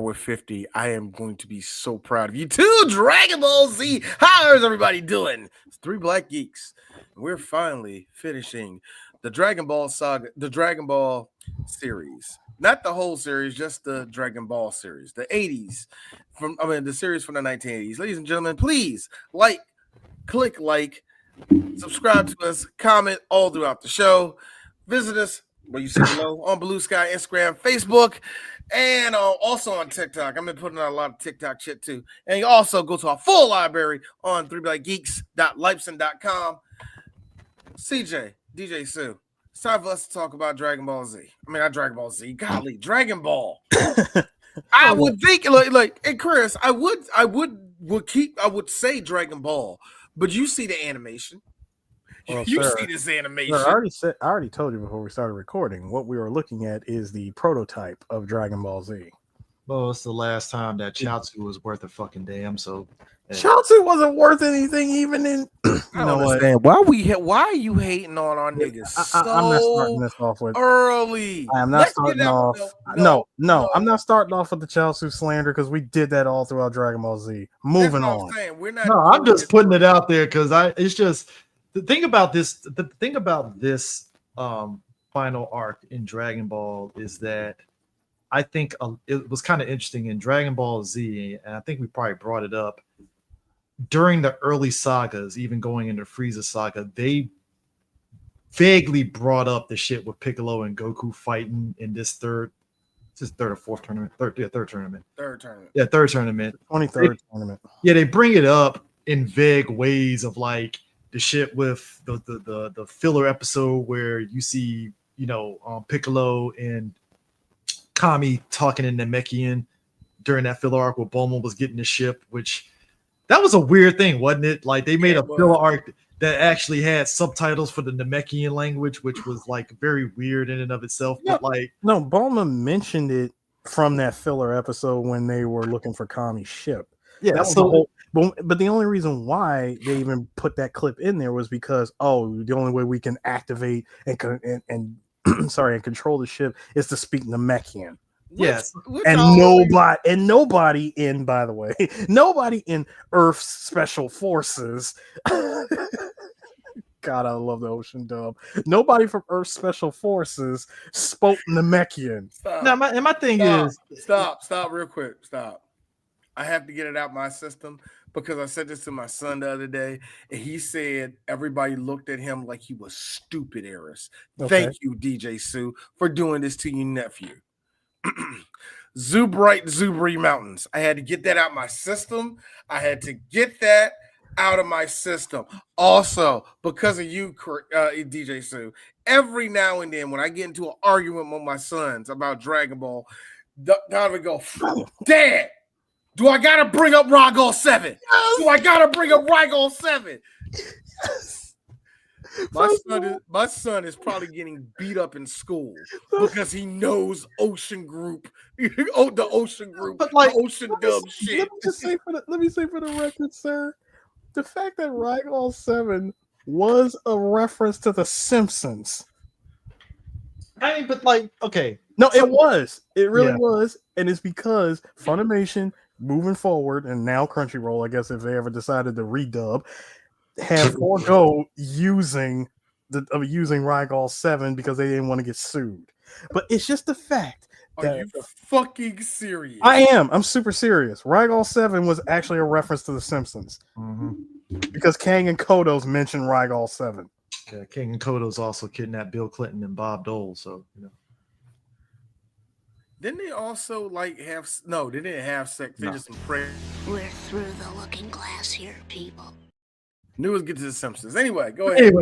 with 50, I am going to be so proud of you too. Dragon Ball Z. How is everybody doing? It's Three Black Geeks. We're finally finishing the Dragon Ball Saga, the Dragon Ball series. Not the whole series, just the Dragon Ball series. The 80s. The series from the 1980s. Ladies and gentlemen, please click like, subscribe to us, comment all throughout the show. Visit us where you see below on Blue Sky, Instagram, Facebook, and also on TikTok. I've been putting out a lot of TikTok shit too. And you also go to our full library on 3blackgeeks.lipson.com. CJ, DJ Sue, it's time for us to talk about Dragon Ball Z. I mean, not Dragon Ball Z, golly, Dragon Ball. I would think like, and Chris, I would say Dragon Ball, but you see the animation. Well, you sir, see this animation. I already told you before we started recording. What we were looking at is the prototype of Dragon Ball Z. Well, it's the last time that Chaozu was worth a fucking damn. So Chaozu wasn't worth anything, even in. You know understand. What? Why are you hating on our niggas? I'm not starting this off with early. I am not starting off. No, I'm not starting off with the Chaozu slander because we did that all throughout Dragon Ball Z. Moving on. We're not. No, I'm just putting it out there because it's just. The thing about this final arc in Dragon Ball is that I think it was kind of interesting in Dragon Ball Z, and I think we probably brought it up during the early sagas, even going into Frieza saga. They vaguely brought up the shit with Piccolo and Goku fighting in this third or fourth tournament. Third tournament. Yeah, third tournament. 23rd tournament. Yeah, they bring it up in vague ways of like. The shit with the filler episode where you see, Piccolo and Kami talking in Namekian during that filler arc where Bulma was getting the ship, which that was a weird thing, wasn't it? Like they made a filler arc that actually had subtitles for the Namekian language, which was like very weird in and of itself. Yeah, but like, no, Bulma mentioned it from that filler episode when they were looking for Kami's ship. Yeah, that was the whole. But the only reason why they even put that clip in there was because the only way we can activate and control the ship is to speak Namekian. Yes, nobody in, by the way, nobody in Earth's special forces. God, I love the ocean dub. Nobody from Earth's special forces spoke Namekian. Now, my thing is stop real quick. Stop. I have to get it out my system because I said this to my son the other day, and he said everybody looked at him like he was stupid, Eris. Okay. Thank you, DJ Sue, for doing this to your nephew. Zubri Mountains. I had to get that out my system. Also, because of you, DJ Sue, every now and then when I get into an argument with my sons about Dragon Ball, Donovan go, Dad, do I gotta bring up Ragol 7? Yes. My son is probably getting beat up in school because he knows Ocean Group, the Ocean Group, but like Ocean Dub shit. Let me say for the record, sir, the fact that Ragol 7 was a reference to The Simpsons. I mean, but like, okay. No, it was. It really was. And it's because Funimation, moving forward, and now Crunchyroll, I guess if they ever decided to redub, have forego using Ragol 7 because they didn't want to get sued. But it's just the fact that... Are you fucking serious? I am. I'm super serious. Ragol 7 was actually a reference to The Simpsons. Mm-hmm. Because Kang and Kodos mentioned Ragol 7. Yeah, King and Kodos also kidnapped Bill Clinton and Bob Dole, so, Didn't they also have? No, they didn't have sex. They just prayed. We're through the looking glass here, people. Knew it get to The Simpsons. Anyway, go ahead.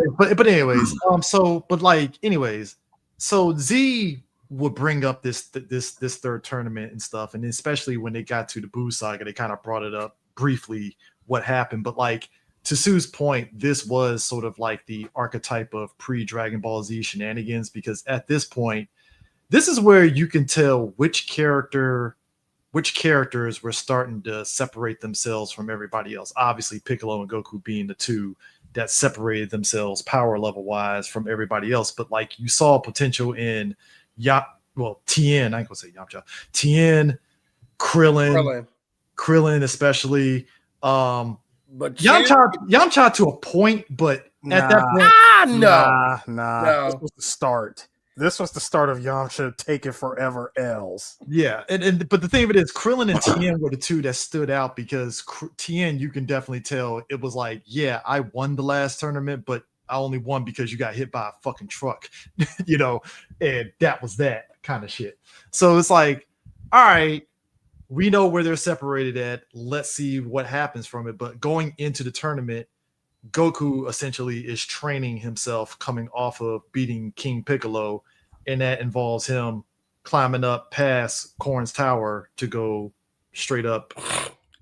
So Z would bring up this third tournament and stuff, and especially when they got to the Boo saga, they kind of brought it up briefly what happened. But like to Sue's point, this was sort of like the archetype of pre-Dragon Ball Z shenanigans because at this point. This is where you can tell which characters were starting to separate themselves from everybody else. Obviously, Piccolo and Goku being the two that separated themselves power level wise from everybody else. But like you saw potential in Tien, I ain't gonna say Yamcha, Tien, Krillin especially. But Yamcha to a point, but at that point, This was the start. This was the start of Yamcha taking forever L's. Yeah, but the thing of it is, Krillin and Tien were the two that stood out because Tien, you can definitely tell it was like, yeah, I won the last tournament, but I only won because you got hit by a fucking truck, and that was that kind of shit. So it's like, all right, we know where they're separated at. Let's see what happens from it. But going into the tournament, Goku essentially is training himself coming off of beating King Piccolo, and that involves him climbing up past Korn's tower to go straight up.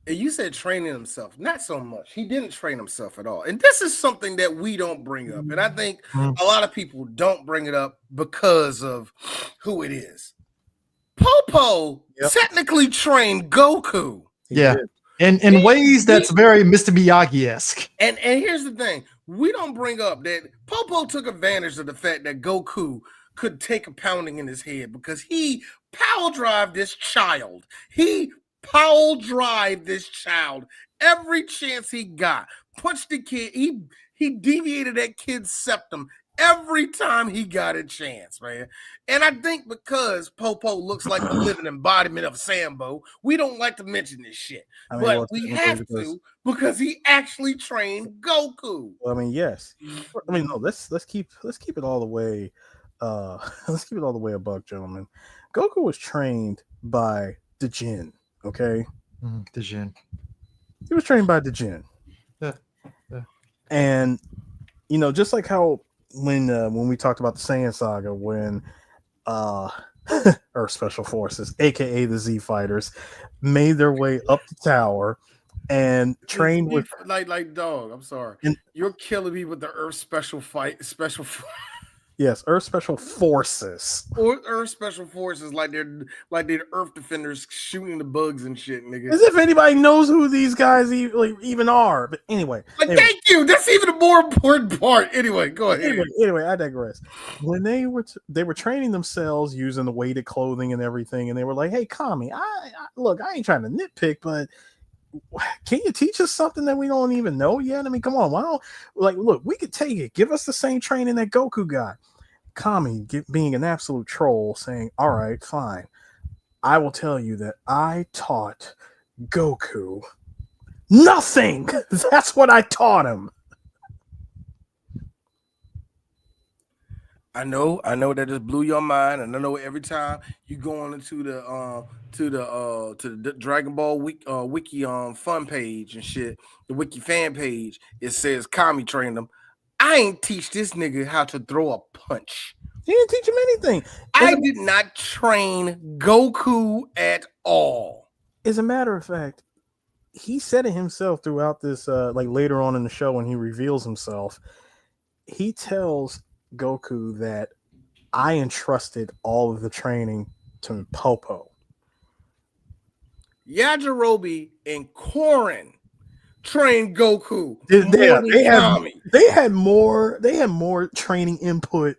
And you said training himself. Not so much. He didn't train himself at all. And this is something that we don't bring up. And I think a lot of people don't bring it up because of who it is. Popo technically trained Goku. Yeah. In ways that's very Mr. Miyagi-esque. And here's the thing. We don't bring up that Popo took advantage of the fact that Goku could take a pounding in his head because he power drive this child. He power drive this child every chance he got. Punched the kid. He deviated that kid's septum every time he got a chance, man. And I think because Popo looks like the living embodiment of Sambo, we don't like to mention this shit. But we have to because he actually trained Goku. Well, I mean, yes. I mean, no, let's keep it all the way. Let's keep it all the way a buck, gentlemen. Goku was trained by the Jin, okay? The Jin. He was trained by the Jin. Yeah. And just like how when we talked about the Saiyan Saga, when Earth Special Forces, aka the Z Fighters, made their way up the tower and trained with like dog. I'm sorry, you're killing me with the Earth Special Yes, Earth Special Forces. Or Earth Special Forces, like they're Earth defenders shooting the bugs and shit, nigga. As if anybody knows who these guys even are. But anyway. Thank you. That's even a more important part. Anyway, go ahead. Anyway, I digress. When they were training themselves using the weighted clothing and everything, and they were like, "Hey, Kami, I ain't trying to nitpick, but can you teach us something that we don't even know yet? I mean, come on, why don't look, we could take it. Give us the same training that Goku got." Kami being an absolute troll, saying, "All right, fine. I will tell you that I taught Goku nothing. That's what I taught him." I know that just blew your mind, and I know every time you go on into the Dragon Ball wiki fun page and shit, the wiki fan page, it says Kami trained him. I ain't teach this nigga how to throw a punch. He didn't teach him anything. I did not train Goku at all. As a matter of fact, he said it himself throughout this, later on in the show when he reveals himself. He tells Goku that I entrusted all of the training to Popo. Yajirobe and Korin trained Goku. They had more training input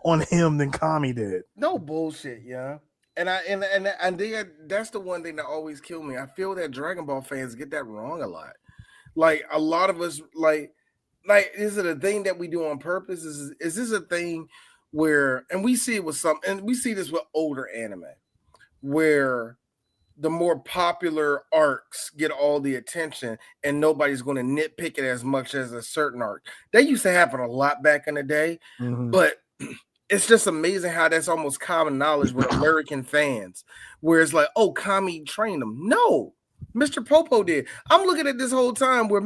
on him than Kami did. No bullshit, yeah. And that's the one thing that always killed me. I feel that Dragon Ball fans get that wrong a lot. Like a lot of us, like is it a thing that we do on purpose? Is this a thing where, and we see it with and we see this with older anime, where the more popular arcs get all the attention and nobody's going to nitpick it as much as a certain arc. That used to happen a lot back in the day, but it's just amazing how that's almost common knowledge with American fans, where it's like, oh, Kami trained him. No, Mr. Popo did. I'm looking at this whole time where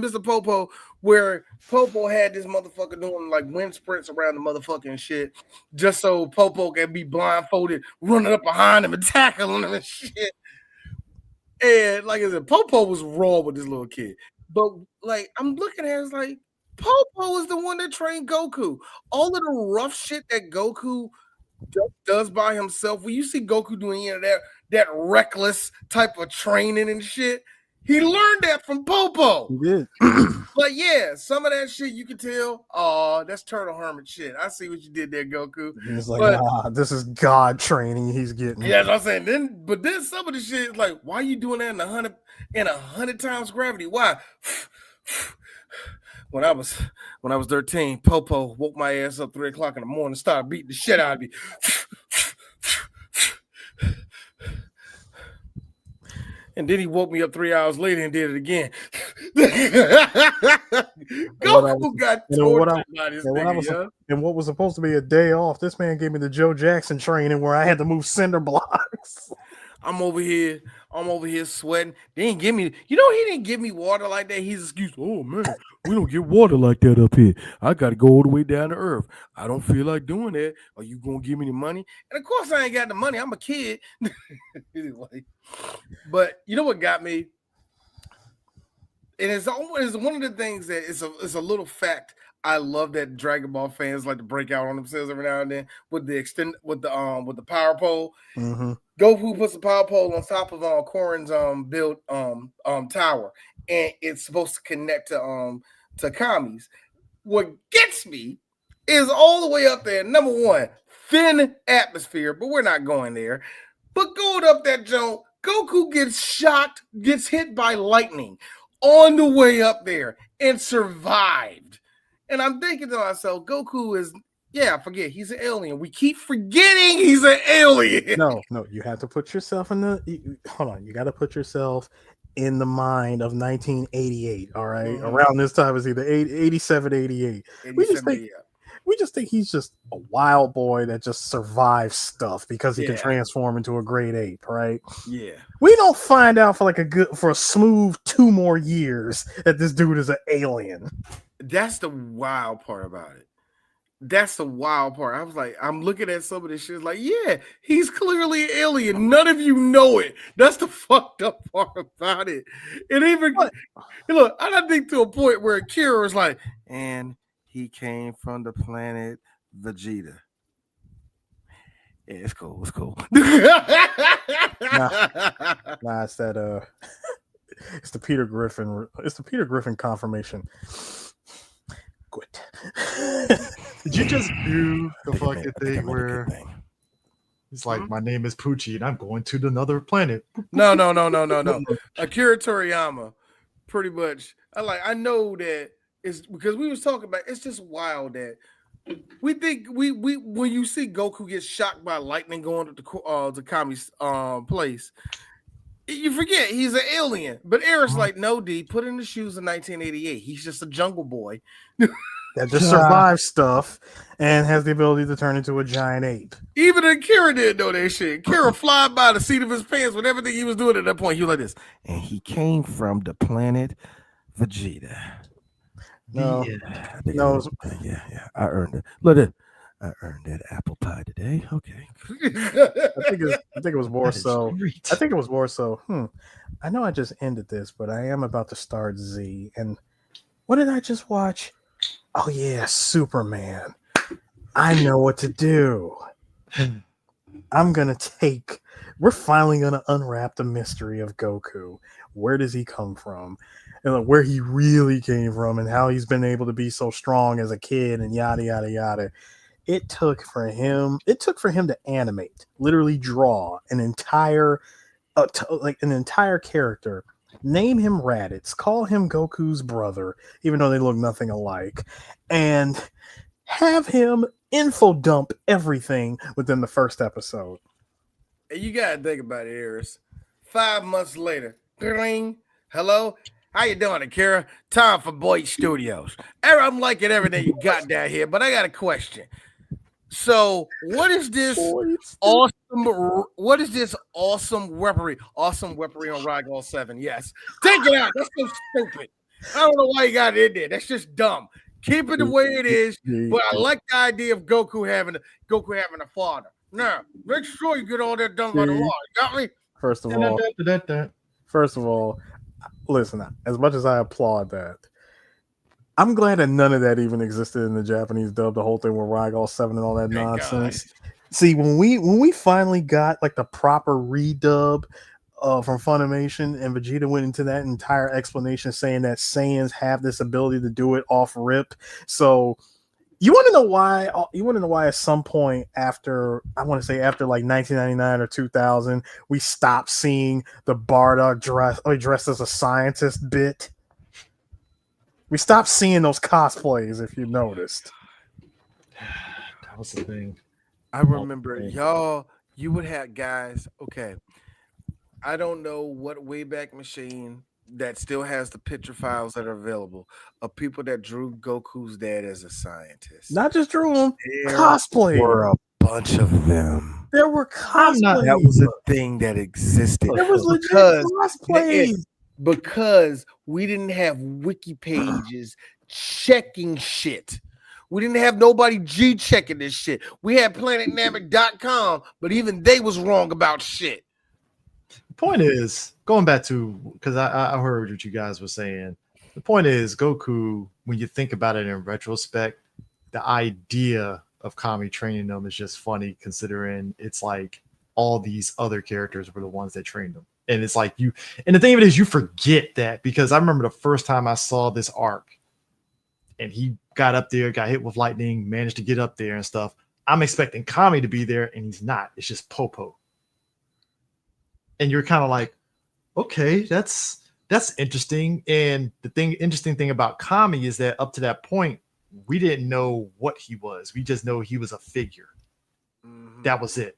where Popo had this motherfucker doing like wind sprints around the motherfucking shit, just so Popo can be blindfolded, running up behind him and tackling him and shit. And like I said, Popo was raw with this little kid. But like I'm looking at it, it's like Popo is the one that trained Goku. All of the rough shit that Goku does by himself, when you see Goku doing that reckless type of training and shit, He learned that from Popo. He did. But yeah, some of that shit you can tell. Oh, that's Turtle Hermit shit. I see what you did there, Goku. He's like, But- nah, this is God training he's getting. Yeah, that's what I'm saying. Then some of the shit is like, why are you doing that in 100 times gravity? Why? When I was 13, Popo woke my ass up 3 o'clock in the morning, started beating the shit out of me. And then he woke me up 3 hours later and did it again. Goku got tortured by this nigga, yo. And what was supposed to be a day off, this man gave me the Joe Jackson training where I had to move cinder blocks. I'm over here sweating. They didn't give me, he didn't give me water like that. He's excuse. Oh man, we don't get water like that up here. I gotta go all the way down to earth. I don't feel like doing that. Are you gonna give me the money? And of course I ain't got the money. I'm a kid. Anyway, but you know what got me? And it's one of the things that it's a little fact. I love that Dragon Ball fans like to break out on themselves every now and then with the power pole. Mm-hmm. Goku puts the power pole on top of Korin's built tower, and it's supposed to connect to Kami's. What gets me is all the way up there. Number one, thin atmosphere, but we're not going there. But going up that joint, Goku gets hit by lightning on the way up there and survived. And I'm thinking to myself, Goku is, he's an alien. We keep forgetting he's an alien. No, you have to put yourself you got to put yourself in the mind of 1988, all right? Mm-hmm. Around this time is either 87, 88. We just think he's just a wild boy that just survives stuff because he can transform into a great ape, right? Yeah. We don't find out for a smooth 2 more years that this dude is an alien. That's the wild part about it. That's the wild part. I was like, I'm looking at some of this shit like, yeah, he's clearly an alien. None of you know it. That's the fucked up part about it. And even look, I think to a point where Kira was like, and he came from the planet Vegeta. Yeah, it's cool. It's cool. Nah, it's that it's the Peter Griffin. It's the Peter Griffin confirmation. Quit. Did you just do the fucking thing where it's like, my name is Poochie and I'm going to another planet? No. Akira Toriyama, pretty much. I know that it's because we was talking about. It's just wild that we think we when you see Goku get shocked by lightning going to Kami's place. You forget he's an alien, but Eric's like, no, D, put in the shoes of 1988. He's just a jungle boy that just survives stuff and has the ability to turn into a giant ape. Even Akira didn't know that shit. Kira flied by the seat of his pants with everything he was doing at that point. He was like this, and he came from the planet Vegeta. No. I earned it. Look at. I earned that apple pie today. Okay. I think it was more so. I think it was more so. I know I just ended this, but I am about to start Z. And what did I just watch? Oh yeah, Superman. I know what to do. We're finally gonna unwrap the mystery of Goku. Where does he come from? And where he really came from, and how he's been able to be so strong as a kid, and yada yada yada. It took for him to animate, literally draw an entire character, name him Raditz, call him Goku's brother, even though they look nothing alike, and have him info dump everything within the first episode. You gotta think about it, Eris. 5 months later, ding, hello. How you doing, Akira? Time for Boyd Studios. I'm liking everything you got down here, but I got a question. So, what is this awesome weaponry? Awesome weaponry on Rygol 7. Yes. Take it out. That's so stupid. I don't know why you got it in there. That's just dumb. Keep it the way it is. But I like the idea of Goku having a father. Now, make sure you get all that done by the law. You got me? First of all, listen, as much as I applaud that, I'm glad that none of that even existed in the Japanese dub, the whole thing with Rygol 7 and all that nonsense. God. See, when we finally got like the proper redub from Funimation, and Vegeta went into that entire explanation saying that Saiyans have this ability to do it off rip. So you want to know why? You want to know why? At some point after, I want to say after like 1999 or 2000, we stopped seeing the Bardock dressed as a scientist bit. We stopped seeing those cosplays. If you noticed, That was the thing. I remember y'all. You would have guys. Okay, I don't know what Wayback Machine that still has the picture files that are available of people that drew Goku's dad as a scientist. not just drew them, There cosplay. were a bunch of them. There were cosplays. That was a thing that existed. There was legit cosplays. Because we didn't have wiki pages checking shit. We didn't have nobody G checking this shit. We had planetnamek.com, but even they was wrong about shit. The point is, going back to, because I heard what you guys were saying. The point is, Goku, when you think about it in retrospect, the idea of Kami training them is just funny, considering it's like all these other characters were the ones that trained them. And it's like and the thing of it is, you forget that, because I remember the first time I saw this arc and he got up there, got hit with lightning, managed to get up there and stuff. I'm expecting Kami to be there, and he's not. It's just Popo. And you're kind of like, okay, that's interesting. And the interesting thing about Kami is that up to that point, we didn't know what he was. We just know he was a figure. Mm-hmm. That was it.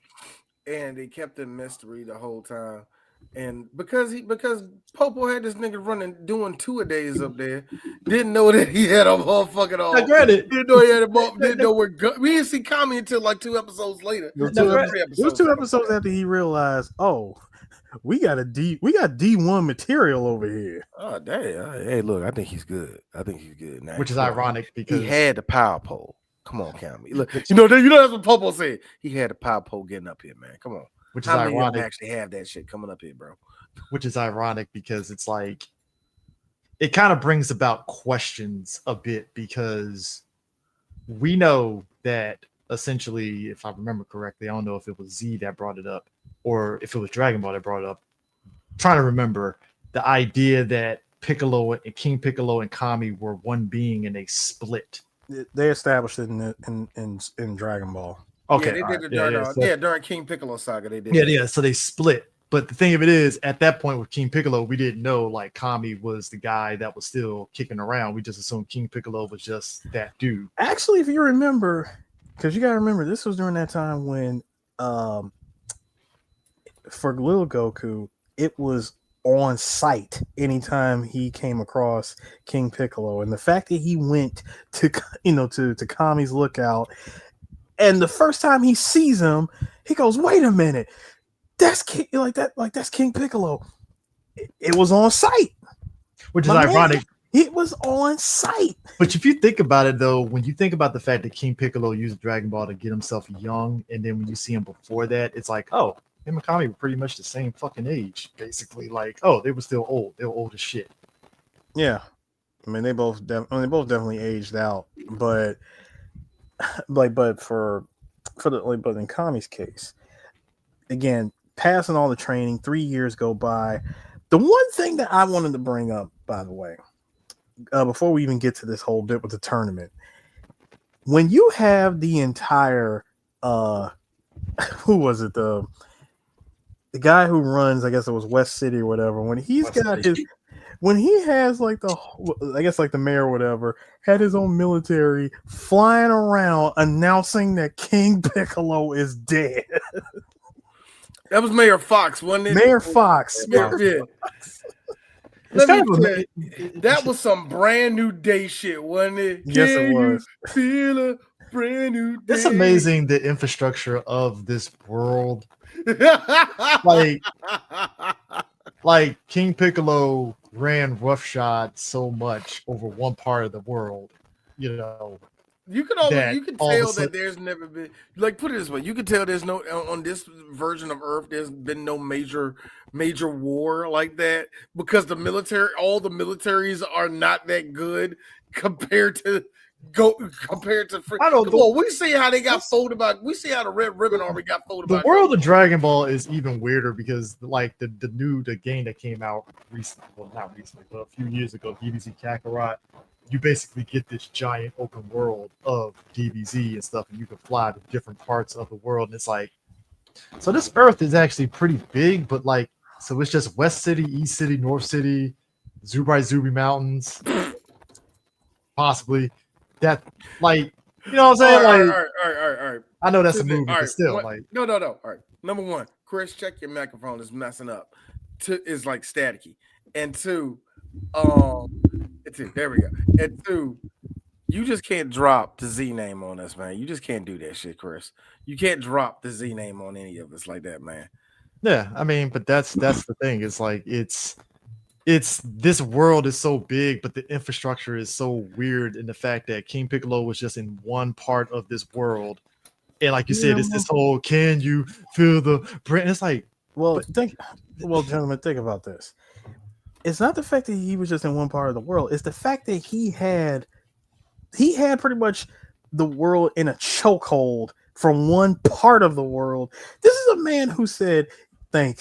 And they kept it mystery the whole time. And because Popo had this nigga doing 2-a-days up there, didn't know that he had a motherfucking all. Now, granted, didn't know he had a didn't know where we didn't see Kami until like 2 episodes later. It was 2 episodes after he realized, oh, we got D1 material over here. Oh damn! Hey, look, I think he's good. Now, which is ironic because he had the power pole. Come on, Kami. Look, you know that's what Popo said. He had the power pole getting up here, man. Come on. Which is How many ironic. actually have that shit coming up here, bro? Which is ironic because it's like it kind of brings about questions a bit, because we know that essentially, if I remember correctly, I don't know if it was Z that brought it up or if it was Dragon Ball that brought it up. I'm trying to remember the idea that Piccolo and King Piccolo and Kami were one being and they split. They established it in Dragon Ball. Okay, yeah, they did during King Piccolo Saga they did. Yeah, so they split. But the thing of it is, at that point with King Piccolo, we didn't know like Kami was the guy that was still kicking around. We just assumed King Piccolo was just that dude. Actually, if you remember, because you gotta remember, this was during that time when for little Goku, it was on site anytime he came across King Piccolo, and the fact that he went to to Kami's lookout, and the first time he sees him, he goes, "Wait a minute, that's that's King Piccolo." It was on site, which is ironic. It was on site. But if you think about it, though, when you think about the fact that King Piccolo used Dragon Ball to get himself young, and then when you see him before that, it's like, oh, him and Kami were pretty much the same fucking age, basically. Like, oh, they were still old. They were old as shit. Yeah, I mean, they both definitely aged out, but in Kami's case, again, passing all the training, 3 years go by. The one thing that I wanted to bring up, by the way, before we even get to this whole bit with the tournament, when you have the entire who was it, the guy who runs, I guess it was West City or whatever, when he's got his, when he has like the mayor or whatever had his own military flying around announcing that King Piccolo is dead. That was Mayor Fox, wasn't it? Mayor Fox. Yeah. That was some brand new day shit, wasn't it? Yes, it was. Feel a brand new day. It's amazing the infrastructure of this world. like King Piccolo ran roughshod so much over one part of the world, you know. You can tell that there's never been, like, put it this way, you can tell there's no, on this version of Earth, there's been no major war like that, because all the militaries are not that good compared to go compared to I know. come on, we see how they got folded by. We see how the Red Ribbon Army got folded by. The world of Dragon Ball is even weirder because like the game that came out recently, well not recently, but a few years ago, DBZ Kakarot, you basically get this giant open world of DBZ and stuff, and you can fly to different parts of the world. And it's like, so this Earth is actually pretty big, but like, so it's just West City, East City, North City, Zubi Mountains, possibly. That like, you know what I'm saying? All Like, right. I know that's a movie, but still, what, like, no. All right. Number one, Chris, check your microphone is messing up. Two is like staticky, and two, there we go. And two, you just can't drop the Z name on us, man. You just can't do that shit, Chris. You can't drop the Z name on any of us like that, man. yeah. I mean, but that's the thing. It's like it's this world is so big, but the infrastructure is so weird in the fact that King Piccolo was just in one part of this world. And like you said, it's this whole can you feel the brand? It's like, well, gentlemen, think about this. It's not the fact that he was just in one part of the world, it's the fact that he had pretty much the world in a chokehold from one part of the world. This is a man who said, thank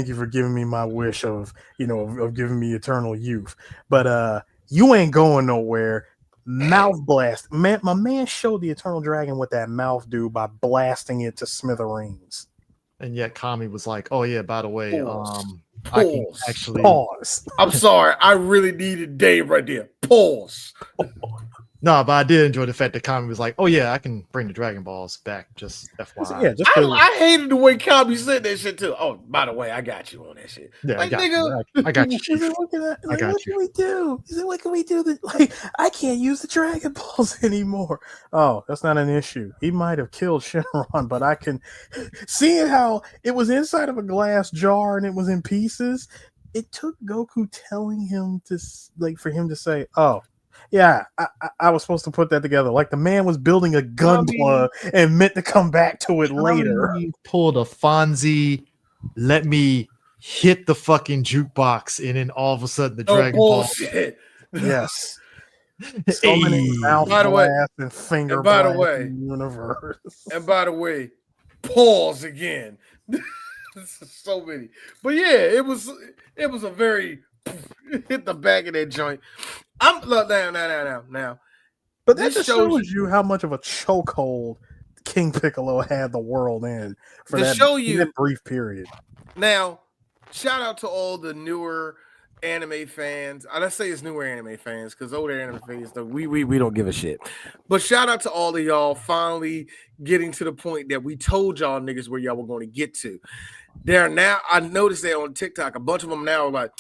you for giving me my wish of giving me eternal youth. But you ain't going nowhere. Mouth blast. Man, my man showed the Eternal Dragon what that mouth do by blasting it to smithereens. And yet Kami was like, oh yeah, by the way, I can actually pause. I'm sorry, I really needed Dave right there. Pause. No, but I did enjoy the fact that Kami was like, "Oh yeah, I can bring the Dragon Balls back." Just FYI. Yeah, just I hated the way Kami said that shit too. Oh, by the way, I got you on that shit. Yeah, like, I got you. He said, what can we do? He said, what can we do? Like, I can't use the Dragon Balls anymore. Oh, that's not an issue. He might have killed Shenron, but I can seeing how it was inside of a glass jar and it was in pieces. It took Goku telling him for him to say, "Oh, yeah, I was supposed to put that together." Like the man was building a gun plug and meant to come back to it later. He pulled a Fonzie, let me hit the fucking jukebox, and then all of a sudden the Dragon Ball. Yes. So many mouth blasts and finger blasts in the universe. And by the way, pause again. So many. But yeah, it was a very hit the back of that joint. I'm now. But that just shows you how much of a chokehold King Piccolo had the world in for that brief period. Now, shout out to all the newer anime fans. Let's say it's newer anime fans because older anime fans, we don't give a shit. But shout out to all of y'all finally getting to the point that we told y'all niggas where y'all were going to get to. There now, I noticed that on TikTok, a bunch of them now are like,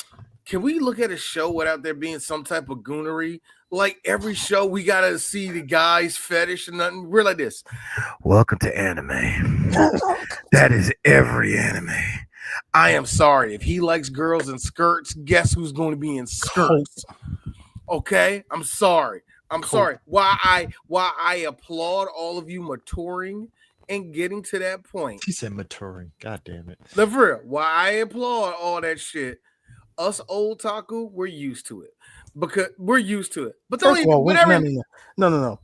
can we look at a show without there being some type of goonery? Like every show, we gotta see the guy's fetish and nothing. We're like this. Welcome to anime. That is every anime. I am sorry. If he likes girls in skirts, guess who's going to be in skirts? Okay? I'm sorry. Sorry. Why I applaud all of you maturing and getting to that point. He said maturing. God damn it. For real. Why I applaud all that shit. Us old taku, we're used to it because we're used to it. But first of all, no.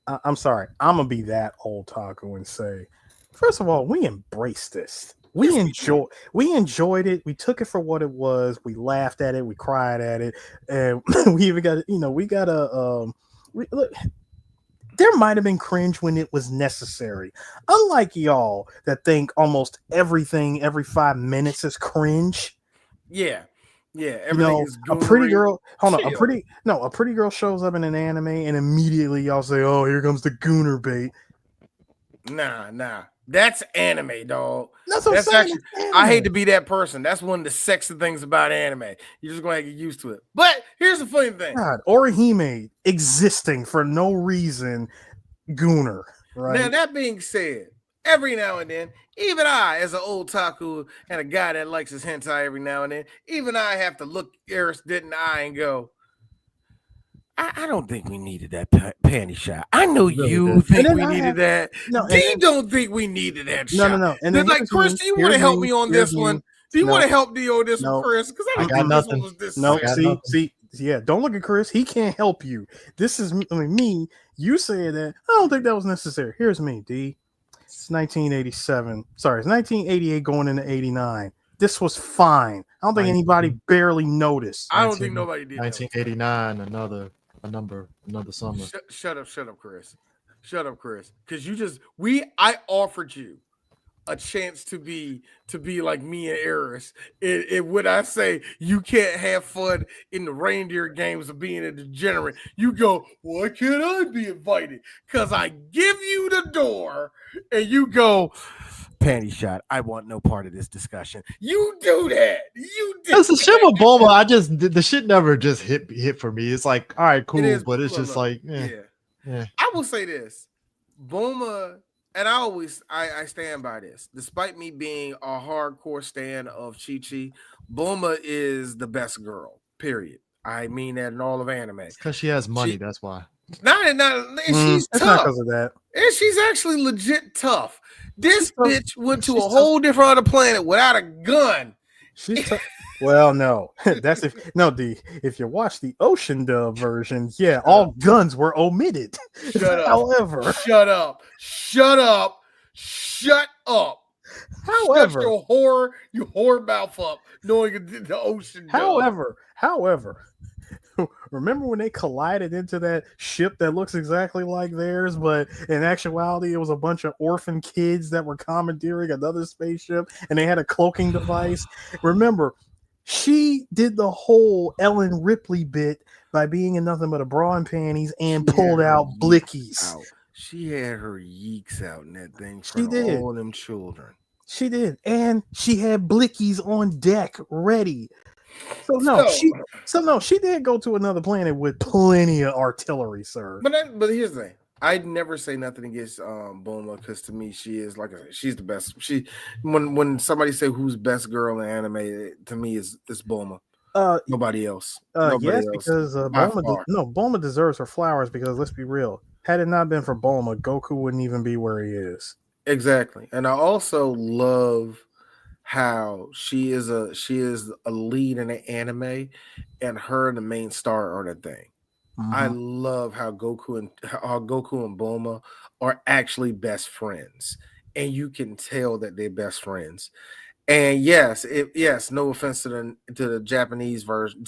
I'm sorry. I'm gonna be that old taku and say, first of all, we embraced this. We enjoyed it. We took it for what it was. We laughed at it. We cried at it, and we even got look. There might have been cringe when it was necessary. Unlike y'all that think almost everything every 5 minutes is cringe. Yeah. Everything is a pretty girl. Hold on, a pretty girl shows up in an anime, and immediately y'all say, "Oh, here comes the gooner bait." Nah. That's anime, dog. That's what I'm saying. I hate to be that person. That's one of the sexy things about anime. You're just going to get used to it. But here's the funny thing. God, Orihime existing for no reason, gooner. Right. Now, that being said, every now and then, even I, as an old taku and a guy that likes his hentai every now and then, even I have to look Eris dead in the eye and go, I don't think we needed that panty shot. I know you think we needed that. D don't think we needed that shot. No. And then like, Chris, do you want to help me on this one? Do you want to help D on this one, Chris? Because I got nothing. This no, see, Yeah, don't look at Chris. He can't help you. This is me. You say that. I don't think that was necessary. Here's me, D. It's 1987. Sorry, it's 1988 going into 89. This was fine. I don't think anybody barely noticed. I don't think nobody did. 1989, another summer. Shut up, Chris. Shut up, Chris. Because I offered you a chance to be like me and Eris. It would I say you can't have fun in the reindeer games of being a degenerate. You go, why can't I be invited? Because I give you the door and you go, panty shot. I want no part of this discussion. You do that. You do. That's the shit with Bulma. the shit never just hit for me. It's like, all right, cool, but it's just like, yeah. I will say this, Bulma. And I stand by this. Despite me being a hardcore stan of Chi-Chi, Bulma is the best girl, period. I mean that in all of anime. Because she has money, that's why. And she's tough. Not because of that. And she's actually legit tough. This bitch went to a whole different other planet without a gun. She's tough. Well, no, that's if you watch the Ocean dub version, all guns were omitted. Shut up. However, shut up. However, shut your whore mouth up, knowing the Ocean dub. However, remember when they collided into that ship that looks exactly like theirs, but in actuality, it was a bunch of orphan kids that were commandeering another spaceship, and they had a cloaking device. Remember, she did the whole Ellen Ripley bit by being in nothing but a bra and panties and pulled out blickies. She had her yeeks out in that thing for all them children. She did, and she had blickies on deck ready. She did go to another planet with plenty of artillery, sir. But here's the thing. I'd never say nothing against Bulma, because to me she is, like I said, she's the best. When somebody say who's best girl in anime, to me it's Bulma. Nobody else. Because Bulma deserves her flowers, because let's be real, had it not been for Bulma, Goku wouldn't even be where he is. Exactly. And I also love how she is a lead in an anime, and her and the main star are the thing. Mm-hmm. I love how Goku and Bulma are actually best friends, and you can tell that they're best friends. And yes, no offense to the Japanese version,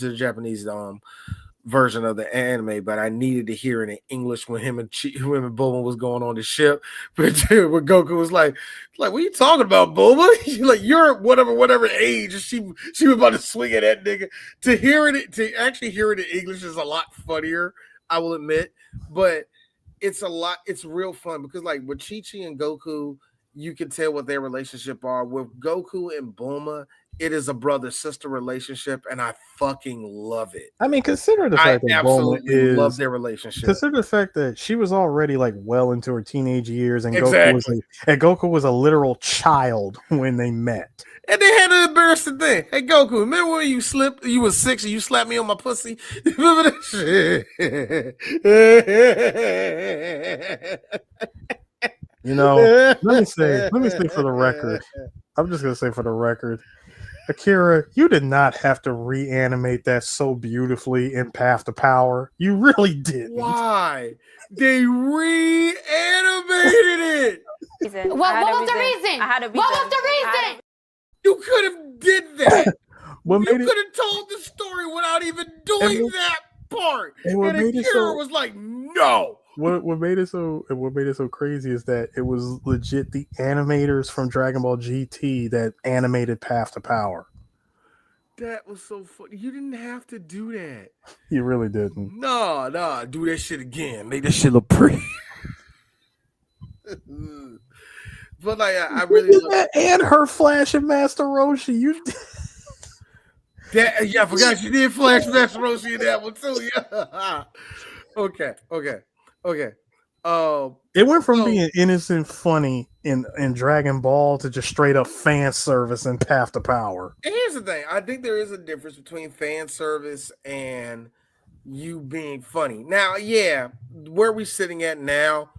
version of the anime, but I needed to hear it in English when him and Bulma was going on the ship. But when Goku was like, what are you talking about, Bulma? You're whatever age. She was about to swing at that nigga. To actually hear it in English is a lot funnier, I will admit. But it's real fun, because like with Chi-Chi and Goku, you can tell what their relationship are. With Goku and Bulma, it is a brother-sister relationship, and I fucking love it. I mean, consider the fact that Bulma love their relationship. Consider the fact that she was already like well into her teenage years, and Goku was a literal child when they met. And they had an embarrassing thing. Hey, Goku, remember when you slipped? You was 6 and you slapped me on my pussy. Remember that shit? Let me say for the record. I'm just gonna say for the record, Akira, you did not have to reanimate that so beautifully in Path to Power. You really didn't. Why? They reanimated it. What was the reason? What was the reason? You could have did that. You could have told the story without even doing that part. And Akira was like, no. What made it so crazy is that it was legit the animators from Dragon Ball GT that animated Path to Power. That was so funny. You didn't have to do that. You really didn't. No, do that shit again. Make that shit look pretty. But like, I really love that, and her Flash and Master Roshi. I forgot you did Flash Master Roshi in that one too. Yeah. Okay. It went from being innocent, funny in Dragon Ball to just straight up fan service in Path to Power. And here's the thing: I think there is a difference between fan service and you being funny. Now, where we sitting at now,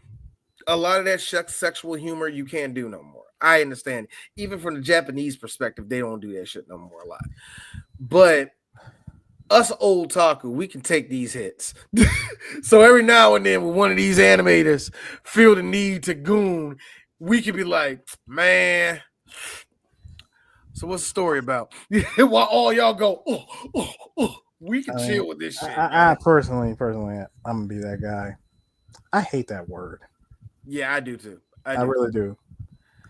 a lot of that sexual humor you can't do no more. I understand. Even from the Japanese perspective, they don't do that shit no more a lot. But us old taku, we can take these hits. So every now and then, when one of these animators feel the need to goon, we can be like, man. So what's the story about? While all y'all go, we can chill with this shit. I personally, I'm gonna be that guy. I hate that word. Yeah, I do too. I really do.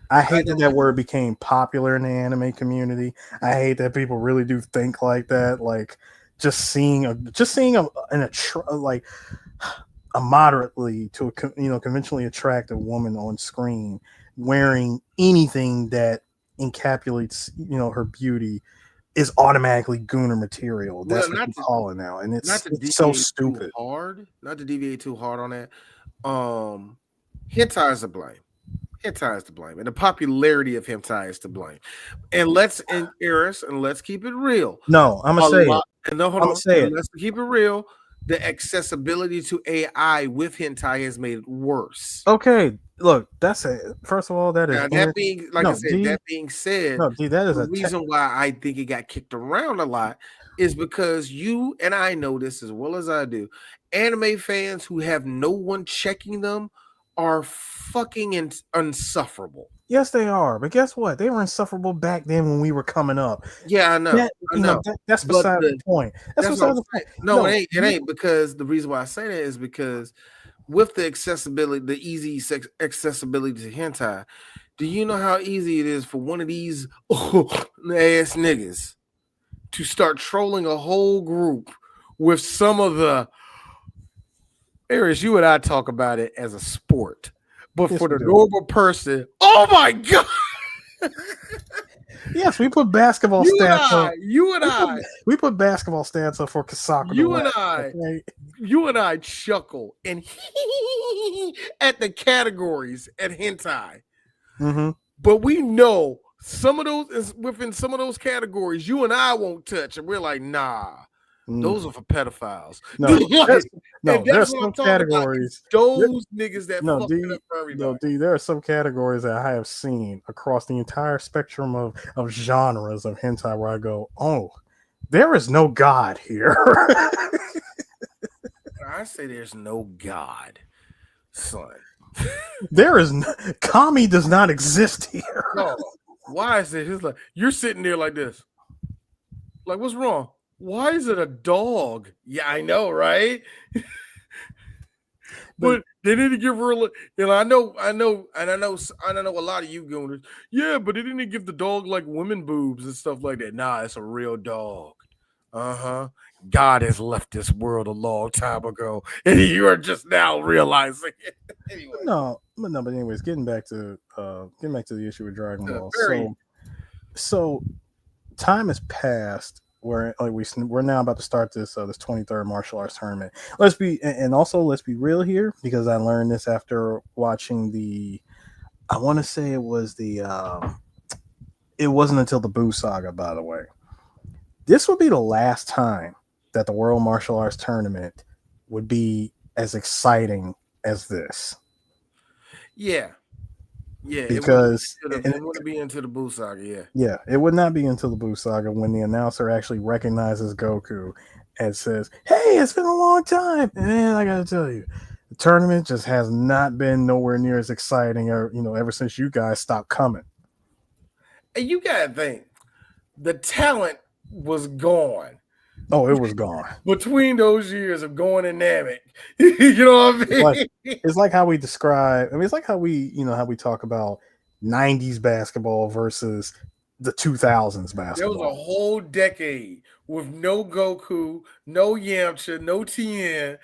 I hate that word became popular in the anime community. I hate that people really do think like that. Like just seeing a moderately to a conventionally attractive woman on screen wearing anything that encapsulates her beauty is automatically gooner material. That's what you call it now, and it's so stupid. Not to deviate too hard on that. Hentai is to blame. Hentai is to blame, and the popularity of hentai is to blame. And let's keep it real. No, I'm gonna say it. And no, hold on. Let's keep it real. The accessibility to AI with hentai has made it worse. Okay, look, that's it. First of all, that is that being said, that is the reason why I think it got kicked around a lot is because you and I know this as well as I do. Anime fans who have no one checking them are fucking insufferable. Yes, they are. But guess what? They were insufferable back then when we were coming up. Yeah, I know. That's beside the point. That's beside the point. No, it ain't because the reason why I say that is because with the accessibility, the easy accessibility to hentai, do you know how easy it is for one of these ass niggas to start trolling a whole group with some of the Aries, you and I talk about it as a sport, but for the normal person, oh my god! Yes, we put basketball stats up. We put basketball stats up for Kasaka. You and I chuckle and at the categories at hentai, but we know some of those within some of those categories you and I won't touch, and we're like, nah. Those are for pedophiles. There's some categories. Those niggas that fuck it up for everybody. There are some categories that I have seen across the entire spectrum of genres of hentai where I go, oh, there is no God here. I say there's no God, son. Kami does not exist here. No. Why is it? It's like you're sitting there like this. Like, what's wrong? Why is it a dog? Yeah, I know, right? But they didn't give her I know a lot of you gooners. Yeah, but they didn't give the dog like women boobs and stuff like that. Nah, it's a real dog. God has left this world a long time ago, and you are just now realizing it. Anyway. But anyways, getting back to the issue with Dragon Ball. So time has passed. We're now about to start this 23rd martial arts tournament. Let's be real here, because I learned this after watching I want to say it wasn't until the Buu Saga, by the way. This would be the last time that the World Martial Arts Tournament would be as exciting as this. Yeah. Yeah, because it wouldn't be into the Buu Saga. Yeah, it would not be until the Buu Saga when the announcer actually recognizes Goku and says, "Hey, it's been a long time." And I gotta tell you, the tournament just has not been nowhere near as exciting, ever since you guys stopped coming. And you gotta think, the talent was gone. Oh, it was gone between those years of going in Namek. You know what I mean? It's like how we describe. I mean, it's like how we talk about '90s basketball versus the 2000s basketball. There was a whole decade with no Goku, no Yamcha, no Tien.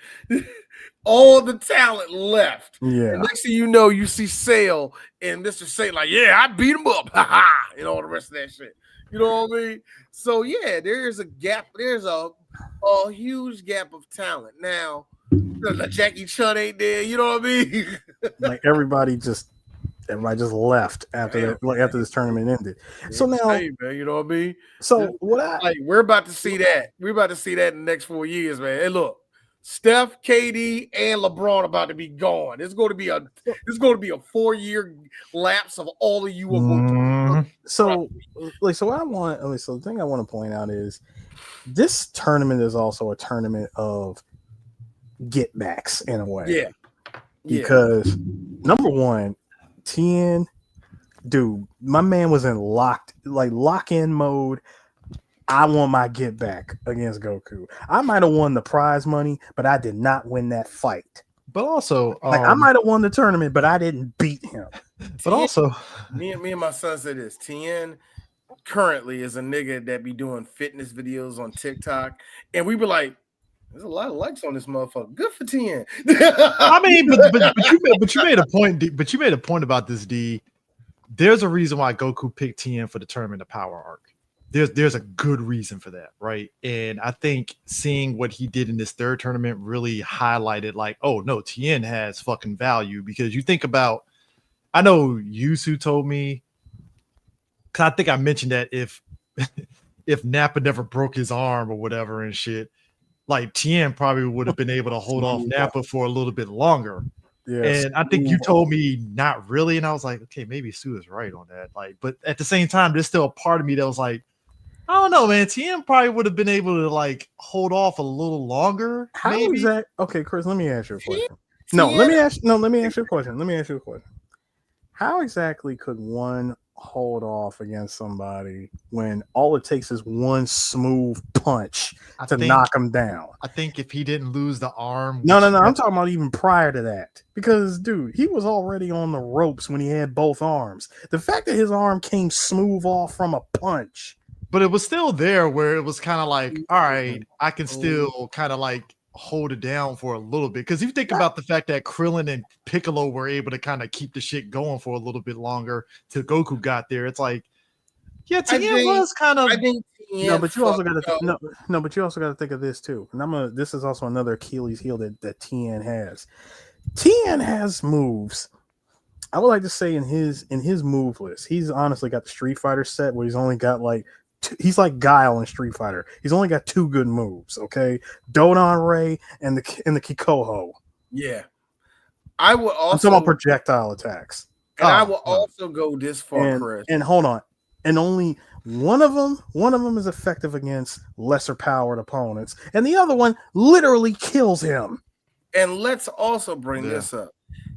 All the talent left. Yeah. And next thing you know, you see Sale and Mr. Sale like, yeah, I beat him up. Ha ha. And all the rest of that shit. You know what I mean? So yeah, there's a gap. There's a huge gap of talent. Now, Jackie Chun ain't there. You know what I mean? Like everybody just left after this tournament ended. So now, man, you know what I mean? So we're about to see that. We're about to see that in the next 4 years, man. Hey, look, Steph, KD, and LeBron about to be gone. It's going to be a 4-year lapse of all of you. So what I want, so the thing I want to point out is this tournament is also a tournament of get backs in a way. Yeah. Because number one, Tien, dude, my man was in lock-in mode. I want my get back against Goku. I might have won the prize money, but I did not win that fight. But also, I might have won the tournament, but I didn't beat him. But also, me and my son said this. Tien currently is a nigga that be doing fitness videos on TikTok, and we be like, "There's a lot of likes on this motherfucker. Good for Tien." I mean, but you made a point. But you made a point about this, D. There's a reason why Goku picked Tien for the Tournament of Power arc. There's a good reason for that, right? And I think seeing what he did in this third tournament really highlighted, like, oh no, Tien has fucking value. Because you think about, I know Yusu told me, because I think I mentioned that if Nappa never broke his arm or whatever and shit, like Tien probably would have been able to hold off Nappa for a little bit longer. Yes. And I think you told me not really, and I was like, okay, maybe Sue is right on that. Like, but at the same time, there's still a part of me that was like, I don't know, man. Tien probably would have been able to like hold off a little longer. How maybe. is that? Okay, Chris, let me ask you a question. Let me ask you a question. How exactly could one hold off against somebody when all it takes is one smooth punch to knock him down? I think if he didn't lose the arm. No. I'm talking about even prior to that. Because, dude, he was already on the ropes when he had both arms. The fact that his arm came smooth off from a punch. But it was still there where it was kind of like, all right, I can still kind of like hold it down for a little bit. Because if you think about the fact that Krillin and Piccolo were able to kind of keep the shit going for a little bit longer till Goku got there, it's like, yeah, Tien was kind of. But you also got to but you also got to think of this too. And this is also another Achilles heel that Tien has. Tien has moves. I would like to say in his move list, he's honestly got the Street Fighter set where he's only got like. He's like Guile in Street Fighter. He's only got 2 good moves, okay? Dodon Ray and the Kikoho. Yeah. I will also I'm talking about projectile attacks. And I will also go this far, Chris. And hold on. And only one of them is effective against lesser powered opponents, and the other one literally kills him. And let's also bring this up.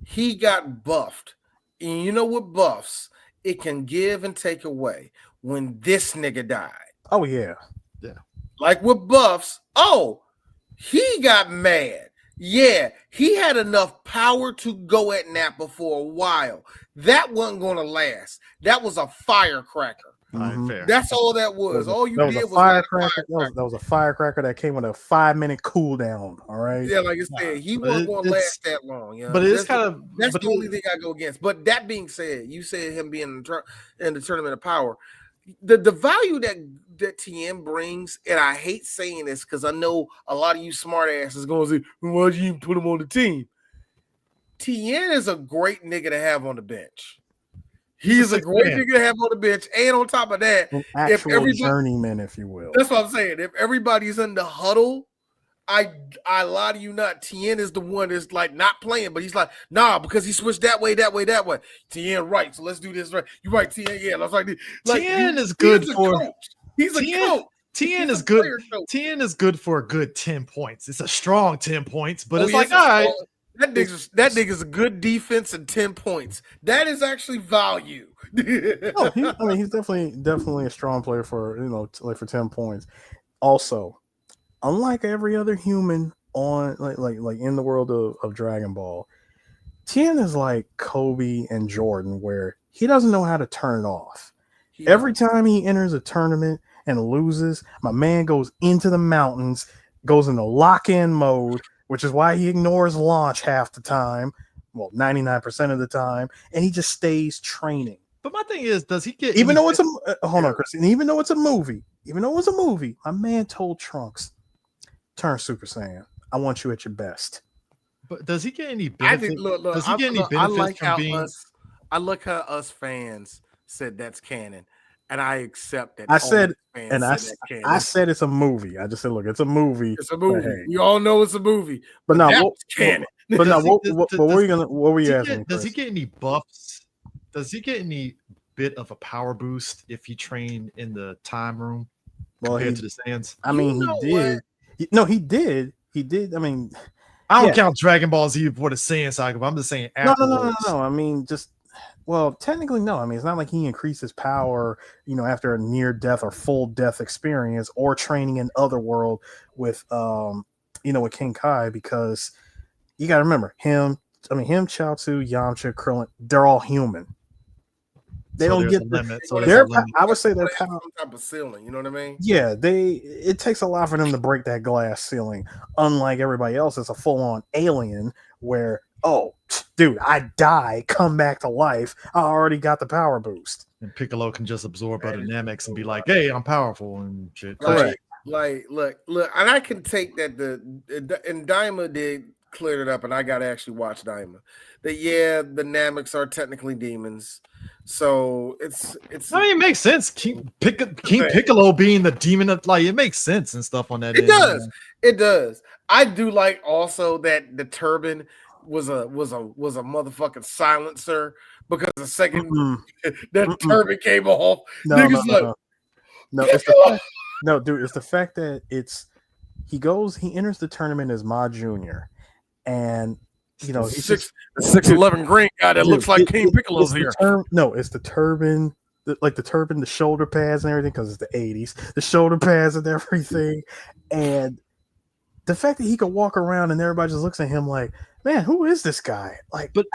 He got buffed. And you know what buffs? It can give and take away. When this nigga died. Oh, yeah. Like with buffs, he got mad. Yeah, he had enough power to go at Nappa for a while. That wasn't going to last. That was a firecracker. Fair. That's all that was. All you did was firecracker. That was a firecracker that came with a 5-minute cooldown. All right. Yeah, like I said, he wasn't going to last that long. You know? But it's kind of that's the only thing I go against. But that being said, you said him being in the Tournament of Power. The value that Tien brings, and I hate saying this because I know a lot of you smart asses going to say, why'd you even put him on the team? Tien is a great nigga to have on the bench. He's a great nigga to have on the bench. And on top of that, if journeyman, if you will. That's what I'm saying. If everybody's in the huddle, I lie to you not. Tien is the one that's like not playing, but he's like, nah, because he switched that way. Tien right, so let's do this right. You right, Tien, yeah. Let's like Tien is good for. He's a coach. Tien is good. Tien is good for a good 10 points. It's a strong 10 points, but it's like, all right. That nigga's a good defense and 10 points. That is actually value. He's definitely a strong player for for 10 points. Also, unlike every other human on like in the world of Dragon Ball, Tien is like Kobe and Jordan, where he doesn't know how to turn it off. Every time he enters a tournament and loses, my man goes into the mountains, goes into lock-in mode, which is why he ignores launch half the time, 99% of the time, and he just stays training. But my thing is, does he get even though it's a movie, my man told Trunks, turn Super Saiyan. I want you at your best. But does he get any benefit? Does he get any benefit from being? I like how us fans said that's canon, and I accept that. I said it's a movie. I just said, look, it's a movie. It's a movie. Hey. We all know it's a movie. But now, canon. But now, what were you asking? Does he get any buffs? Does he get any bit of a power boost if he trained in the time room Well, compared to the Saiyans? I mean, he did. No, he did. He did. I mean, I don't count Dragon Ball Z for the Saiyan saga, but I'm just saying afterwards. No. I mean, just technically, no. I mean, it's not like he increased his power, after a near death or full death experience or training in Otherworld with, with King Kai, because you got to remember him, Chaozu, Yamcha, Krillin, they're all human. They don't get the limit. So I would say their power some type of ceiling. You know what I mean? Yeah, it takes a lot for them to break that glass ceiling. Unlike everybody else, it's a full-on alien where, oh, dude, I die, come back to life. I already got the power boost. And Piccolo can just absorb other dynamics and be like, "Hey, I'm powerful," and shit. Correct. Like, look, and I can take that. And Daima did clear it up, and I got to actually watch Daima. That the Namecs are technically demons. So it's. I mean, it makes sense. King Piccolo being the demon of it makes sense and stuff on that. It does. I do like also that the turban was a motherfucking silencer, because the second that turban came off, no, dude, it's the fact that he enters the tournament as Ma Junior, and he's 6'11" green guy that looks like King Piccolo's here. It's the turban, the shoulder pads and everything, because it's the 80s, the shoulder pads and everything. And the fact that he could walk around and everybody just looks at him like, man, who is this guy? But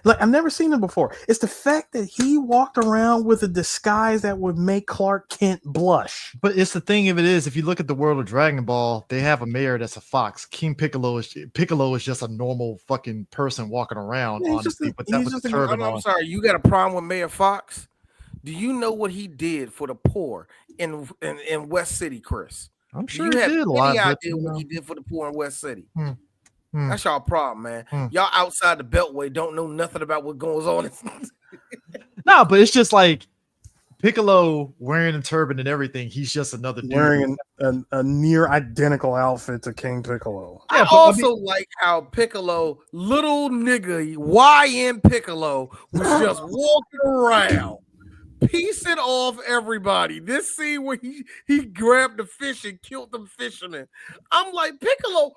I've never seen him before. It's the fact that he walked around with a disguise that would make Clark Kent blush. But it's the thing of it is, if you look at the world of Dragon Ball, they have a mayor that's a fox. King Piccolo is just a normal fucking person walking around. Honestly, but that was the turban on. I'm sorry, you got a problem with Mayor Fox? Do you know what he did for the poor in West City, Chris? I'm sure you he have did a any lot. idea what he did for the poor in West City? That's y'all problem, man. Y'all outside the Beltway don't know nothing about what goes on. No, but it's just like Piccolo wearing a turban and everything. He's just another dude wearing a near identical outfit to King Piccolo. I also like how Piccolo, little nigga YN Piccolo, was just walking around, piecing off everybody. This scene where he grabbed the fish and killed them fishermen. I'm like, Piccolo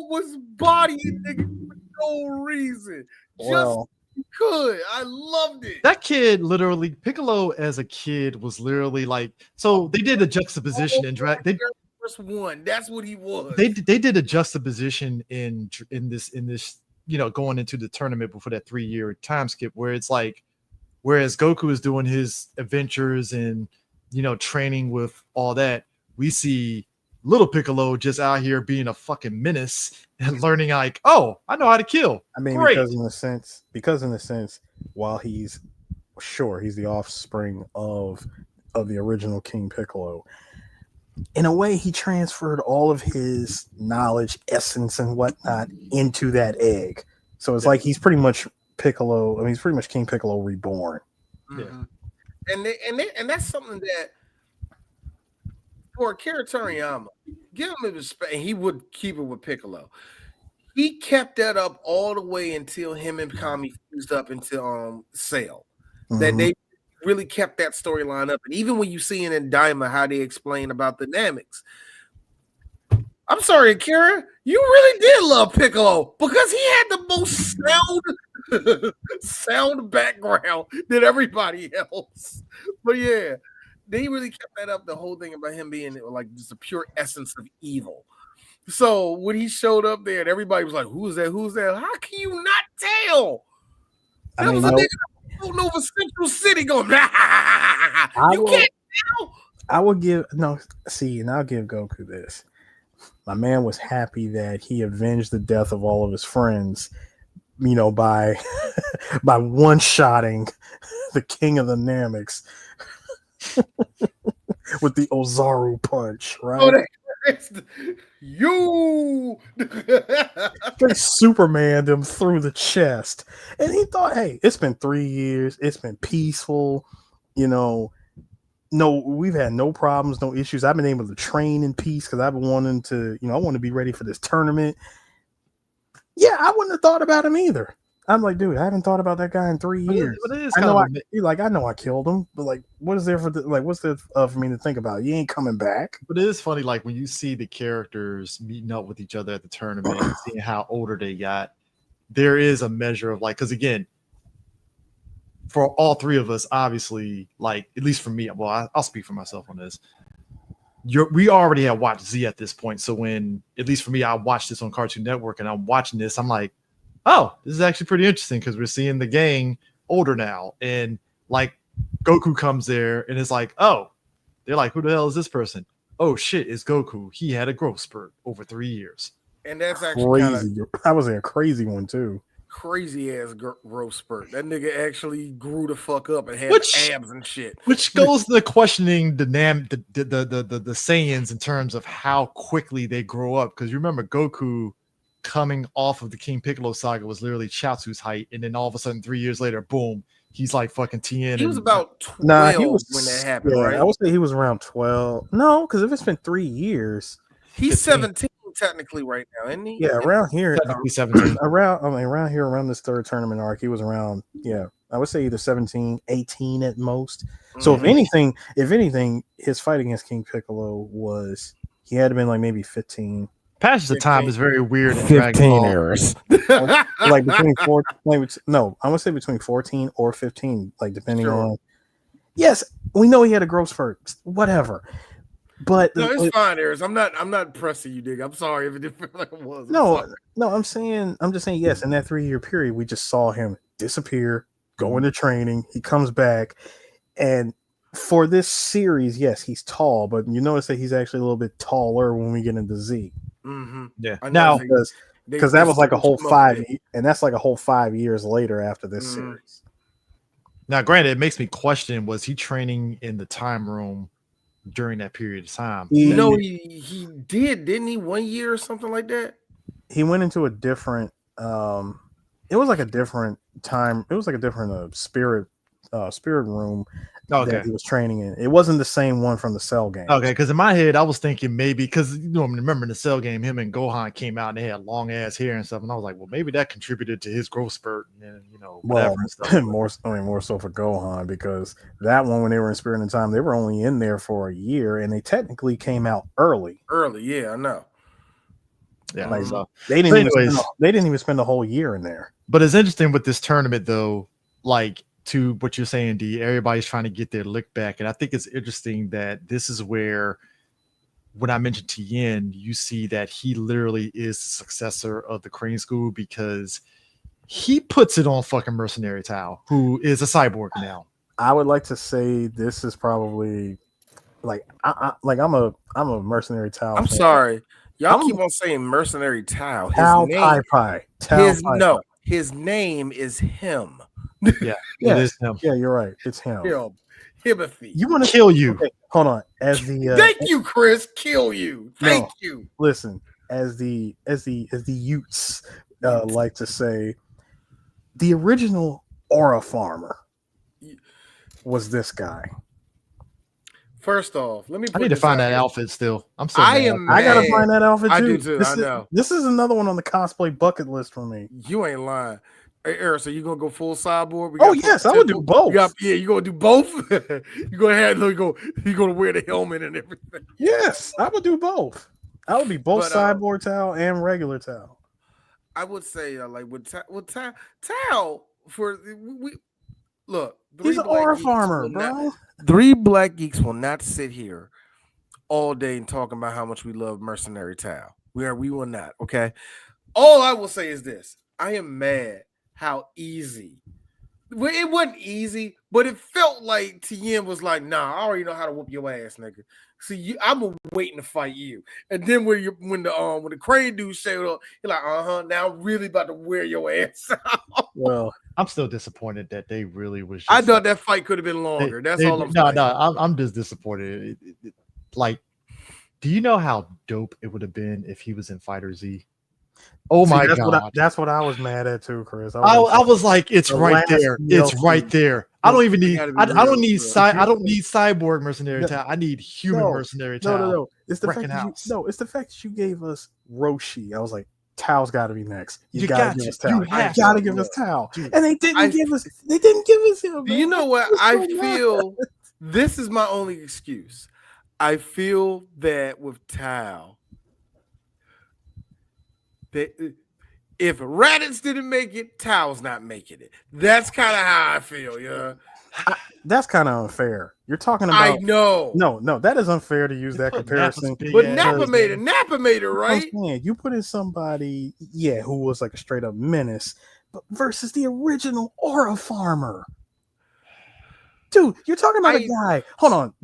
was bodying niggas for no reason. I loved it. That kid literally, Piccolo as a kid was literally like, so they did a juxtaposition in drag. First one, that's what he was. They did a juxtaposition in this going into the tournament before that 3-year time skip, where it's like, whereas Goku is doing his adventures and training with all that, we see little Piccolo just out here being a fucking menace and learning like, oh, I know how to kill. I mean, because in a sense, while he's the offspring of the original King Piccolo, in a way he transferred all of his knowledge, essence, and whatnot into that egg. So it's like he's pretty much Piccolo. I mean, he's pretty much King Piccolo reborn. Mm-hmm. And that's something that, for Akira Toriyama, give him his respect, and he would keep it with Piccolo. He kept that up all the way until him and Kami fused up into Cell. That they really kept that storyline up. And even when you see it in Daima, how they explain about the Namecs. I'm sorry, Akira, you really did love Piccolo because he had the most sound background than everybody else. But yeah, they really kept that up, the whole thing about him being like just a pure essence of evil. So when he showed up there and everybody was like, who's that? Who's that? How can you not tell? That was a nigga floating over Central City going, you can't tell. I'll give Goku this. My man was happy that he avenged the death of all of his friends, by one-shotting the king of the Namecs with the Ozaru punch, right? Oh, you they Supermaned him through the chest, and he thought, "Hey, it's been 3 years. It's been peaceful. No, we've had no problems, no issues. I've been able to train in peace because I've been wanting to, I want to be ready for this tournament." Yeah, I wouldn't have thought about him either. I'm like, dude, I haven't thought about that guy in 3 years. But it is I kind know of I know I killed him, but like, what is there for what's there for me to think about? You ain't coming back. But it is funny, like when you see the characters meeting up with each other at the tournament and seeing how older they got, there is a measure of like, because again, for all three of us, obviously, like at least for me, well, I'll speak for myself on this. We already had watched Z at this point, so when at least for me, I watched this on Cartoon Network, and I'm watching this, I'm like, oh, this is actually pretty interesting because we're seeing the gang older now, and like Goku comes there, and it's like, oh, they're like, who the hell is this person? Oh shit, it's Goku. He had a growth spurt over 3 years, and that's actually crazy. I was a crazy one too. Crazy ass growth spurt. That nigga actually grew the fuck up and had abs and shit. Which goes to the questioning the Saiyans in terms of how quickly they grow up. Because you remember Goku coming off of the King Piccolo saga was literally Chaozu's height, and then all of a sudden 3 years later, boom, he's like fucking TN. He was about 12 when that happened, right? I would say he was around 12. No, because if it's been 3 years, he's 17 technically right now, isn't he? Yeah, around here, technically 17. around this third tournament arc, he was around. Yeah, I would say either 17, 18 at most. So if anything, his fight against King Piccolo he had to been like maybe 15. Passage of time is very weird. 15 errors. like between four, no, I would say between 14 or 15, like depending on. Yes, we know he had a growth spurt. Whatever. But no, it's fine, Eris. I'm not pressing you, dig. I'm sorry if it didn't feel like it was. No, I'm just saying yes. In that 3-year period, we just saw him disappear, go into training. He comes back, and for this series, yes, he's tall, but you notice that he's actually a little bit taller when we get into Z. Mm-hmm. Yeah. Now, because that was like a whole 5, and that's like a whole 5 years later after this series. Now, granted, it makes me question: was he training in the time room during that period of time? You know, he did, didn't he? 1 year or something like that. He went into a different. It was like a different time. It was like a different spirit room. That he was training in. It wasn't the same one from the Cell game. Okay, because in my head, I was thinking maybe because remember in the Cell game, him and Gohan came out and they had long ass hair and stuff, and I was like, well, maybe that contributed to his growth spurt, and whatever. More so for Gohan, because that one when they were in Spirit in Time, they were only in there for a year, and they technically came out early. Yeah, I know. Yeah, like, they didn't even spend the whole year in there. But it's interesting with this tournament, though, like. To what you're saying, D, everybody's trying to get their lick back. And I think it's interesting that this is where, when I mentioned Tien, you see that he literally is the successor of the Crane School because he puts it on fucking Mercenary Tao, who is a cyborg now. I would like to say this is probably like I'm a Mercenary Tao. I'm sorry. Y'all keep on saying Mercenary Tao. His name is him. Yeah, it is him. Yeah, you're right. It's him. Timothy. You want to kill you? Okay, hold on. As the thank you, Chris. Kill you. Thank you. Listen, as the Utes like to say, the original Aura Farmer was this guy. First off, let me. I need to find that outfit still. I gotta find that outfit too. I do too. I know. This is another one on the cosplay bucket list for me. You ain't lying. Hey, Eric, so you gonna go full cyborg? Oh yes, I would do both. You gonna do both? You gonna wear the helmet and everything? Yes, I would do both. I would be both cyborg Tao and regular Tao. I would say like with Tao for we look. He's an aura farmer, bro. 3 Black Geeks will not sit here all day and talking about how much we love Mercenary Tao. We will not. Okay. All I will say is this: I am mad. How easy. Well, it wasn't easy, but it felt like Tien was like, nah, I already know how to whoop your ass, nigga. See, I'm waiting to fight you. And then when the Crane dude showed up, you're like, now I'm really about to wear your ass out. Well, I'm still disappointed that they really was. I thought that fight could have been longer. That's all I'm saying. No, I'm just disappointed. Like, do you know how dope it would have been if he was in Fighter Z? Oh my god! That's what I was mad at too, Chris. I was like, it's right there. It's right there. I don't even need. I don't need cyborg Mercenary Tao. I need human Mercenary Tao. No. It's the fact. It's the fact that you gave us Roshi. I was like, Tao's got to be next. You got gotta give to. us Tao. You have gotta to. give us Tao. Dude, And they didn't give us. They didn't give us him. Do you man. know what What's I going on? feel? This is my only excuse. I feel that with Tao, that if Raditz didn't make it, Tao's not making it. That's kind of how I feel, yeah. That's kind of unfair. You're talking about. I know. No, that is unfair to use that put comparison. Nappa's big But ass Nappa nose made it. in. Nappa made it, right? Man, you put in somebody, who was like a straight up menace, but versus the original Aura Farmer. Dude, you're talking about a guy. Hold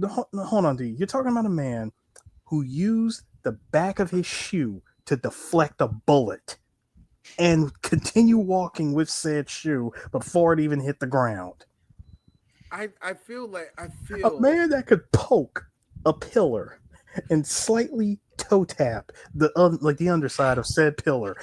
on, D. You're talking about a man who used the back of his shoe to deflect a bullet and continue walking with said shoe before it even hit the ground. I feel A man that could poke a pillar and slightly toe tap the underside of said pillar,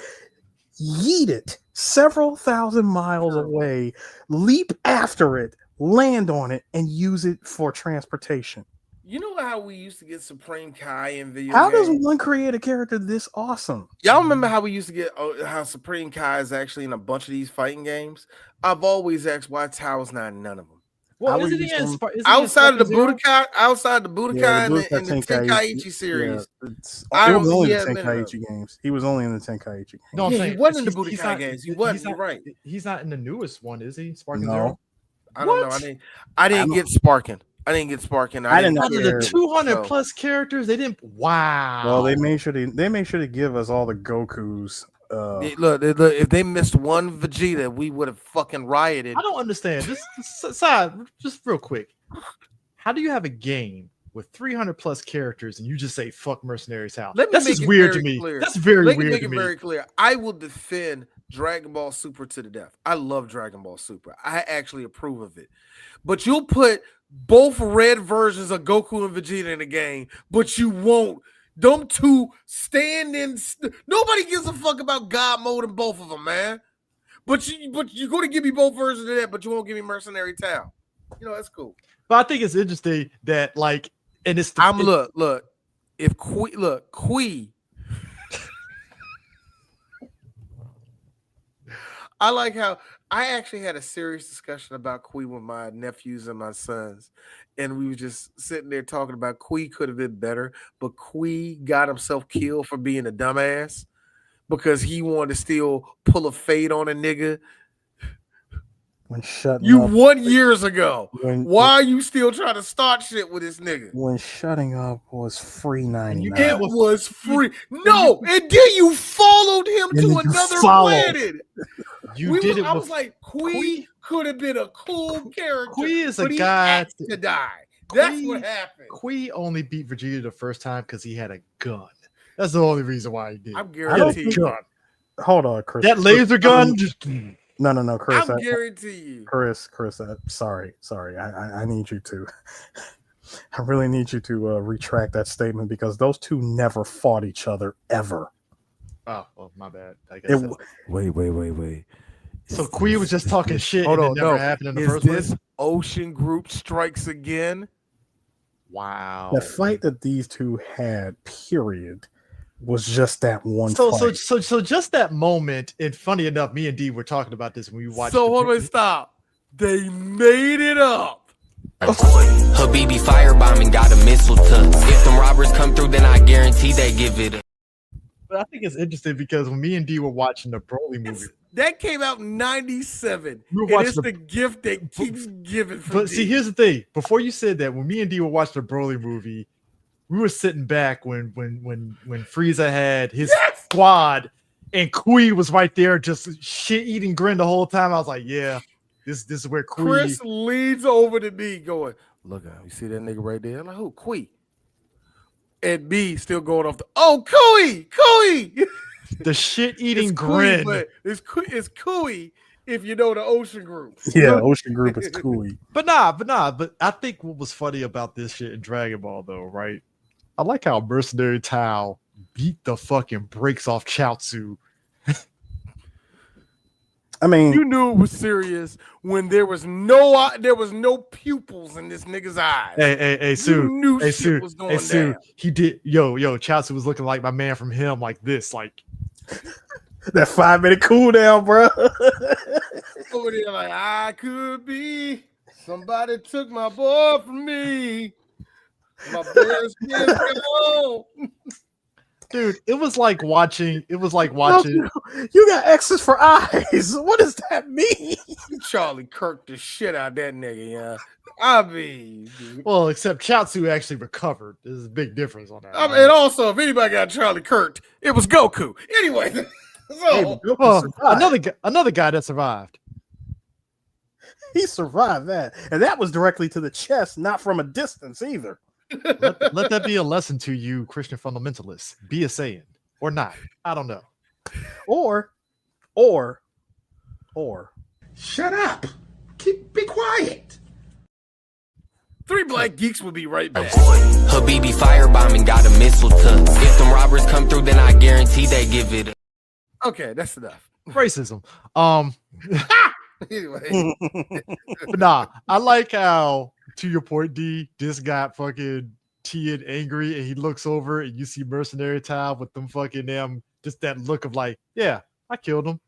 yeet it several thousand miles away, leap after it, land on it, and use it for transportation. You know how we used to get Supreme Kai in video How games? does one create a character this awesome? Y'all remember how we used to get how Supreme Kai is actually in a bunch of these fighting games? I've always asked why Tao's not in none of them. Well, I is would it use in them- Outside of the Zero? Budokai, and the Tenkaichi series. It I was don't only see the him in Tenkaichi games. He was only in the Tenkaichi games. No, I'm Yeah, saying he wasn't in the he's Budokai not- games. He wasn't. he's You're not- right. He's not in the newest one, is he? Sparking No. Zero? I don't know. What? I didn't get Sparking. I didn't get Sparking. I didn't Out of the care. 200 plus characters, they didn't. Wow. Well, they made sure to give us all the Gokus. Look, if they missed one Vegeta, we would have fucking rioted. I don't understand. Just real quick. How do you have a game with 300 plus characters and you just say fuck Mercenaries House? Let me That's make just it weird very to me. clear. That's very Let me weird make to it me. very clear. I will defend Dragon Ball Super to the death. I love Dragon Ball Super. I actually approve of it. But you'll put both red versions of Goku and Vegeta in the game, but you won't. Them two stand in. Nobody gives a fuck about God mode in both of them, man. But you're going to give me both versions of that, but you won't give me Mercenary Tao. You know, that's cool. But I think it's interesting that and it's look. If Kui. I like how I actually had a serious discussion about Kui with my nephews and my sons, and we were just sitting there talking about Kui could have been better, but Kui got himself killed for being a dumbass because he wanted to still pull a fade on a nigga. When shutting You up, won years ago. when- Why are you still trying to start shit with this nigga? when shutting up was free 99. It was free. No, and then you followed him And to then you another followed. planet. it. I was like, Kui could have been a cool character. Kui is a but he guy had to die. That's Kui- what happened. Kui only beat Vegeta the first time because he had a gun. That's the only reason why he did. I'm He had a guaranteeing you. gun. Hold on, Chris. That laser gun. Just No, Chris. I'm guaranteeing you. Chris. Sorry. I need you to. I really need you to retract that statement because those two never fought each other ever. oh, well, my bad. I guess It, that's- Wait. so Kui was just talking shit Hold and on, it never no. happened in the Is first this place. Ocean Group Strikes Again? Wow. the fight that these two had, period, was just that one So fight. just that moment, and funny enough, me and D were talking about this when we watched. So hold on, stop. They made it up. Habibi firebombing got a missile tuck. If some robbers come through, then I guarantee they give it up. But I think it's interesting because when me and D were watching the Broly movie, That came out in 97. We were And watching it's the gift that keeps giving. For but see, here's the thing. Before you said that, when me and D were watching the Broly movie, we were sitting back when Frieza had his squad and Kui was right there, just shit eating grin the whole time. I was like, yeah, this is where Kui. Chris leads over to me going, look out, you see that nigga right there? I'm like, who? Kui. And me still going off Kui. The shit eating It's Kui, grin. but it's Kui if you know the Ocean Group. Yeah, Ocean Group is cool. But I think what was funny about this shit in Dragon Ball though, right? I like how Mercenary Tao beat the fucking brakes off Chaozu. I mean, You knew it was serious when there was no pupils in this nigga's eyes. Hey, You Sue. knew Hey, shit Sue. was going Hey, Sue. down. He did. Yo, Chaozu was looking like my man from him, like this. Like, That 5-minute cooldown, bro. Over there, like I could be. Somebody took my boy from me. My best is gone. Dude, it was like watching. You got X's for eyes. What does that mean? Charlie Kirk the shit out that nigga, yeah. I mean, well, except Chaozu actually recovered. There's a big difference on that. I mean, and also, if anybody got Charlie Kirk, it was Goku. Anyway, so another guy that survived. He survived that, and that was directly to the chest, not from a distance either. Let that be a lesson to you, Christian fundamentalists. Be a Saiyan or not. I don't know. Or. Shut up. Be quiet. 3 Black Geeks will be right back. Habibi firebombing got a missile to. If them robbers come through, then I guarantee they give it. Okay, that's enough. Racism. Anyway. But nah, I like how, to your point, D, this got fucking T and angry, and he looks over and you see Mercenary Tile with them fucking just that look of like, yeah, I killed him.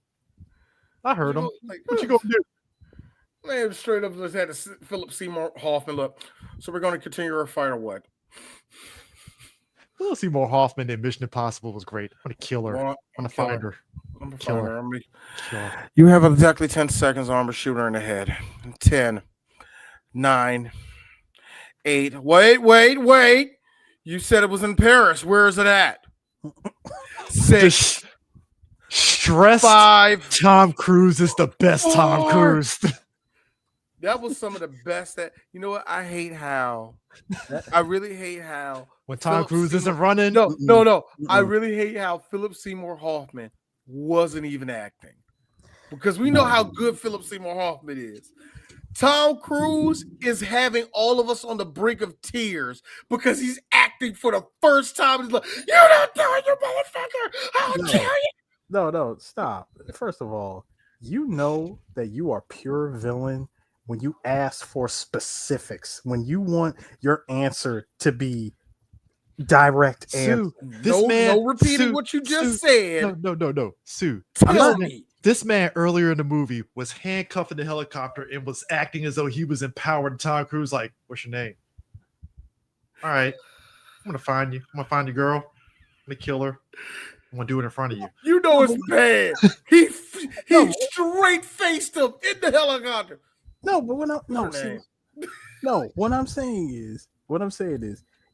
I heard him. Like, what you gonna do? Man, straight up just had to Philip Seymour Hoffman look. So we're gonna continue our fight or what? Philip Seymour Hoffman in Mission Impossible was great. I'm gonna kill her. I'm gonna find her. I'm gonna find her. You have exactly 10 seconds, armor shooter in the head. 10, 9, 8. Wait. You said it was in Paris. Where is it at? 6. Stressed 5. Tom Cruise is the best 4. Tom Cruise. That was some of the best. That you know what? I really hate how when Tom Cruise isn't running. No. I really hate how Philip Seymour Hoffman wasn't even acting, because we know how good Philip Seymour Hoffman is. Tom Cruise is having all of us on the brink of tears because he's acting for the first time. He's like, "You don't do it, you motherfucker! I'll kill you!" No, stop. First of all, you know that you are pure villain when you ask for specifics, when you want your answer to be direct and no repeating what you just said. No. Sue, tell me. This man earlier in the movie was handcuffed in the helicopter and was acting as though he was empowered. And Tom Cruise, like, what's your name? All right, I'm gonna find you. I'm gonna find your girl. I'm gonna kill her. I'm gonna do it in front of you. You know it's bad. He straight faced him in the helicopter. No, but what I'm saying is,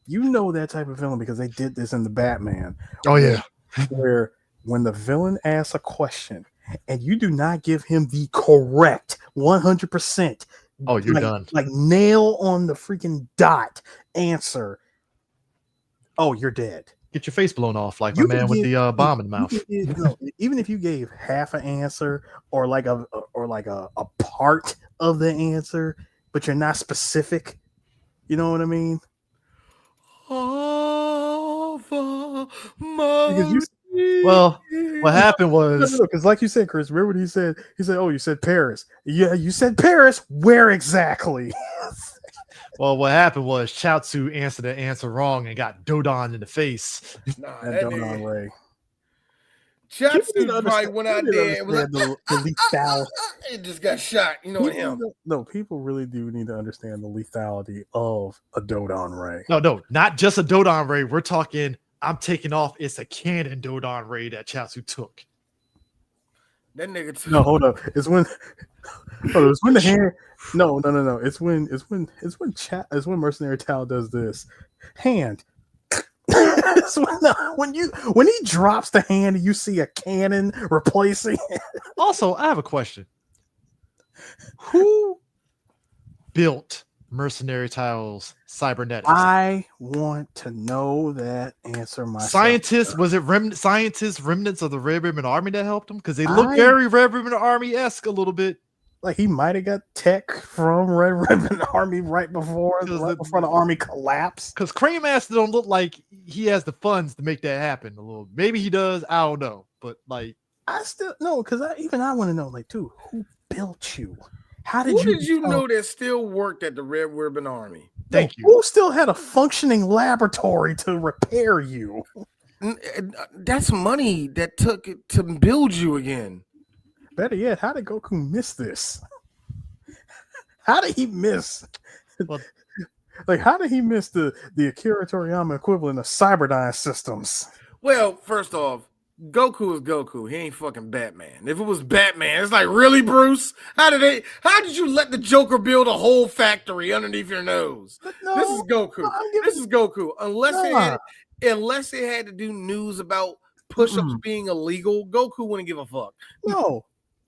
you know that type of villain because they did this in the Batman. Oh yeah, where when the villain asks a question and you do not give him the correct 100%. Oh, you're done. Like nail on the freaking dot answer. Oh, you're dead. Get your face blown off like my man with the bomb in the mouth. Even if you gave half an answer or like a part of the answer, but you're not specific. You know what I mean? Well, what happened was because, like you said, Chris, remember what he said? He said, "Oh, you said Paris. Yeah, you said Paris. Where exactly?" Well, what happened was Chaozu answered the answer wrong and got Dodon in the face. That Dodon Ray. Chaozu probably went out there and was like, the lethality. It just got shot. You know him. No, people really do need to understand the lethality of a Dodon Ray. No, not just a Dodon Ray. We're talking, I'm taking off. It's a cannon Dodon Ray that Chaozu took. That nigga took. No, hold up. It's when the hand. No. It's when Mercenary Tao does this. Hand. when he drops the hand and you see a cannon replacing it. Also, I have a question. Who built Mercenary Tile's cybernetics? I want to know that answer myself. Scientists, was it remnants of the Red Ribbon Army that helped him? Because they look very Red Ribbon Army-esque a little bit. Like he might have got tech from Red Ribbon Army right before the army collapsed. Because Crane Master don't look like he has the funds to make that happen. A little, maybe he does. I don't know, but like I still no, because I want to know, like, dude, who built you? How did you know that still worked at the Red Ribbon Army? Thank you. Who still had a functioning laboratory to repair you? That's money that took it to build you again. Better yet, how did Goku miss this? How did he miss? Well, Like, how did he miss the Akira Toriyama equivalent of Cyberdyne systems? Well, first off, Goku is Goku. He ain't fucking Batman. If it was Batman, it's like, really, Bruce? How did you let the Joker build a whole factory underneath your nose? No, This is Goku. This is Goku. Unless it had to do news about push-ups being illegal, Goku wouldn't give a fuck. No.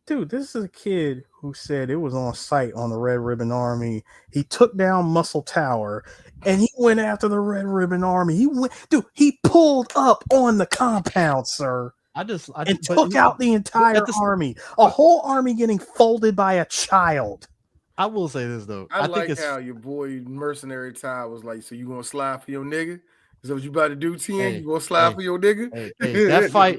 Dude, this is a kid who said it was on site on the Red Ribbon Army. He took down Muscle Tower and he went after the Red Ribbon Army. He pulled up on the compound, sir. Took out the entire army. A whole army getting folded by a child. I will say this though. I like think how your boy Mercenary Ty was like, so you gonna slide for your nigga? Is that what you about to do, TN? You gonna slide for your nigga?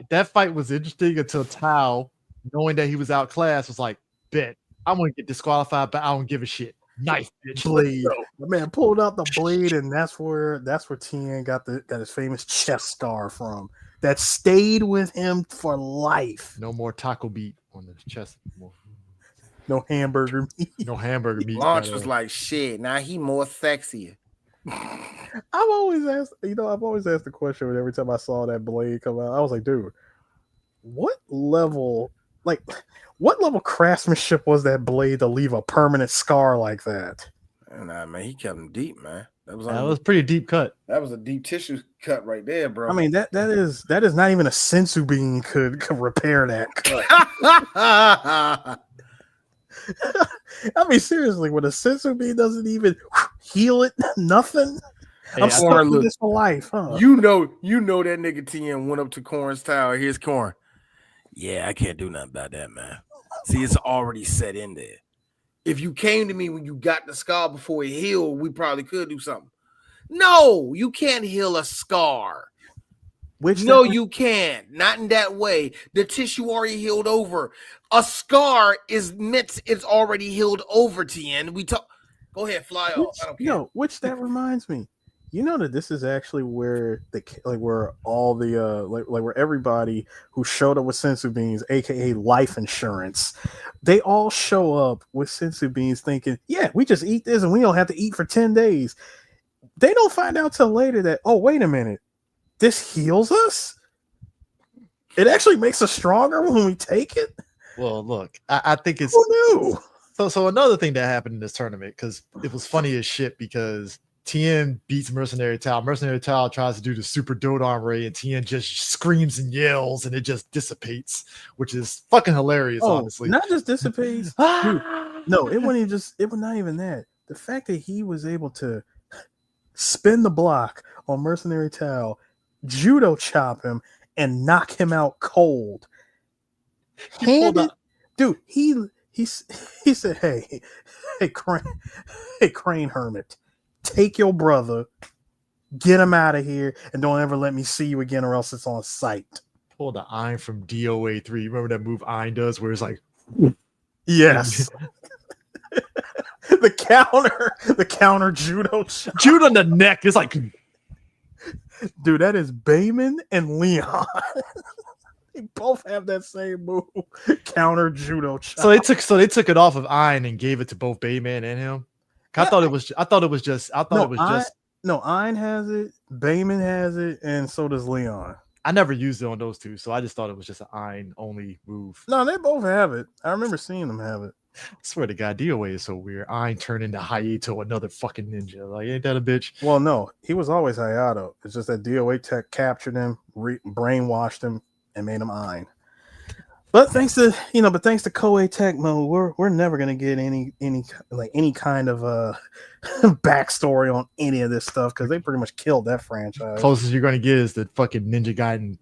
That fight was interesting until Tao, knowing that he was outclassed, was like, bet I'm gonna get disqualified, but I don't give a shit. Knife, bitch. Blade. The man pulled out the blade, and that's where Tien got his famous chest scar from. That stayed with him for life. No more taco beat on the chest anymore. No hamburger meat. No hamburger meat. Launch was like, shit, now he more sexier. I've always asked the question every time I saw that blade come out. I was like, dude, what level craftsmanship was that blade to leave a permanent scar like that? Nah, man, he kept him deep, man. That was pretty deep cut. That was a deep tissue cut right there, bro. I mean, that is not even a sensu bean could repair that cut. I mean, seriously, when a sensu bean doesn't even heal it, nothing. Hey, I'm stuck with this for life, huh? You know that nigga TN went up to Corn's tower. Here's Corn. Yeah, I can't do nothing about that, man. See, it's already set in there. If you came to me when you got the scar before it healed, we probably could do something. No, you can't heal a scar. You can't. Not in that way. The tissue already healed over. A scar it's already healed over, TN. Go ahead, fly off. I don't care. Which that reminds me. You know that this is actually where where all the where everybody who showed up with sensu beans, aka life insurance, they all show up with sensu beans thinking, yeah, we just eat this and we don't have to eat for 10 days. They don't find out till later that, oh, wait a minute, this heals us? It actually makes us stronger when we take it? Well, look, I think it's who knew? So another thing that happened in this tournament, because it was funny as shit, because Tien beats Mercenary Tao. Mercenary Tao tries to do the super Dodon Ray, and Tien just screams and yells, and it just dissipates, which is fucking hilarious, honestly. Not just dissipates. Dude, no, it was not even that. The fact that he was able to spin the block on Mercenary Tao, judo chop him, and knock him out cold. He said, hey, Crane Hermit, take your brother, get him out of here, and don't ever let me see you again, or else it's on sight. Pull the Ein from DOA 3. Remember that move Ein does where it's like, yes. the counter judo shot. Judo on the neck is like, dude, that is Bayman and Leon. They both have that same move, counter judo chop. So they took it off of Ein and gave it to both Bayman and him. I thought it was just. No, Ein has it, Bayman has it, and so does Leon. I never used it on those two, so I just thought it was just an Ein only move. No, they both have it. I remember seeing them have it. I swear to God, DOA is so weird. Ein turned into Hayato, another fucking ninja. Like, ain't that a bitch? Well, no, he was always Hayato. It's just that DOA tech captured him, brainwashed him, and made him Ein. But thanks to Koei Tecmo, we're never gonna get any kind of backstory on any of this stuff because they pretty much killed that franchise. Closest you're gonna get is the fucking Ninja Gaiden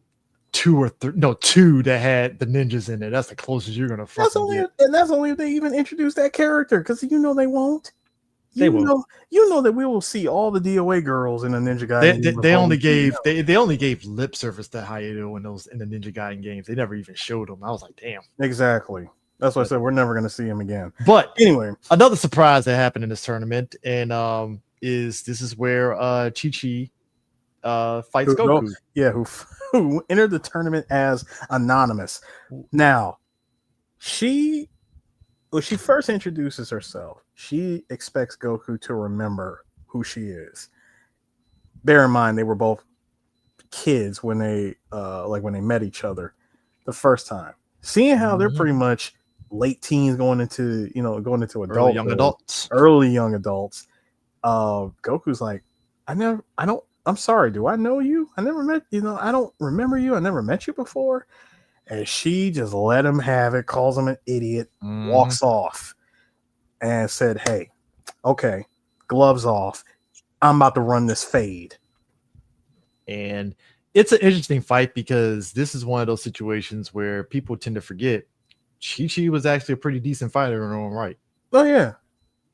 2 that had the ninjas in it. That's the closest you're gonna fucking get. And that's only if they even introduce that character, because they won't. You know that we will see all the DOA girls in the Ninja Gaiden. They only gave lip service to Hayato in the Ninja Gaiden games. They never even showed them. I was like, damn. Exactly. That's why I said we're never going to see him again. But anyway, another surprise that happened in this tournament, and this is where Chi-Chi fights Goku. Who entered the tournament as anonymous. Now, when she first introduces herself, she expects Goku to remember who she is. Bear in mind, they were both kids when they when they met each other the first time. Seeing how they're pretty much late teens going into adult early young adults. Goku's like, I'm sorry, do I know you? I never met, I don't remember you. I never met you before. And she just let him have it, calls him an idiot, walks off, and said, hey, okay, gloves off. I'm about to run this fade. And it's an interesting fight because this is one of those situations where people tend to forget Chi-Chi was actually a pretty decent fighter in her own right. Oh, yeah.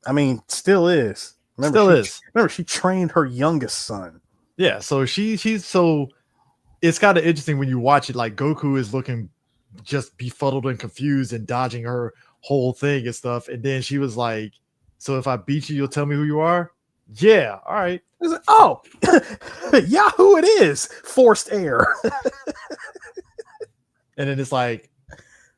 I mean, still is. Remember, she trained her youngest son. Yeah, so she's so it's kind of interesting when you watch it. Like Goku is looking just befuddled and confused and dodging her whole thing and stuff. And then she was like, so if I beat you, you'll tell me who you are? Yeah, all right. Like, oh, Yahoo! It is forced air. And then it's like,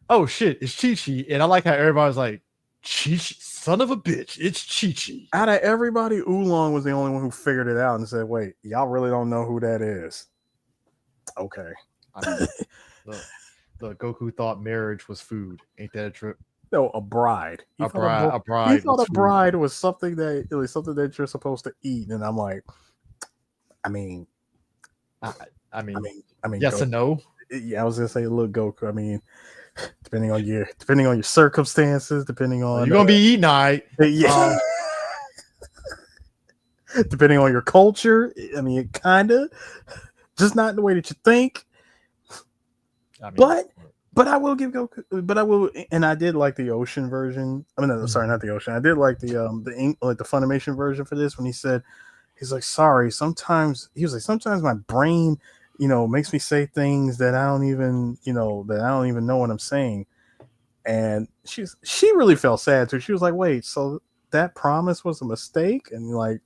oh shit, it's Chi-Chi. And I like how everybody's like, Chi-Chi, son of a bitch, it's Chi-Chi. Out of everybody, Oolong was the only one who figured it out and said, wait, y'all really don't know who that is. Okay. I mean, the Goku thought marriage was food. Ain't that a trip? No, a bride. A bride. He thought a bride was something that you're supposed to eat, and I'm like, I mean, yes Goku, and no. Yeah, I was gonna say, look, Goku. I mean, depending on your circumstances, depending on you're gonna be eating, all right. Yeah. Depending on your culture, I mean, it kinda just not the way that you think. I mean, but I will give Goku. And I did like the ocean version. I mean, no, sorry, not the ocean. I did like the Funimation version for this when he's like, sorry. Sometimes my brain, makes me say things that I don't even know what I'm saying. And she really felt sad too. She was like, wait, so that promise was a mistake? And like,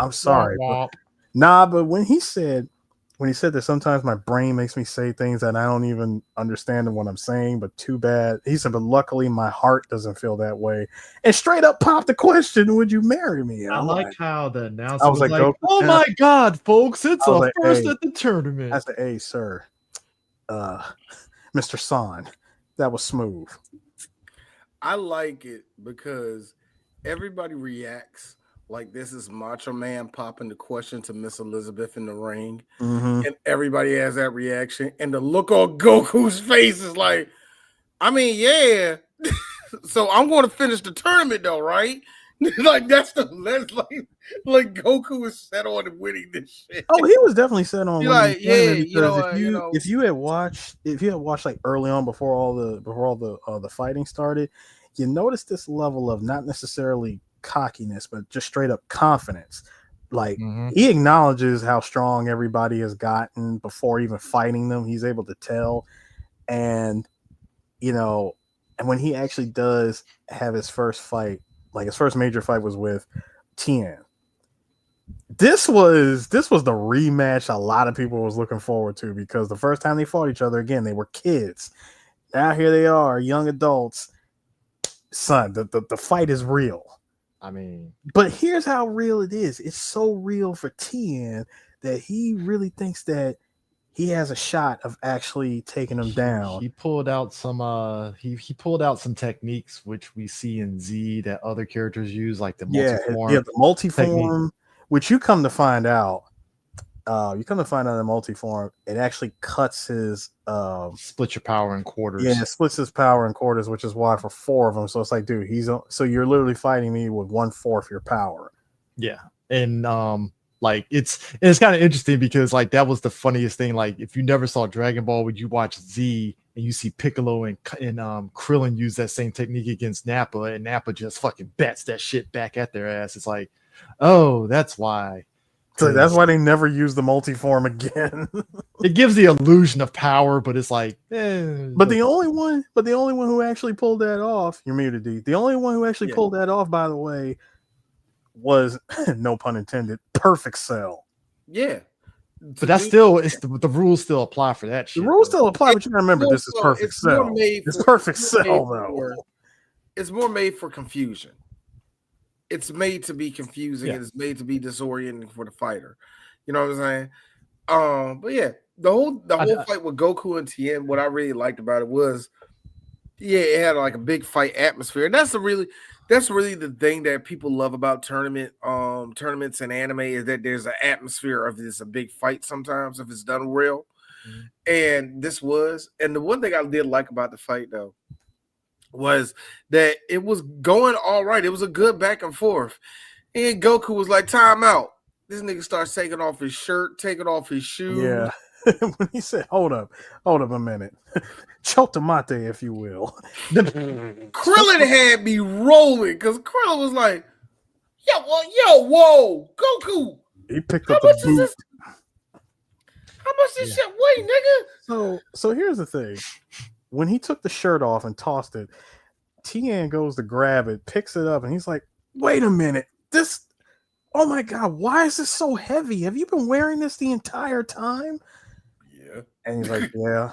I'm sorry, but when he said that sometimes my brain makes me say things that I don't even understand what I'm saying, but too bad. He said, but luckily my heart doesn't feel that way. And straight up popped the question, would you marry me? And I like how the announcer was like, oh my my God, folks, it's a first at the tournament. I said, hey, sir, Mr. San, that was smooth. I like it because everybody reacts like this is Macho Man popping the question to Miss Elizabeth in the ring. Mm-hmm. And everybody has that reaction. And the look on Goku's face is like, I mean, yeah. So I'm going to finish the tournament though, right? Like that's like Goku is set on winning this shit. Oh, he was definitely set on winning. Like, yeah, because if you had watched like early on before all the fighting started, you notice this level of not necessarily cockiness, but just straight up confidence. Like he acknowledges how strong everybody has gotten before even fighting them. He's able to tell, and and when he actually does have his first fight, like his first major fight was with Tien. This was the rematch a lot of people was looking forward to, because the first time they fought each other, again, they were kids. Now here they are, young adults. Son, the fight is real. I mean, but here's how real it is. It's so real for Tien that he really thinks that he has a shot of actually taking him down. He pulled out some he pulled out some techniques which we see in Z that other characters use, like the multiform. Yeah, the multiform, which you come to find out. In multiform, it actually cuts his split your power in quarters. Yeah, it splits his power in quarters, which is why for 4 of them. So it's like, dude, so you're literally fighting me with 1/4 your power. Yeah, and like it's kind of interesting because like that was the funniest thing. Like if you never saw Dragon Ball, would you watch Z and you see Piccolo and Krillin use that same technique against Nappa, and Nappa just fucking bats that shit back at their ass. It's like, oh, that's why. So that's why they never use the multiform again. It gives the illusion of power, but it's like, But the only one who actually pulled that off, you're muted, D. The only one who actually pulled that off, by the way, was, no pun intended, Perfect Cell. Yeah. But that's still the rules still apply for that shit. The rules still apply, but you gotta remember this is perfect cell. It's perfect cell though. It's more made for confusion. It's made to be confusing and it's made to be disorienting for the fighter. You know what I'm saying? But yeah, the whole fight with Goku and Tien, what I really liked about it was, it had like a big fight atmosphere. And that's really the thing that people love about tournaments and anime is that there's an atmosphere of this a big fight sometimes if it's done real. And this was, and the one thing I did like about the fight though was that it was going all right. It was a good back and forth. And Goku was like, time out. This nigga starts taking off his shirt, taking off his shoes. Yeah. When he said, hold up a minute. Chotomate, if you will. Krillin had me rolling because Krillin was like, whoa, Goku. He picked up the boot. How much this shit weigh, nigga? So here's the thing. When he took the shirt off and tossed it, Tien goes to grab it, picks it up, and he's like, wait a minute. Oh my God, why is this so heavy? Have you been wearing this the entire time? Yeah. And he's like, yeah.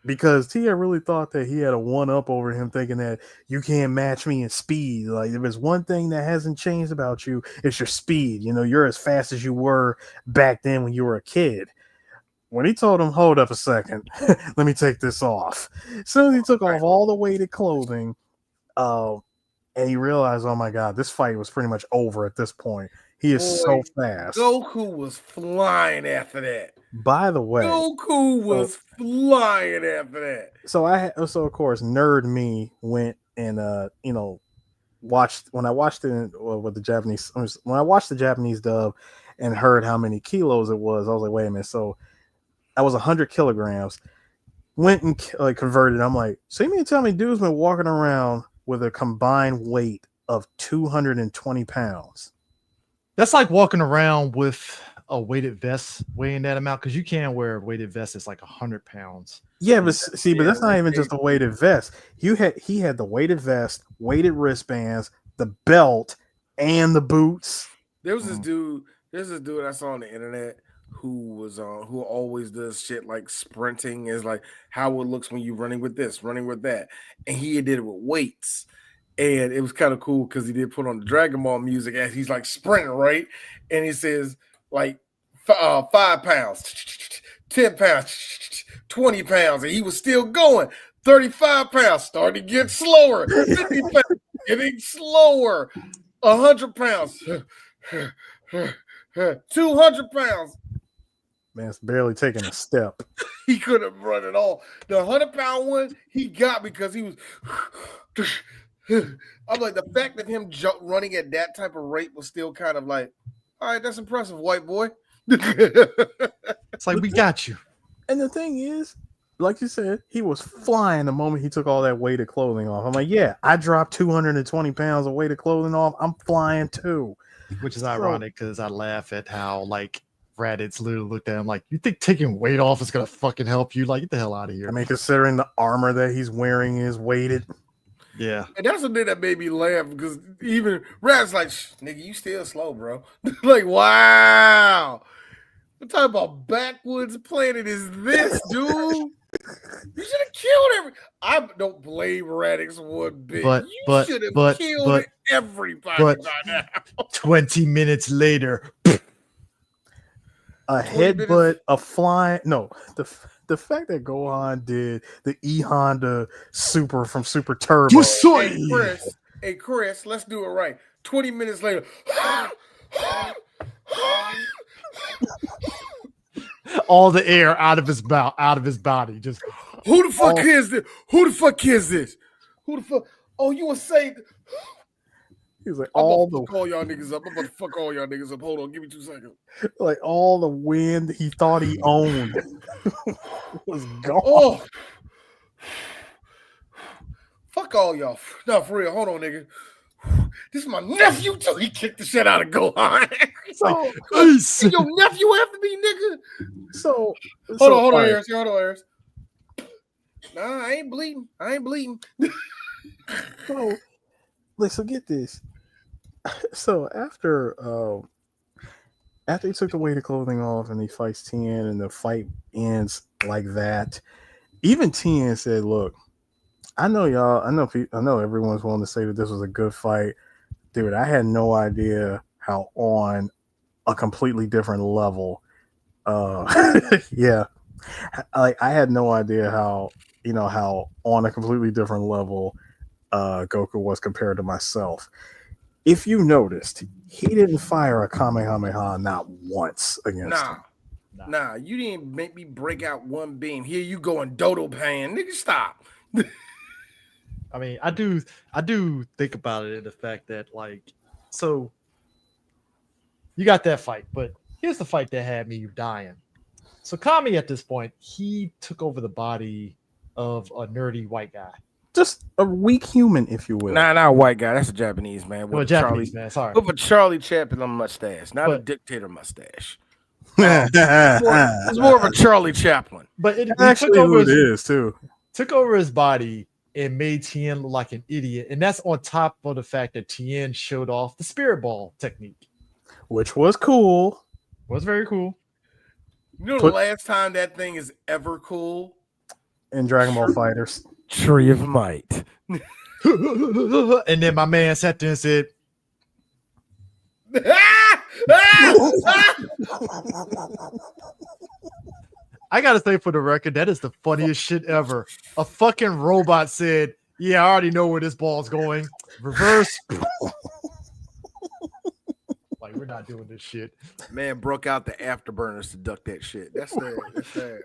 Because Tien really thought that he had a one-up over him, thinking that you can't match me in speed. Like, if there's one thing that hasn't changed about you, it's your speed. You know, you're as fast as you were back then when you were a kid. When he told him, hold up a second, let me take this off. As soon as he took off all the weighted clothing, and he realized, oh my God, this fight was pretty much over at this point. He is so fast. Goku was flying after that. By the way, Goku was flying after that. So of course, nerd me went and watched when I watched it with the Japanese. When I watched the Japanese dub and heard how many kilos it was, I was like, wait a minute. So I was 100 kilograms. Went and converted. I'm like, so you mean to tell me dude's been walking around with a combined weight of 220 pounds? That's like walking around with a weighted vest weighing that amount, because you can wear a weighted vest that's like 100 pounds. Yeah, but see, but that's not even just a weighted vest. He had the weighted vest, weighted wristbands, the belt, and the boots. There was this dude I saw on the internet who always does shit like sprinting, is like how it looks when you're running with this, running with that. And he did it with weights. And it was kind of cool because he did put on the Dragon Ball music as he's like sprinting, right? And he says like 5 pounds, 10 pounds, 20 pounds, and he was still going. 35 pounds, starting to get slower. 50 pounds, getting slower. 100 pounds, 200 pounds. Man, it's barely taking a step. He couldn't run at all. The 100-pound one he got because he was. I'm like, the fact that him running at that type of rate was still kind of like, all right, that's impressive, white boy. It's like, we got you. And the thing is, like you said, he was flying the moment he took all that weighted clothing off. I'm like, yeah, I dropped 220 pounds of weighted clothing off. I'm flying too. Which is ironic because I laugh at how like Raditz literally looked at him like, you think taking weight off is gonna fucking help you? Like, get the hell out of here. I mean, considering the armor that he's wearing is weighted. Yeah. And that's the thing that made me laugh because even Rad's like, nigga, you still slow, bro. Like, wow. What type of backwoods planet is this, dude? You should have killed I don't blame Radix one bit. You should have killed everybody by now. 20 minutes later. A headbutt, a flying. No, the fact that Gohan did the E Honda Super from Super Turbo. Hey Chris, let's do it right. 20 minutes later. All the air out of his mouth, out of his body. Just who the fuck is this? Who the fuck is this? Who the fuck? Oh, you were saying. He's like, I'm about to fuck all y'all niggas up. I'm about to fuck all y'all niggas up. Hold on, give me 2 seconds. Like all the wind he thought he owned was gone. Oh, fuck all y'all. No, for real. Hold on, nigga. This is my nephew too. He kicked the shit out of Gohan. So, your nephew after me, nigga. So hold on, Harris. Hold on, Harris. Nah, I ain't bleeding. So, let's get this. So after after he took the weighted clothing off and he fights Tien and the fight ends like that, even Tien said, "Look, I know y'all. I know everyone's willing to say that this was a good fight, dude. I had no idea how on a completely different level. Yeah, like I had no idea how how on a completely different level Goku was compared to myself. If you noticed, he didn't fire a Kamehameha not once against him. Nah, you didn't make me break out one beam. Here you go in Dodo Pan. Nigga, stop. I mean, I do think about it in the fact that, like, so you got that fight, but here's the fight that had me dying. So Kami at this point, he took over the body of a nerdy white guy. Just a weak human, if you will. Nah, not a white guy. That's a Japanese man. Well, Japanese man, sorry. With a Charlie Chaplin mustache, not a dictator mustache. It's more of a Charlie Chaplin. But it actually took over who it is, too. Took over his body and made Tien look like an idiot. And that's on top of the fact that Tien showed off the spirit ball technique. Which was cool. Was very cool. You know the last time that thing is ever cool? In Dragon Ball Fighters. Tree of Might. And then my man sat there and said, I gotta say for the record, that is the funniest shit ever. A fucking robot said, yeah, I already know where this ball's going. Reverse. Like, we're not doing this shit. Man broke out the afterburners to duck that shit. That's sad. That's sad.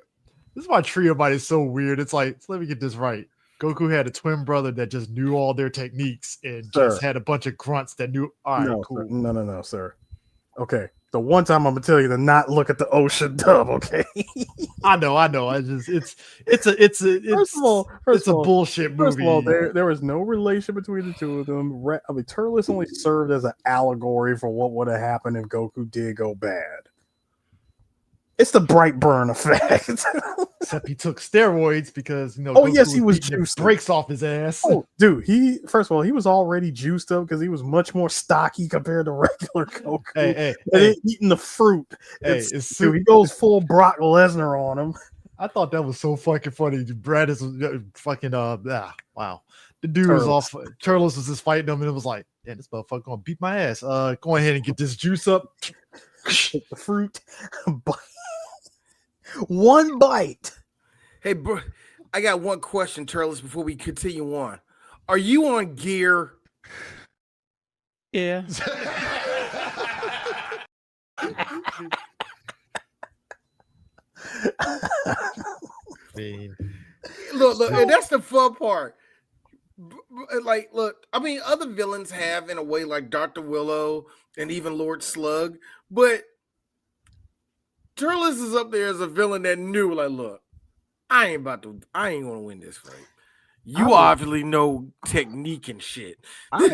This is why Trio Might is so weird. It's like, let me get this right. Goku had a twin brother that just knew all their techniques and just had a bunch of grunts that knew. All right, cool. No, sir. Okay. The one time I'm gonna tell you to not look at the ocean dub, okay? I know. It's a bullshit movie. First of all, there was no relation between the two of them. I mean, Turles only served as an allegory for what would have happened if Goku did go bad. It's the bright burn effect. Except he took steroids because Goku yes, he was juiced. Breaks off his ass. Oh, dude, first of all, he was already juiced up because he was much more stocky compared to regular Goku. Hey, eating the fruit. Dude, he goes full Brock Lesnar on him. I thought that was so fucking funny. Brad is fucking wow. The dude Turles. was off. Turles was just fighting him, and it was like, yeah, this motherfucker gonna beat my ass. Go ahead and get this juice up. Take the fruit. One bite. Hey, bro, I got one question, Turles, before we continue on. Are you on gear? Yeah. Look, and that's the fun part. Like, look, I mean, other villains have in a way, like Dr. Willow and even Lord Slug, but Turles is up there as a villain that knew, like, look, I ain't gonna win this fight. You obviously know technique and shit.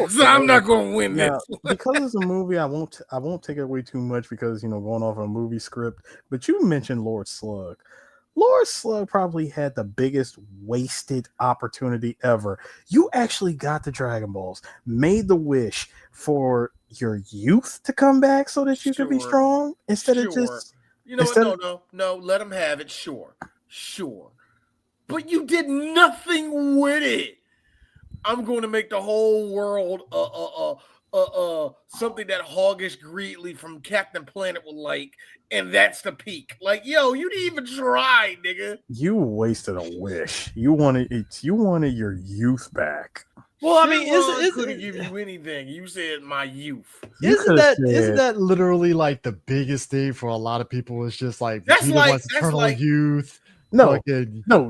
So I'm not gonna win this. Because it's a movie, I won't take it away too much because going off a movie script. But you mentioned Lord Slug. Lord Slug probably had the biggest wasted opportunity ever. You actually got the Dragon Balls, made the wish for your youth to come back so that you could be strong instead of just. You know what? No. Let him have it. Sure. But you did nothing with it. I'm going to make the whole world something that Hoggish Greedley from Captain Planet would like, and that's the peak. Like, yo, you didn't even try, nigga. You wasted a wish. You wanted your youth back. Well, I mean, couldn't give you anything. You said my youth. Isn't that literally like the biggest thing for a lot of people? It's just like eternal youth. No,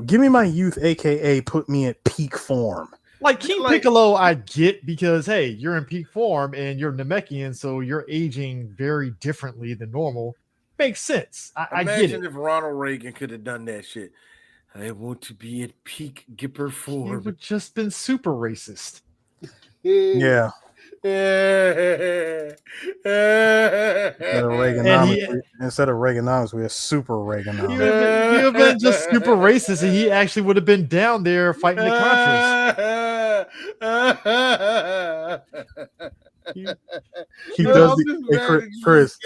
give me my youth, aka put me at peak form. Like King Piccolo, I get because hey, you're in peak form and you're Namekian, so you're aging very differently than normal. Makes sense. I get it. Imagine if Ronald Reagan could have done that shit. I want to be at peak Gipper form. He would just been super racist. Yeah. Instead of Reaganomics, we have super Reaganomics. He would have been just super racist, and he actually would have been down there fighting the Contras. He does the Chris.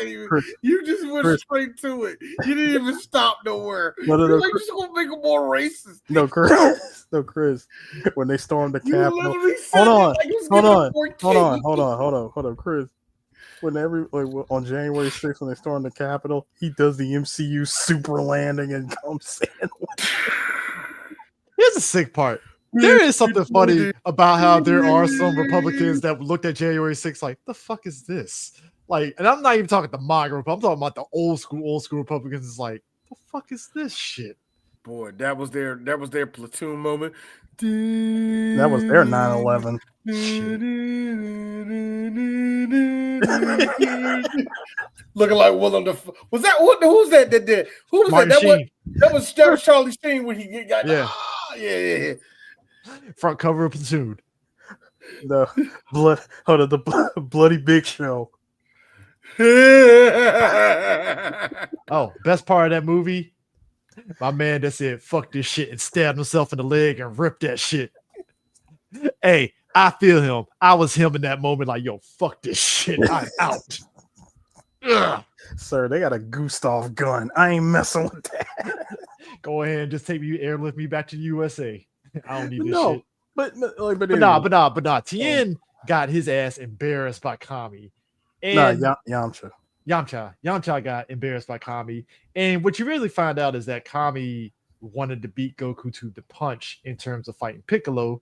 You just went straight to it. You didn't even stop nowhere. No, You're like, just gonna make him more racist. No, Chris. When they stormed the Capitol. Hold on, Chris. When on January 6th, when they stormed the Capitol, he does the MCU super landing and comes in. Here's the sick part. There is something funny about how there are some Republicans that looked at January 6th like, the fuck is this? Like, and I'm not even talking the MAGA Republicans, I'm talking about the old school Republicans. Is like, the fuck is this shit? Boy, that was their platoon moment. That was their 9/11. Looking like Willem Dafoe. Was that who's that did? Who was Martin that? That was Charlie Sheen when he got yeah. Front cover of Platoon. The bloody Big Show. Oh, best part of that movie, my man that said fuck this shit and stabbed himself in the leg and ripped that shit. Hey, I feel him. I was him in that moment, like, yo, fuck this shit. I'm out. Ugh. Sir, they got a Gustav gun. I ain't messing with that. Go ahead and just airlift me back to the USA. I don't need this shit. But nah. Tien got his ass embarrassed by Kami. And Yamcha. Yamcha got embarrassed by Kami. And what you really find out is that Kami wanted to beat Goku to the punch in terms of fighting Piccolo.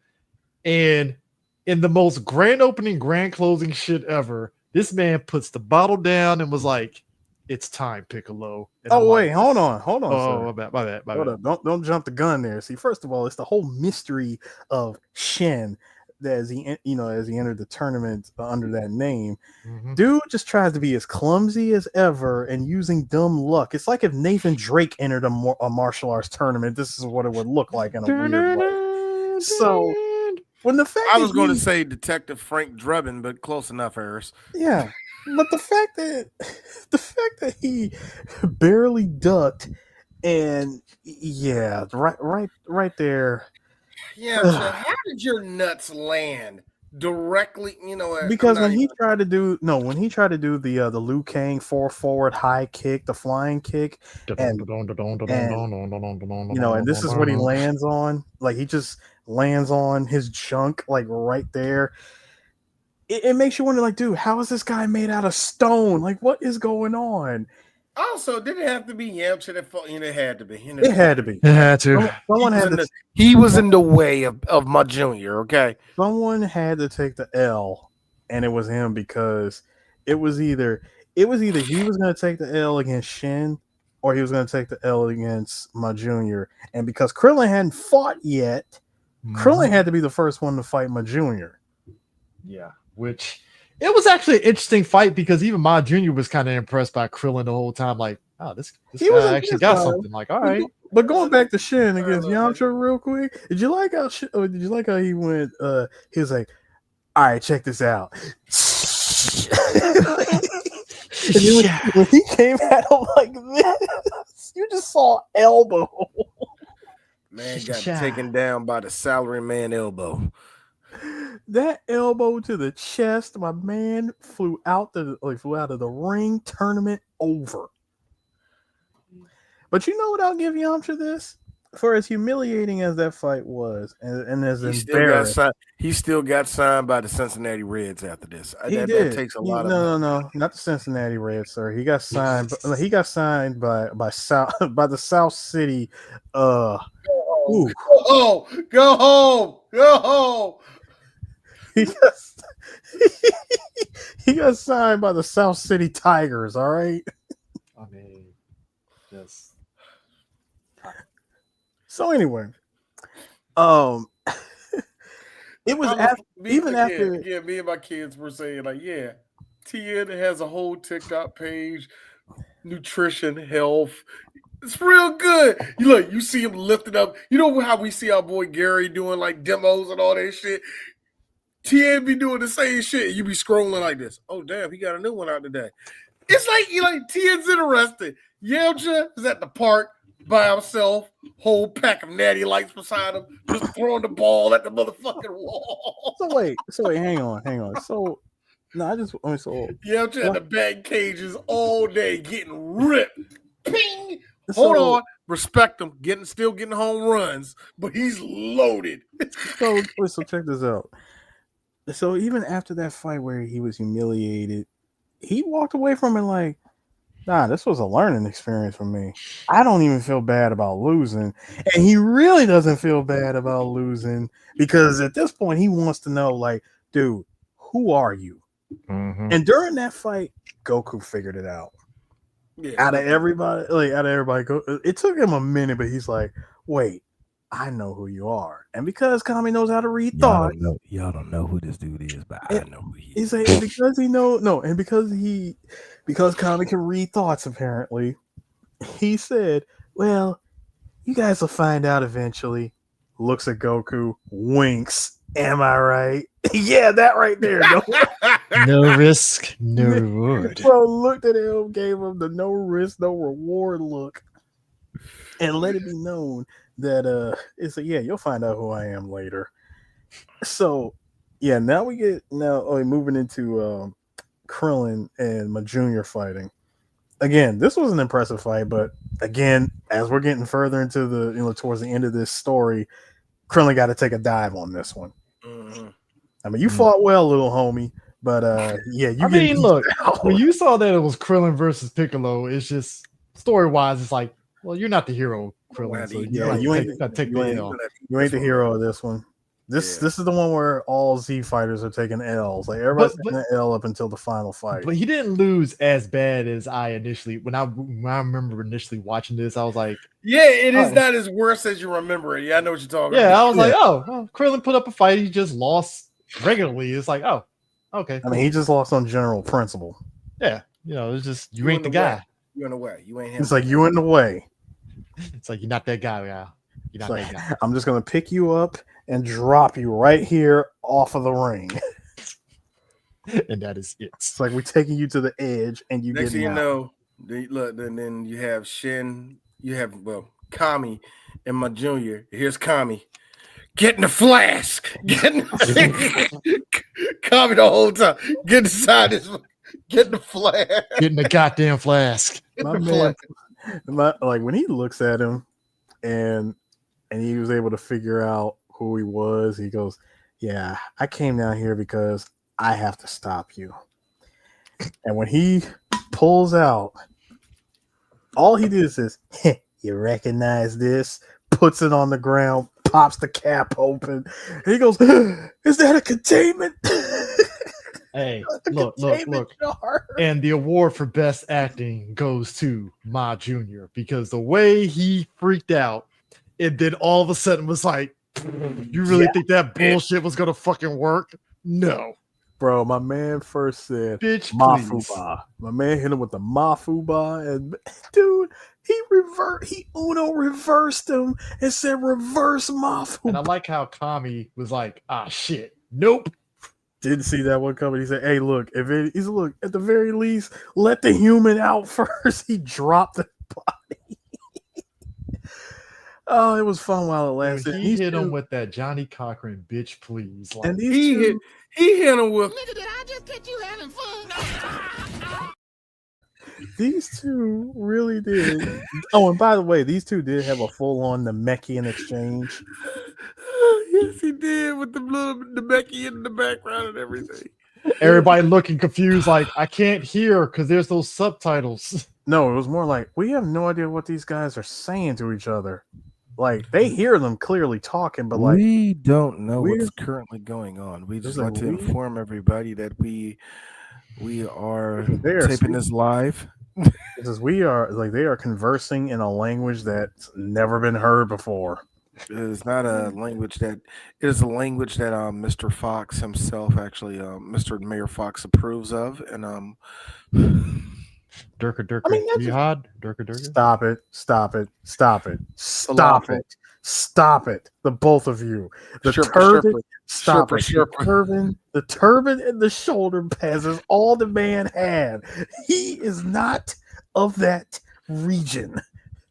And in the most grand opening, grand closing shit ever, this man puts the bottle down and was like, "It's time, Piccolo." And hold on. Oh, sir. my bad. Hold up. Don't jump the gun there. See, first of all, it's the whole mystery of Shen that as he entered the tournament under that name. Mm-hmm. Dude just tries to be as clumsy as ever and using dumb luck. It's like if Nathan Drake entered a martial arts tournament. This is what it would look like in a weird way. So when the fact I was going to say Detective Frank Drebin, but close enough, Harris. Yeah, but the fact that he barely ducked, and right there. Yeah, so how did your nuts land directly? Because when he tried to do the Liu Kang forward high kick, the flying kick, and this is what he lands on. Like he just lands on his junk, like right there. It makes you wonder, like, dude, how is this guy made out of stone? Like, what is going on? Also, did it have to be Yamcha that fought? It had to be. It had to be. It had to. Someone had to. He was in the way of my junior. Okay. Someone had to take the L, and it was him because it was either he was going to take the L against Shin, or he was going to take the L against my junior. And because Krillin hadn't fought yet, Krillin had to be the first one to fight my junior. Yeah, which it was actually an interesting fight because even my junior was kind of impressed by Krillin the whole time. Like, oh, this guy actually got something. Like, all right. But going back to Shin against Yamcha real quick, did you like how he went? He was like, all right, check this out. When he came at him like this, you just saw elbow. Man got taken down by the salaryman elbow. That elbow to the chest, my man flew out of the ring. Tournament over. But you know what? I'll give Yamcha this. For as humiliating as that fight was, and as embarrassing, he still got signed by the Cincinnati Reds after this. That takes a lot of no, not the Cincinnati Reds, sir. He got signed. He got signed by the South City. Go home. He got signed by the South City Tigers. All right. I mean, yes. So anyway, it was after me and my kids were saying like, yeah, Tien has a whole TikTok page, nutrition, health. It's real good. You see him lifting up. You know how we see our boy Gary doing like demos and all that shit. Tien be doing the same shit. You be scrolling like this. Oh damn, he got a new one out today. It's like Tien's interested. Yamcha is at the park by himself, whole pack of natty lights beside him, just throwing the ball at the motherfucking wall. So wait, hang on. So Yamcha in the back cages all day getting ripped. Ping. So- Hold on. Respect him. Still getting home runs, but he's loaded. So check this out. So even after that fight where he was humiliated, he walked away from it like, nah, this was a learning experience for me. I don't even feel bad about losing. And he really doesn't feel bad about losing because at this point he wants to know, like, dude, who are you? Mhm. And during that fight, Goku figured it out. Yeah. Out of everybody, it took him a minute, but he's like, wait, I know who you are. And because Kami knows how to read thoughts, y'all don't know who this dude is, but I know who he is. he's like, because Kami can read thoughts, apparently, he said, well, you guys will find out eventually. Looks at Goku, winks. Am I right? Yeah, that right there. No risk, no reward. Bro looked at him, gave him the no risk, no reward look, and let it be known that it's like, yeah, you'll find out who I am later. So yeah, now moving into Krillin and my junior fighting. Again, this was an impressive fight, but again, as we're getting further into the towards the end of this story, Krillin got to take a dive on this one. Mm-hmm. I mean, you fought well, little homie, but yeah, look, when you saw that it was Krillin versus Piccolo, it's just story-wise, it's like, well, you're not the hero, Krillin. So you ain't the hero of this one. This is the one where all Z fighters are taking L's. Like everybody's taking an L up until the final fight. But he didn't lose as bad as I initially. When I remember initially watching this, I was like, yeah, it is not as worse as you remember it. Yeah, I know what you're talking about. Yeah, I was like, oh, Krillin put up a fight. He just lost regularly. It's like, oh, okay. I mean, he just lost on general principle. Yeah, it's just you ain't the guy. You in the way. You ain't him. It's like you in the way. It's like you're not that guy, You're not that guy. I'm just gonna pick you up and drop you right here off of the ring. And that is it. It's like we're taking you to the edge, and you next get thing you know, then you have Shin, you have Kami and my junior. Here's Kami. Get in the flask. Kami the whole time. Get inside this. Get in the flask. Get in the goddamn flask. Like when he looks at him and he was able to figure out who he was, he goes, yeah, I came down here because I have to stop you. And when he pulls out, all he did is, you recognize this? Puts it on the ground, pops the cap open. And he goes, is that a containment? Hey, look. And the award for best acting goes to Ma Junior because the way he freaked out, and then all of a sudden was like, you really think that bullshit was gonna fucking work? No. Bro, my man first said, bitch, Mafuba. My man hit him with the Mafuba, and dude, he Uno reversed him and said reverse Mafuba. And I like how Kami was like, shit, nope. Didn't see that one coming. He said, hey, look, at the very least, let the human out first. He dropped the body. Oh, it was fun while it lasted. He hit him with that Johnny Cochran, bitch, please. Like, and he hit him with. Nigga, did I just catch you having fun? These two really did. Oh, and by the way, these two did have a full-on Namekian exchange. Yes, he did, with the Namekian in the background and everything. Everybody looking confused, like, I can't hear because there's those subtitles. No, it was more like, we have no idea what these guys are saying to each other. Like, they hear them clearly talking, but like, we don't know what's currently going on. We just want to inform everybody that we are taping this live. Because they are conversing in a language that's never been heard before. It is not a language that Mr. Fox himself actually, Mr. Mayor Fox approves of, and Durka, I mean, Jihad, Durka. Stop it. The both of you. The turban and the shoulder pads is all the man had. He is not of that region.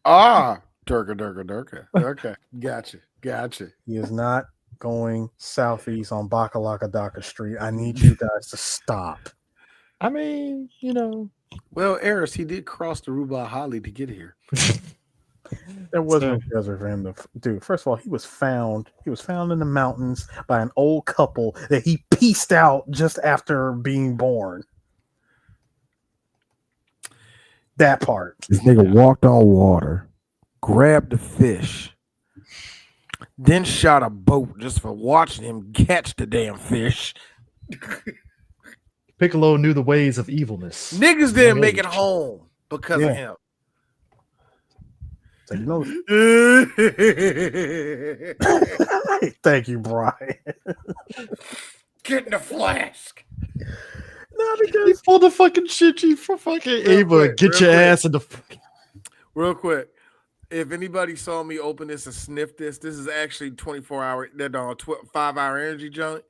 Durka. Okay, gotcha. He is not going southeast on Bakalakadaka Street. I need you guys to stop. I mean, Well, Eris, he did cross the Ruba Holly to get here. There was no desert for him to do. First of all, he was found in the mountains by an old couple that he pieced out just after being born. That part. This nigga walked on water, grabbed the fish, then shot a boat just for watching him catch the damn fish. Piccolo knew the ways of evilness. Niggas didn't make it home because of him. So, thank you, Brian. Get in the flask. No, because he pulled the fucking shit for fucking Ava. Get your ass in the fucking. Real quick. If anybody saw me open this and sniff this is actually 24-hour, that 5-hour energy junk.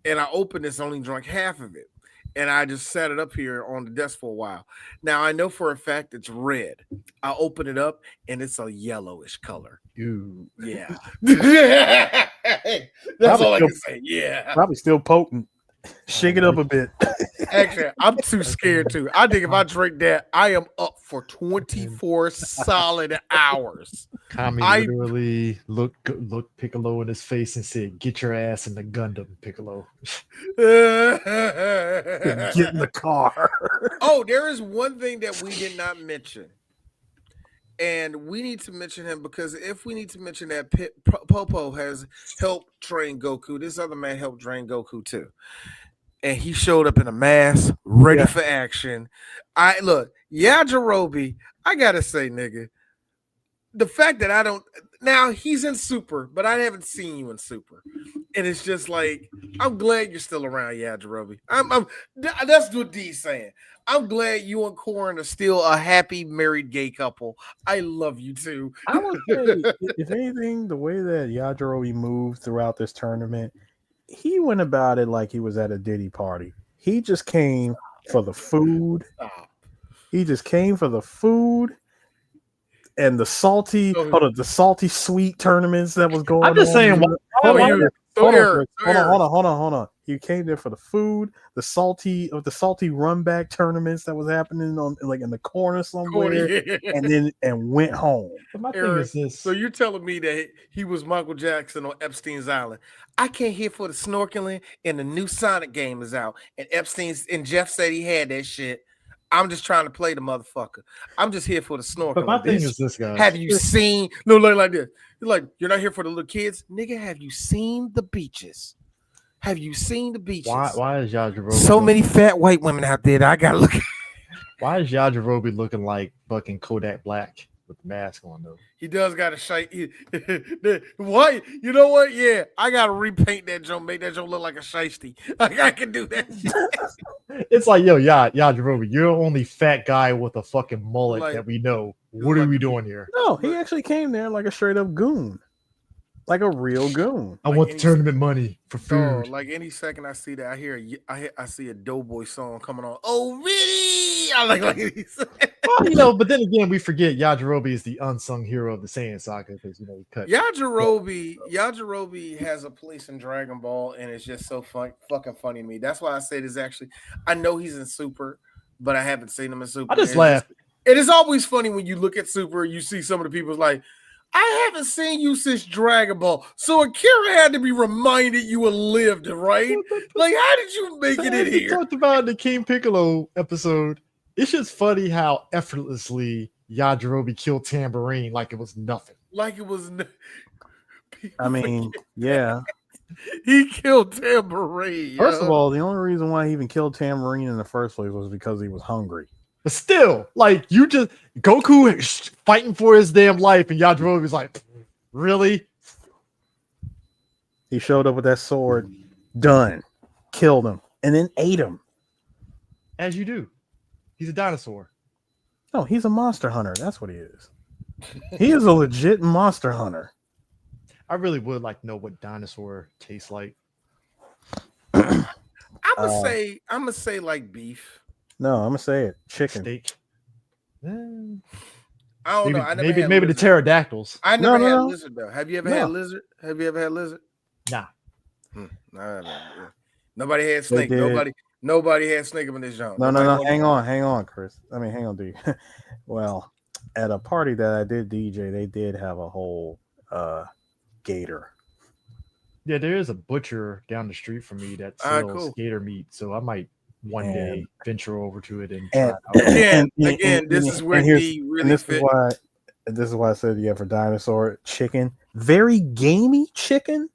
And I opened this, only drank half of it. And I just set it up here on the desk for a while. Now I know for a fact it's red. I open it up and it's a yellowish color. Ooh. Yeah. That's probably all I can say. Yeah. Probably still potent. Shake it up a bit. Actually, I'm too scared too. I think if I drink that, I am up for 24 solid hours. Kami literally looked Piccolo in his face and said, "Get your ass in the Gundam, Piccolo." Get in the car. Oh, there is one thing that we did not mention. And we need to mention him because if we need to mention that Popo has helped train Goku, this other man helped train Goku too. And he showed up in a mask, ready for action. Yajirobe, I gotta say, nigga, the fact that I don't now he's in Super, but I haven't seen you in Super. And it's just like, I'm glad you're still around, Yajirobe. That's what D's saying. I'm glad you and Corrin are still a happy married gay couple. I love you too. I would say, if anything, the way that Yajirobe moved throughout this tournament, he went about it like he was at a Diddy party. He just came for the food. He just came for the food and the salty sweet tournaments that was going on. I'm just saying, hold on. He came there for the food, the salty run back tournaments that was happening on in the corner somewhere, and went home. But my thing is this. So you're telling me that he was Michael Jackson on Epstein's Island? I came here for the snorkeling, and the new Sonic game is out, and Jeff said he had that shit. I'm just trying to play the motherfucker. I'm just here for the snorkeling. But my thing is this, guys. Have you seen? No, like this. You're like, you're not here for the little kids, nigga. Have you seen the beaches? Have you seen the beaches? Why is Yajirobe so many fat white women out there that I gotta look at? Why is Yajirobe looking like fucking Kodak Black with the mask on though? He does got a shite. What? You know what? Yeah, I gotta repaint that joint, make that joint look like a shiesty. Like I can do that. It's like, yo, Yajirobe, you're the only fat guy with a fucking mullet that we know. What are we doing here? No, he actually came there like a straight up goon. Like a real goon. I want the tournament money for food. Like any second I see that, I see a Doughboy song coming on. Oh, really? I like well, but then again, we forget Yajirobe is the unsung hero of the Saiyan saga because he cut. Yajirobe has a place in Dragon Ball, and it's just so fucking funny to me. That's why I say this. Actually, I know he's in Super, but I haven't seen him in Super. I just laugh. It is always funny when you look at Super, you see some of the people's like, I haven't seen you since Dragon Ball. So Akira had to be reminded you had lived, right? Like, how did you make it in here? We talked about in the King Piccolo episode. It's just funny how effortlessly Yajirobe killed Tambourine like it was nothing. Like it was I mean, yeah. He killed Tambourine. First of all, the only reason why he even killed Tambourine in the first place was because he was hungry. But still, like, you just Goku fighting for his damn life, and Yajirobe was like, really? He showed up with that sword, done, killed him, and then ate him. As you do. He's a dinosaur. No, he's a monster hunter. That's what he is. He is a legit monster hunter. I really would like to know what dinosaur tastes like. I'm gonna say like beef. No, I'm gonna say it. Chicken. Steak. I don't know. I never maybe the pterodactyls. I never had lizard though. Have you ever had lizard? Have you ever had lizard? Nah. Nobody had Snake. Nobody had Snake up in this genre. No. Hang on, Chris. Hang on, D. Well, at a party that I did DJ, they did have a whole gator. Yeah, there is a butcher down the street from me that sells gator meat, so I might one day venture over to it and try it out. Again, this is where D really fit. This is why I said for dinosaur chicken. Very gamey chicken,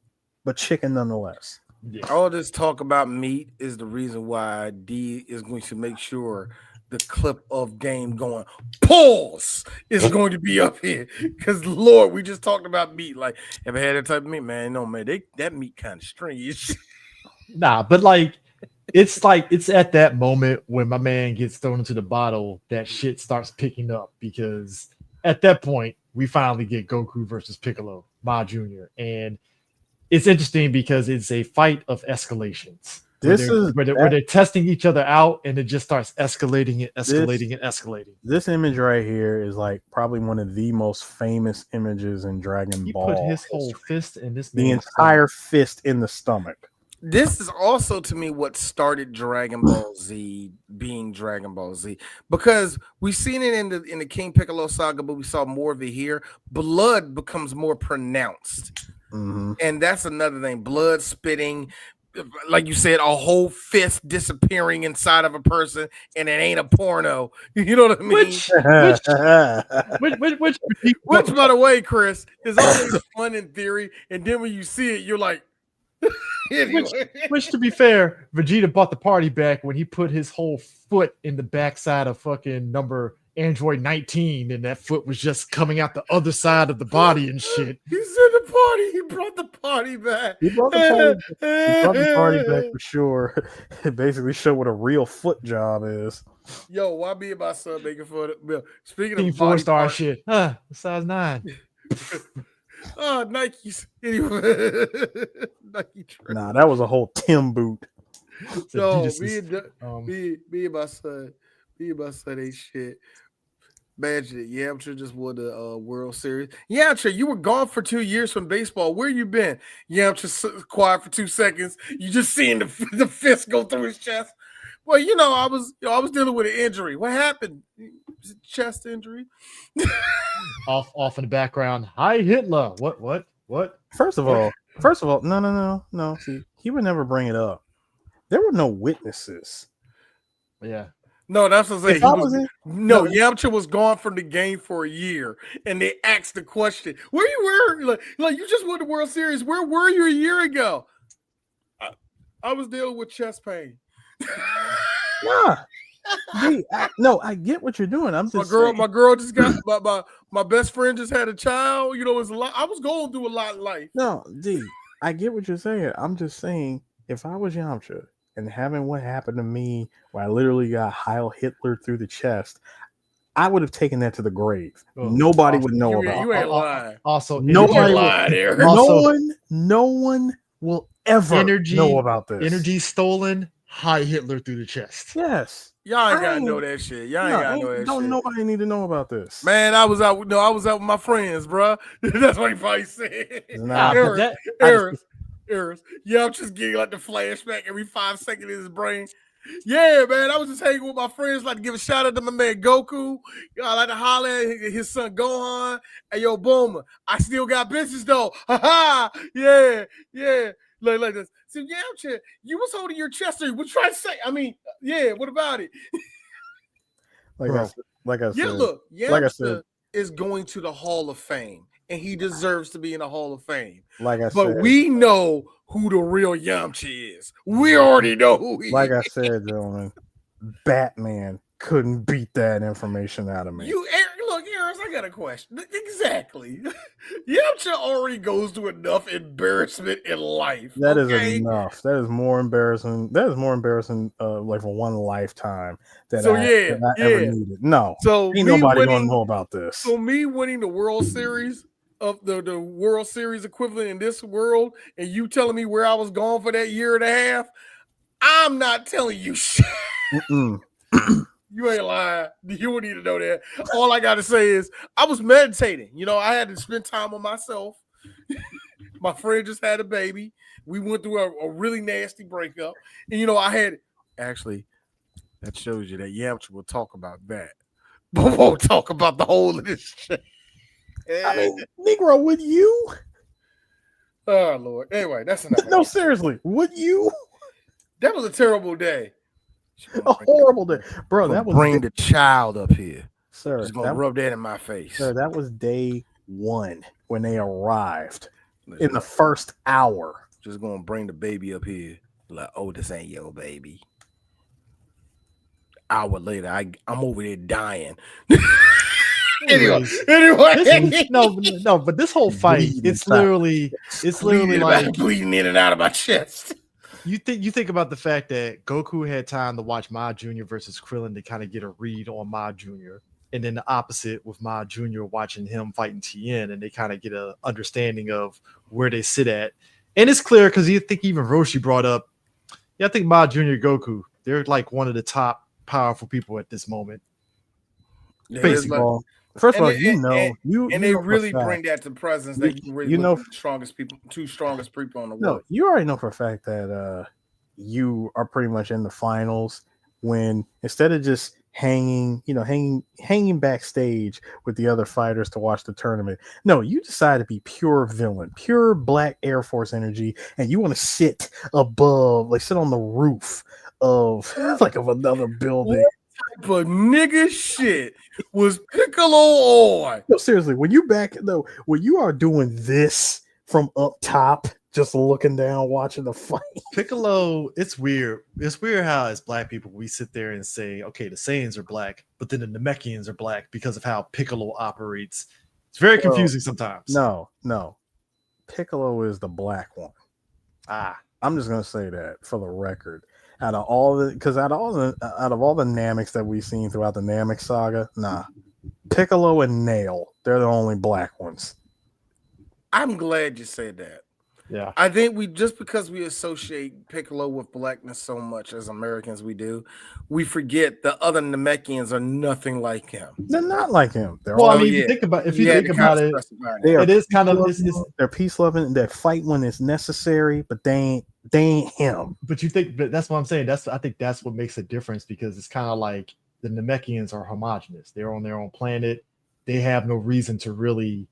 but chicken nonetheless. Yeah. All this talk about meat is the reason why D is going to make sure the clip of game going pause is going to be up here. Because Lord, we just talked about meat. Like, ever had that type of meat, man? No, man, that meat kind of strange. Nah, but it's at that moment when my man gets thrown into the bottle that shit starts picking up, because at that point we finally get Goku versus Piccolo, Ma Jr. And it's interesting because it's a fight of escalations. Where they're testing each other out, and it just starts escalating. This image right here is like probably one of the most famous images in Dragon Ball. He put his whole fist in this. The entire fist in the stomach. This is also to me what started Dragon Ball Z being Dragon Ball Z, because we've seen it in the King Piccolo saga, but we saw more of it here. Blood becomes more pronounced. Mm-hmm. And that's another thing. Blood spitting, like you said, a whole fist disappearing inside of a person, and it ain't a porno. You know what I mean? Which by the way, Chris, is always fun in theory, and then when you see it, you're like, anyway. Which to be fair, Vegeta bought the party back when he put his whole foot in the backside of fucking number Android 19, and that foot was just coming out the other side of the body and shit. He's in the party. He brought the party back. He brought the party back for sure. It basically showed what a real foot job is. Yo, why be my son making fun of? Speaking of 4-star shit, size 9. Nikes. Anyway, Nike. Nah, that was a whole Tim boot. So me and my son ain't shit. Imagine, Yamcha just won the World Series. Yamcha, you were gone for 2 years from baseball. Where you been? Yamcha quiet for 2 seconds. You just seeing the fist go through his chest. Well, I was dealing with an injury. What happened? Was it chest injury? off in the background. Hi, Hitler. What? First of all, no. See, he would never bring it up. There were no witnesses. Yeah. No, that's what I'm saying. Yamcha was gone from the game for a year, and they asked the question, "Where you were? Like you just won the World Series. Where were you a year ago?" I was dealing with chest pain. Nah, I get what you're doing. I'm just my girl just got my best friend just had a child. It's a lot. I was going through a lot in life. No, D, I get what you're saying. I'm just saying, if I was Yamcha and having what happened to me, where I literally got Heil Hitler through the chest, I would have taken that to the grave. Nobody would know about it. You ain't lying. Also, nobody lied there. No one will ever know about this. Energy stolen. Hi, Hitler through the chest. Yes. Y'all ain't gotta know that shit. Y'all ain't gotta know that shit. Don't nobody need to know about this. Man, I was out with my friends, bro. That's what he probably said. Errors. Yeah, I'm just getting like the flashback every 5 seconds in his brain. Yeah, man, I was just hanging with my friends. Like to give a shout out to my man Goku. I like to holler at his son Gohan. Hey, yo, Boomer, I still got bitches though. Ha ha. Yeah. Like this. So yeah, you was holding your chest. What you trying to say? I mean, yeah. What about it? Like I said, is going to the Hall of Fame, and he deserves to be in the Hall of Fame. But we know who the real Yamcha is. We already know who he is. Like I said, gentlemen, Batman couldn't beat that information out of me. Look, Harris, I got a question. Exactly. Yamcha already goes through enough embarrassment in life. That is enough. That is more embarrassing. Like for one lifetime that I ever needed. No. So ain't nobody gonna know about this. So me winning the World Series of the World Series equivalent in this world, and you telling me where I was gone for that year and a half, I'm not telling you shit. You ain't lying. You wouldn't need to know that. All I got to say is I was meditating. I had to spend time on myself. My friend just had a baby. We went through a really nasty breakup. And, I had actually, that shows you that Yamcha will talk about that. But won't talk about the whole of this shit. I mean, Negro, would you? Oh, Lord. Anyway, that's enough. No, seriously, would you? That was a terrible day. A horrible day. Bro, that was bring the child up here. Sir, just gonna rub that in my face. Sir, that was day 1 when they arrived in the first hour. Just gonna bring the baby up here. Like, oh, this ain't your baby. Hour later, I'm over there dying. Anyway, but this whole fight, it's literally like bleeding in and out of my chest. You think about the fact that Goku had time to watch Ma Jr. versus Krillin to kind of get a read on Ma Jr. And then the opposite with Ma Jr. watching him fighting Tien, and they kind of get an understanding of where they sit at. And it's clear because you think even Roshi brought up, I think Ma Jr. Goku, they're like one of the top powerful people at this moment. Yeah, baseball. First of all, they really bring that to presence that the strongest people, two strongest people in the world. No, you already know for a fact that you are pretty much in the finals when instead of just hanging backstage with the other fighters to watch the tournament, no, you decide to be pure villain, pure Black Air Force energy, and you want to sit above, like sit on the roof of another building. Type of nigga shit was Piccolo on? No, seriously, when you are doing this from up top, just looking down, watching the fight. Piccolo, it's weird. It's weird how as Black people we sit there and say, okay, the Saiyans are black, but then the Namekians are black because of how Piccolo operates. It's very confusing sometimes. No. Piccolo is the black one. I'm just gonna say that for the record. Out of all the Nameks that we've seen throughout the Namek saga, Piccolo and Nail, they're the only black ones. I'm glad you said that. Yeah, I think because we associate Piccolo with blackness so much as Americans we forget the other Namekians are nothing like him. They're not like him. If you think about it, it is kind of they're peace loving. They fight when it's necessary, but they ain't him. But that's what I'm saying. I think that's what makes a difference because it's kind of like the Namekians are homogenous. They're on their own planet. They have no reason to really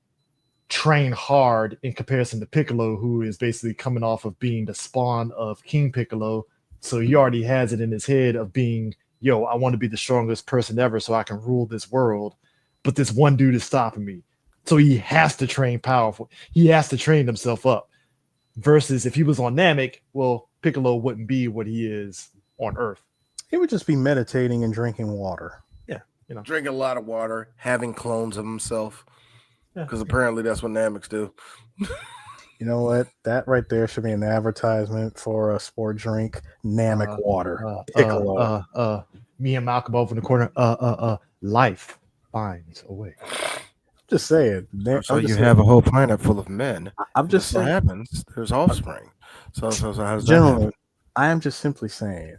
train hard in comparison to Piccolo, who is basically coming off of being the spawn of King Piccolo. So he already has it in his head of being, I want to be the strongest person ever so I can rule this world. But this one dude is stopping me. So he has to train powerful. He has to train himself up. Versus if he was on Namek, well, Piccolo wouldn't be what he is on Earth. He would just be meditating and drinking water. Yeah. Drinking a lot of water, having clones of himself. Because apparently that's what Nameks do. You know what? That right there should be an advertisement for a sport drink. Namek water. Piccolo. Me and Malcolm over in the corner. Life finds a way. Just saying. So you have a whole planet full of men. I'm just saying. What happens? There's offspring. So how does that Gentlemen, happen? I am just simply saying,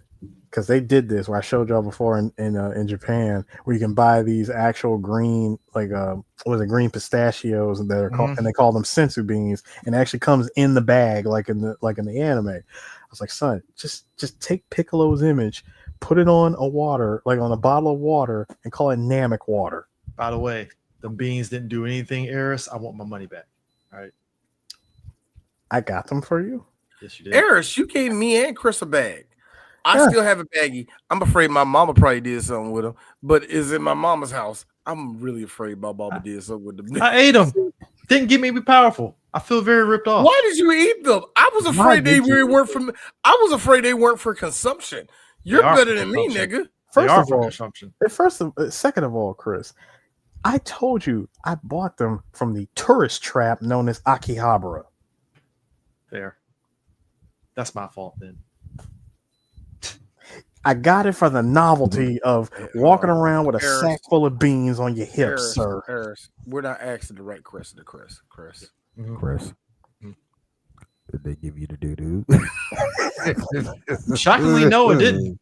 because they did this where I showed y'all before in Japan, where you can buy these actual green, green pistachios that are called, and they call them sensu beans, and it actually comes in the bag like in the anime. I was like, son, just take Piccolo's image, put it on on a bottle of water, and call it Namek water. By the way, the beans didn't do anything, Eris. I want my money back. All right. I got them for you. Yes, you did. Eris, you gave me and Chris a bag. I still have a baggie. I'm afraid my mama probably did something with them, but it's in my mama's house. I'm really afraid my mama did something with them. I ate them. Didn't get me to be powerful. I feel very ripped off. Why did you eat them? I was afraid they weren't for. I was afraid they weren't for consumption. You're better than me, nigga. Second of all, Chris, I told you I bought them from the tourist trap known as Akihabara. Fair. That's my fault then. I got it for the novelty of walking around with a sack full of beans on your hips, sir. Harris, we're not asking the right Chris. Chris. Did they give you the doo-doo? Shockingly, no, it didn't.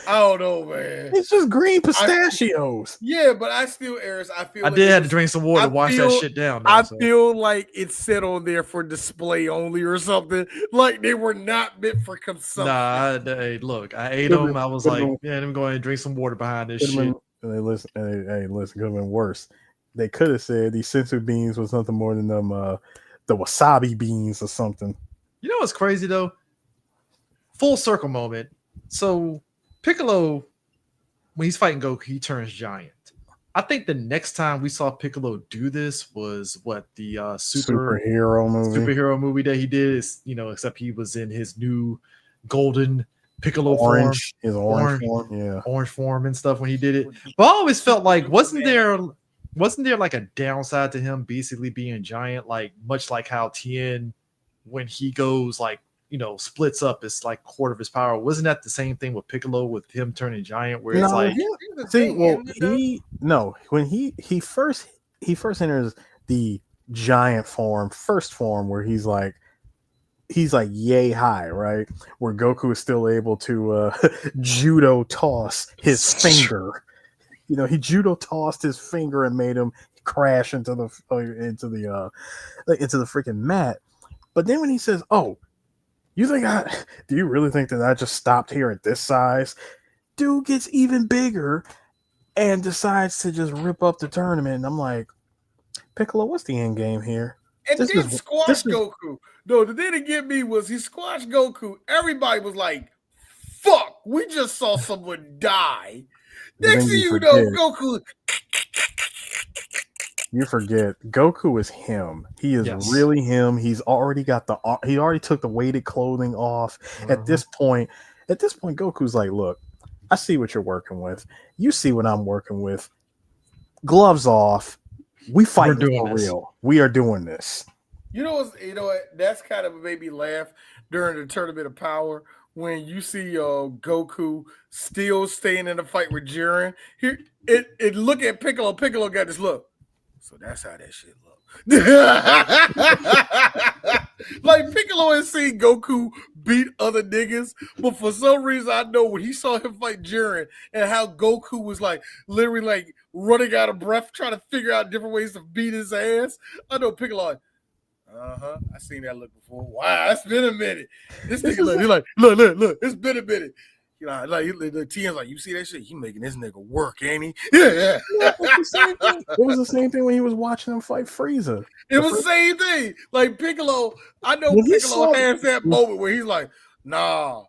I don't know, man. It's just green pistachios. But I still, Eris, I feel I like did have to drink some water to wash that shit down. Though, I feel like it's set on there for display only or something. Like they were not meant for consumption. Nah, look, I ate them. I was like, yeah, I'm going to drink some water behind this shit. Hey, listen, could have been worse. They could have said these sensu beans was nothing more than them the wasabi beans or something. You know what's crazy though? Full circle moment. So Piccolo, when he's fighting Goku, he turns giant. I think the next time we saw Piccolo do this was what the superhero movie that he did is, except he was in his new golden Piccolo form, his orange form and stuff when he did it. But I always felt like wasn't there like a downside to him basically being giant, like much like how Tien, when he goes like splits up, it's like quarter of his power. Wasn't that the same thing with Piccolo with him turning giant, where it's like when he first enters the giant first form where he's like yay high, right? Where Goku is still able to judo toss his finger. He judo tossed his finger and made him crash into the freaking mat. But then when he says, "Oh, do you really think that I just stopped here at this size?" Dude gets even bigger and decides to just rip up the tournament. And I'm like, Piccolo, what's the end game here? And then squash Goku. No, the thing that get me was he squashed Goku. Everybody was like, fuck, we just saw someone die. Next thing you know, Goku. You forget, Goku is him. He is really him. He's already got he already took the weighted clothing off. At this point, Goku's like, look, I see what you're working with. You see what I'm working with. Gloves off. We fight for real. We are doing this. You know what? That's kind of made me laugh during the Tournament of Power when you see Goku still staying in the fight with Jiren. It look at Piccolo. Piccolo got this look. So that's how that shit look. Like Piccolo has seen Goku beat other niggas, but for some reason I know when he saw him fight Jiren and how Goku was like literally like running out of breath trying to figure out different ways to beat his ass. I know Piccolo like, I seen that look before. Wow, it's been a minute. This nigga he's like, look, it's been a minute. Like the Tien's like, you see that shit? He making this nigga work, ain't he? Yeah. It was the same thing when he was watching him fight Frieza. It was the same thing. Like Piccolo, I know Piccolo has that moment where he's like, nah.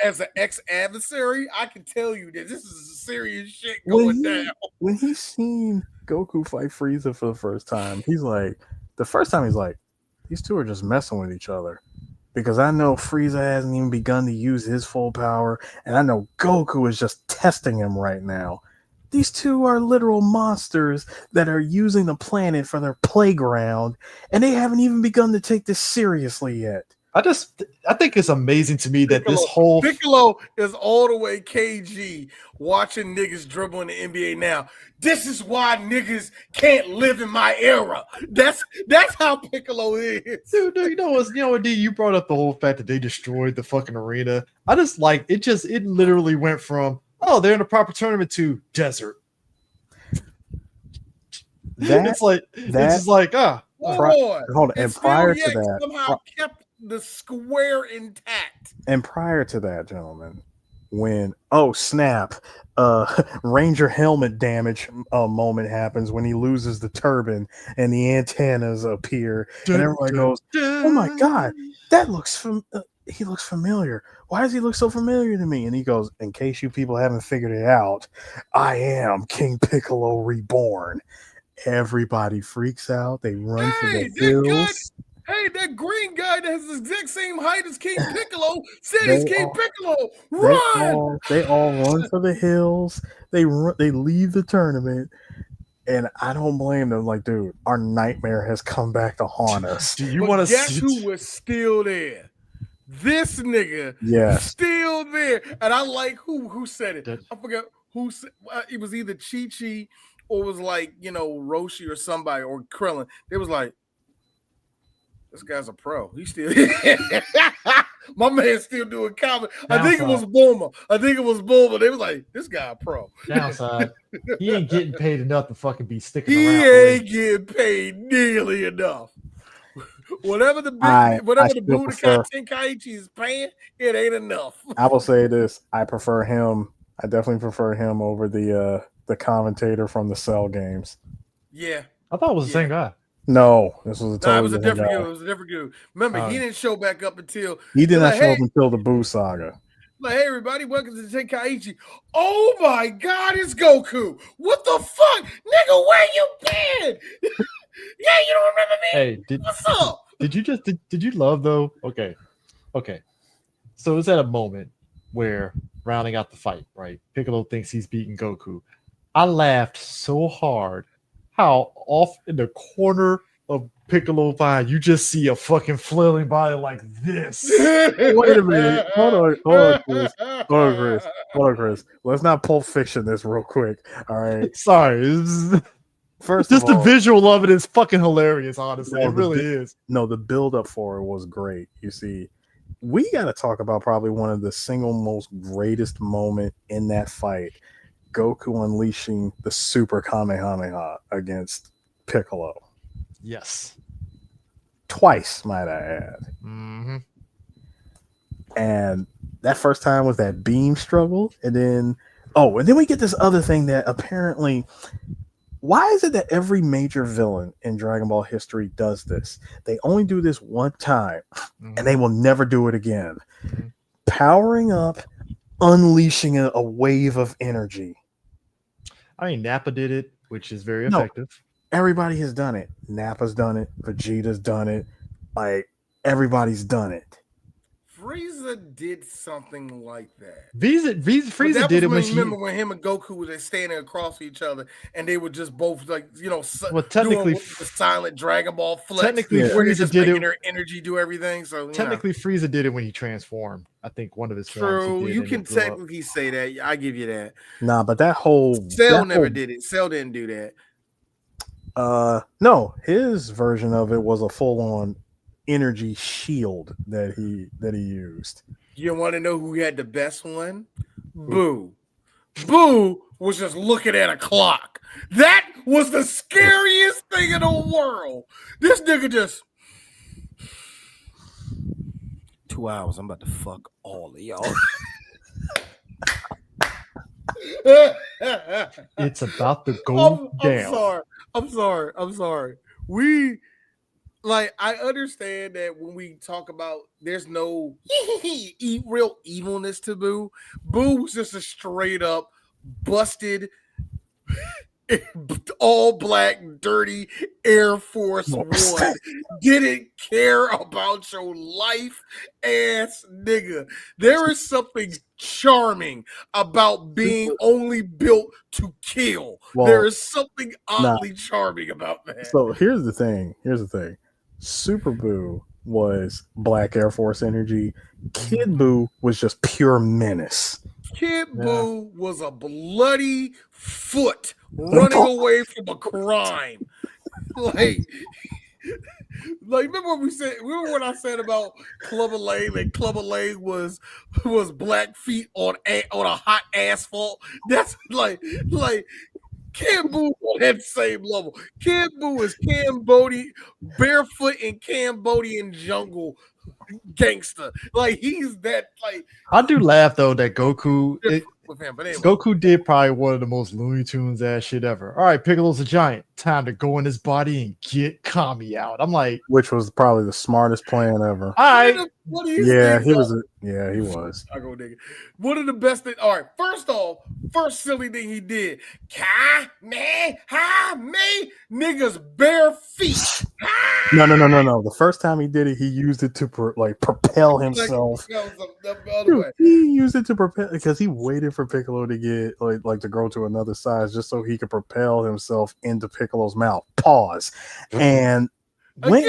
As an ex-adversary, I can tell you that this is serious shit going down. When he's seen Goku fight Frieza for the first time, he's like, these two are just messing with each other. Because I know Frieza hasn't even begun to use his full power, and I know Goku is just testing him right now. These two are literal monsters that are using the planet for their playground, and they haven't even begun to take this seriously yet. I think it's amazing to me that this whole Piccolo is all the way KG watching niggas dribble in the NBA now. This is why niggas can't live in my era. That's how Piccolo is. Dude, you know what, D, you brought up the whole fact that they destroyed the fucking arena. I just like it literally went from, oh, they're in a proper tournament to desert. It's just like, hold on. And prior to that, somehow kept the square intact. And prior to that, gentlemen, when Ranger helmet damage moment happens when he loses the turban and the antennas appear, and everybody goes, "Oh my god, he looks familiar. Why does he look so familiar to me?" And he goes, "In case you people haven't figured it out, I am King Piccolo reborn." Everybody freaks out. They run for the hills. Hey, that green guy that has the exact same height as King Piccolo said he's King Piccolo. Run! They all run for the hills. They leave the tournament, and I don't blame them. Like, dude, our nightmare has come back to haunt us. Do you want to guess who was still there? This nigga, still there. And I like who said it. I forgot who said it. Was either Chi-Chi or was like Roshi or somebody or Krillin. They was like, this guy's a pro. He's still My man's still doing comedy. I think it was Boomer. They was like, this guy a pro. Downside, he ain't getting paid enough to fucking be sticking He around. ain't getting paid nearly enough. Whatever the Budokai Tenkaichi is paying, it ain't enough. I will say this: I prefer him. I definitely prefer him over the commentator from the Cell games. Yeah, I thought it was the same guy. No, this was a totally it was a different guy. dude. It was a different dude. Remember, he didn't show back up until he did not show up until the Buu saga. Like, hey everybody, welcome to the Tenkaichi. Oh my God, it's Goku! What the fuck, nigga? Where you been? Yeah, you don't remember me? Hey, what's up? Did you love though? Okay. So it's at a moment where rounding out the fight, right? Piccolo thinks he's beating Goku. I laughed so hard how off in the corner of Piccolo Vine, you just see a fucking flailing body like this. Wait a minute. Hold on, Chris. Let's not Pulp Fiction this real quick. All right. Sorry. First just of all, the visual of it is fucking hilarious, honestly. It really is. No, the build up for it was great. You see, we got to talk about probably one of the single most greatest moment in that fight. Goku unleashing the Super Kamehameha against Piccolo. Yes. Twice, might I add. Mm-hmm. And that first time was that beam struggle. And then we get this other thing that apparently... Why is it that every major villain in Dragon Ball history does this? They only do this one time, and they will never do it again. Mm-hmm. Powering up, unleashing a wave of energy. I mean, Nappa did it, which is very effective. Everybody has done it. Nappa's done it. Vegeta's done it. Like, everybody's done it. Frieza did something like that. Frieza did it when remember when him and Goku were standing across each other and they were just both like, technically doing the silent Dragon Ball flex. Technically, Frieza did it. Their energy do everything. So technically, Frieza did it when he transformed. I think one of his true. You can technically say that. I give you that. Nah, but that whole Cell never did it. Cell didn't do that. No, his version of it was a full on energy shield that he used. You want to know who had the best one? Boo. Boo was just looking at a clock. That was the scariest thing in the world. This nigga just 2 hours. I'm about to fuck all of y'all. It's about to go down. I'm sorry. I understand that when we talk about there's no real evilness to Boo. Boo was just a straight up busted, all black, dirty Air Force One. Didn't care about your life ass nigga. There is something charming about being only built to kill. There is something oddly charming about that. So here's the thing. Super Boo was black Air Force energy. Kid Boo was just pure menace. Kid Boo was a bloody foot running away from a crime. Like remember what we said? Remember what I said about Clubber Lane? That Clubber Lane was black feet on a hot asphalt. That's like Kid Boo on that same level. Kid Boo is Cambodian, barefoot in Cambodian jungle gangster. Like he's that. Like I do laugh though that Goku. With him, but anyway. Goku did probably one of the most Looney Tunes ass shit ever. All right, Piccolo's a giant. Time to go in his body and get Kami out. I'm like, which was probably the smartest plan ever. All right. He was. He was. I go nigga. One of the best things. All right, first silly thing he did. Me, niggas bare feet. No. The first time he did it, he used it to propel himself. He used it to propel because he waited for Piccolo to get to grow to another size just so he could propel himself into Piccolo's mouth. Pause. And went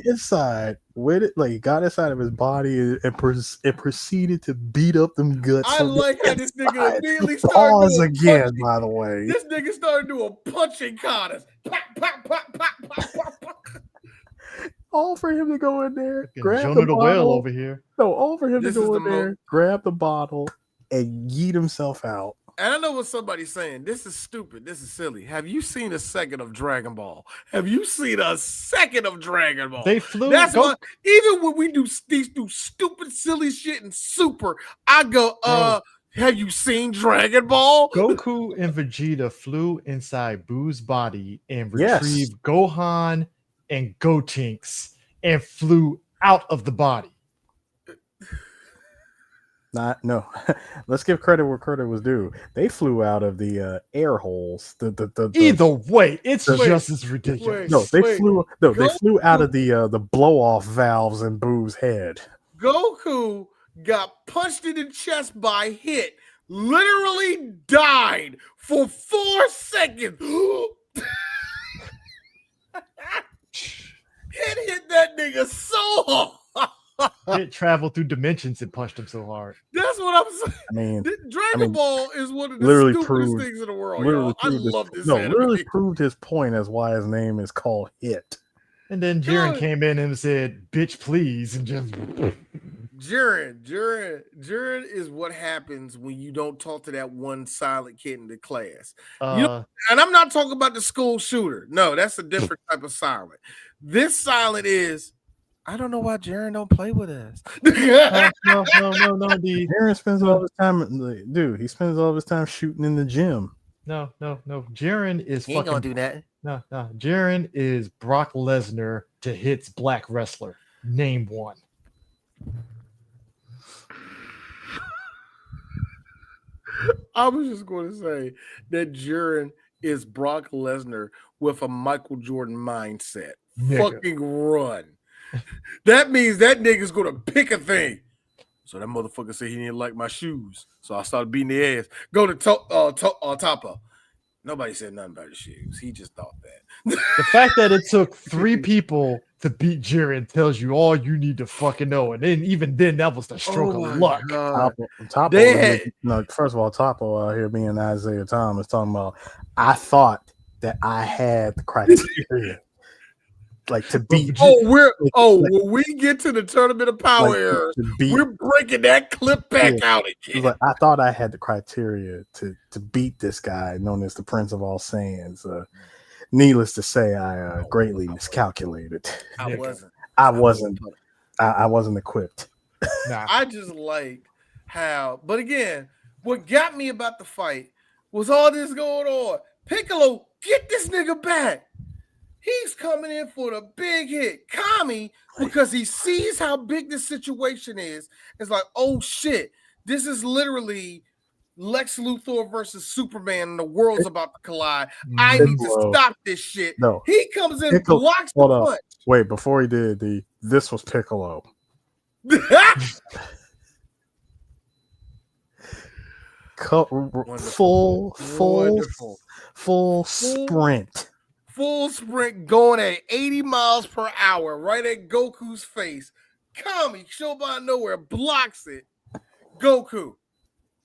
inside with it, got inside of his body and proceeded to beat up them guts. I like how this nigga immediately started. Pause again, by the way. This nigga started doing punching katas. Pop, pop, pop, pop, pop, pop, pop. All for him to go in there, grab Jonah the whale bottle. over here. No, all for him This to is go the in there, grab the bottle, and yeet himself out. And I know what somebody's saying. This is stupid. This is silly. Have you seen a second of Dragon Ball? Have you seen a second of Dragon Ball? They flew. That's why even when we do stupid, silly shit and Super, I go, have you seen Dragon Ball? Goku and Vegeta flew inside Boo's body and retrieved Gohan and Gotenks and flew out of the body. No. Let's give credit where credit was due. They flew out of the air holes. Either way, it's just as ridiculous. They flew out of the blow off valves in Boo's head. Goku got punched in the chest by Hit, literally died for 4 seconds. Hit that nigga so hard. It traveled through dimensions and punched him so hard. That's what I'm saying. I mean, Dragon Ball is one of the stupidest things in the world. I love this. Literally proved his point as why his name is called Hit. And then Jiren came in and said, "Bitch, please," and just Jiren is what happens when you don't talk to that one silent kid in the class. And I'm not talking about the school shooter. No, that's a different type of silent. This silent is, I don't know why Jiren don't play with us. no, Jiren spends all his time, he spends all of his time shooting in the gym. No. Jiren is he ain't gonna do that. No. Jiren is Brock Lesnar to Hit's black wrestler. Name one. I was just going to say that Jiren is Brock Lesnar with a Michael Jordan mindset. Fucking run. That means that nigga's going to pick a thing. So that motherfucker said he didn't like my shoes. So I started beating the ass. Go to Topo. Nobody said nothing about his shoes. He just thought that. The fact that it took 3 people to beat Jiren tells you all you need to fucking know. And then even then, that was the stroke of luck. First of all, Topo out here being Isaiah Thomas talking about, I thought that I had the criteria. Like to beat. When we get to the Tournament of Power errors, we're breaking that clip back out again. Like, I thought I had the criteria to beat this guy known as the Prince of All Saiyans. Needless to say, I greatly miscalculated. I wasn't. I wasn't equipped. Nah. I just like how, but again, what got me about the fight was all this going on. Piccolo, get this nigga back. He's coming in for the big hit. Kami, because he sees how big this situation is, it's like, oh shit, this is literally Lex Luthor versus Superman, and the world's about to collide. I need to stop this shit. No. He comes in, blocks the punch. Wait, before he did, this was Piccolo. Full sprint. Full sprint going at 80 miles per hour right at Goku's face. Kami, show by nowhere, blocks it. Goku.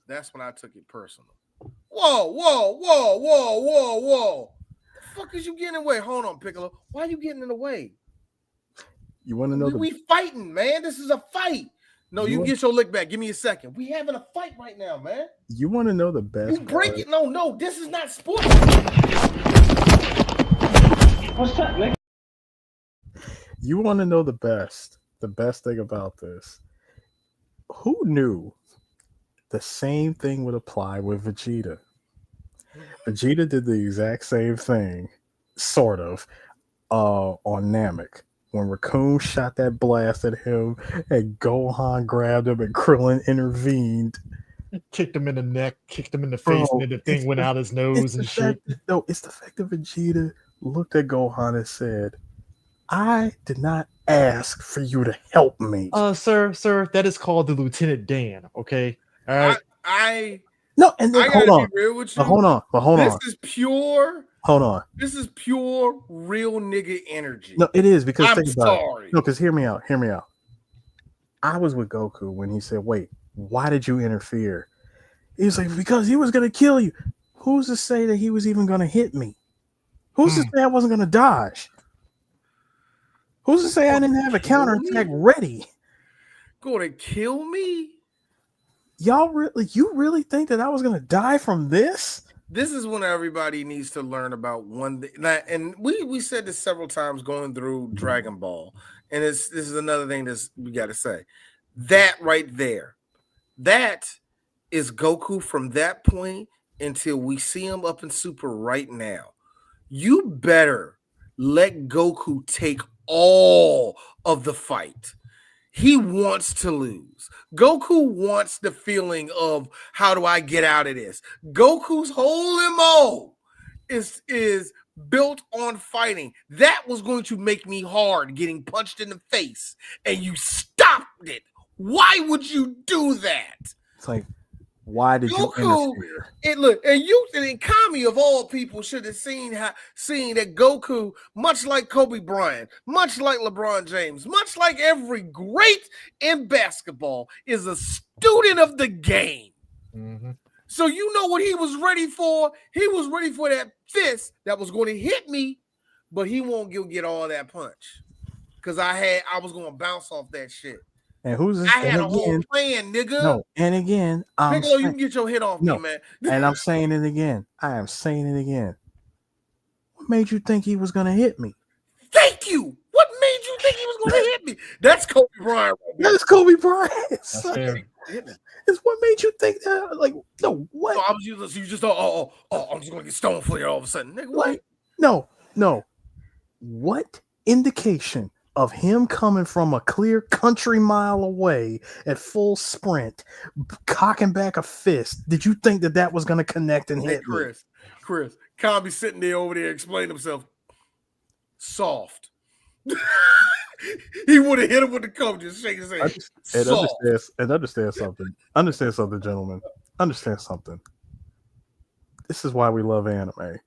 That's when I took it personal. Whoa. The fuck is you getting away? Hold on, Piccolo. Why are you getting in the way? You want to know? We fighting, man. This is a fight. No, you get your lick back. Give me a second. We having a fight right now, man. You want to know the best? You break it. No. This is not sports. What's that, nigga? You want to know the best thing about this? Who knew the same thing would apply with Vegeta? Vegeta did the exact same thing, sort of, on Namek. When Raccoon shot that blast at him and Gohan grabbed him and Krillin intervened. Kicked him in the neck, kicked him in the face, and then the thing went out his nose and shit. No, it's the fact that Vegeta looked at Gohan and said, I did not ask for you to help me. Sir, that is called the Lieutenant Dan, okay? All right. No, and then hold on. This is pure. Hold on. This is pure real nigga energy. No, it is because I'm sorry. No, because hear me out. I was with Goku when he said, wait, why did you interfere? He was like, because he was gonna kill you. Who's to say that he was even gonna hit me? Who's to say I wasn't gonna dodge? Who's to say I didn't have a counterattack ready? Gonna kill me? You really think that I was gonna die from this? This is when everybody needs to learn about one thing. And we said this several times going through Dragon Ball, and this is another thing that we got to say. That right there, that is Goku from that point until we see him up in Super right now. You better let Goku take all of the fight. He wants to lose. Goku wants the feeling of how do I get out of this? Goku's whole MO is built on fighting. That was going to make me hard getting punched in the face, and you stopped it. Why would you do that? It's like, why did Goku, you interfere? And Kami of all people should have seen that Goku, much like Kobe Bryant, much like LeBron James, much like every great in basketball, is a student of the game. Mm-hmm. So you know what he was ready for? He was ready for that fist that was going to hit me, but he won't get all that punch because I was going to bounce off that shit. And who's this? I had a whole plan, nigga. No, and again, Piccolo, you can get your hit off me, man. And I'm saying it again. I am saying it again. What made you think he was gonna hit me? Thank you. What made you think he was gonna hit me? That's Kobe Bryant. That's Kobe Bryant. That's fair. It's what made you think that? Like, no, what? So I was you just thought, I'm just gonna get stone footed all of a sudden, nigga. What? No. What indication of him coming from a clear country mile away at full sprint, cocking back a fist? Did you think that was going to connect and hit me? Chris, Kami sitting there over there explaining himself soft. He would have hit him with the cup, just shaking his head. Understand something. Understand something, gentlemen. Understand something. This is why we love anime.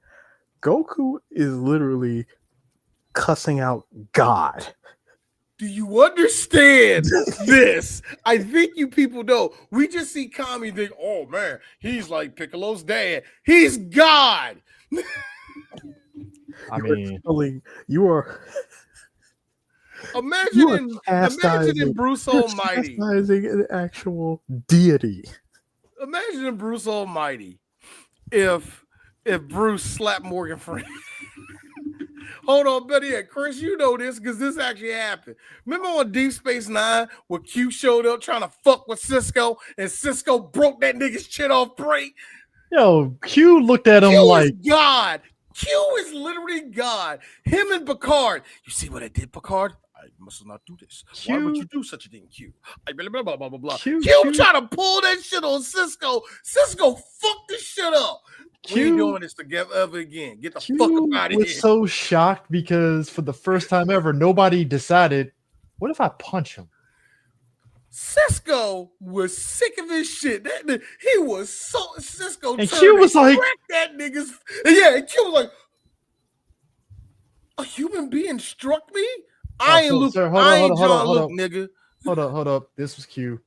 Goku is literally cussing out God. Do you understand this? I think you people know. We just see Kami think, oh man, he's like Piccolo's dad. He's God. I mean, you are. Imagine Bruce Almighty. Chastising an actual deity. Imagine Bruce Almighty if Bruce slapped Morgan Freeman. Hold on, better yet, Chris, you know this because this actually happened. Remember on Deep Space Nine where Q showed up trying to fuck with Cisco and Cisco broke that nigga's chin off break? Yo, Q looked at him Q like is God. Q is literally God. Him and Picard. You see what I did, Picard? I must not do this. Why would you do such a thing, Q? Blah, blah, blah, blah, blah. Q trying to pull that shit on Cisco. Cisco fucked this shit up. We ain't doing this together ever again. Get the fuck up out of here. I was so shocked because for the first time ever, nobody decided, what if I punch him? Cisco was sick of his shit. He was so Cisco. And Q was like, that nigga's. And Q was like, a human being struck me. I ain't Luke. I ain't John Luke, nigga. Hold up. This was Q.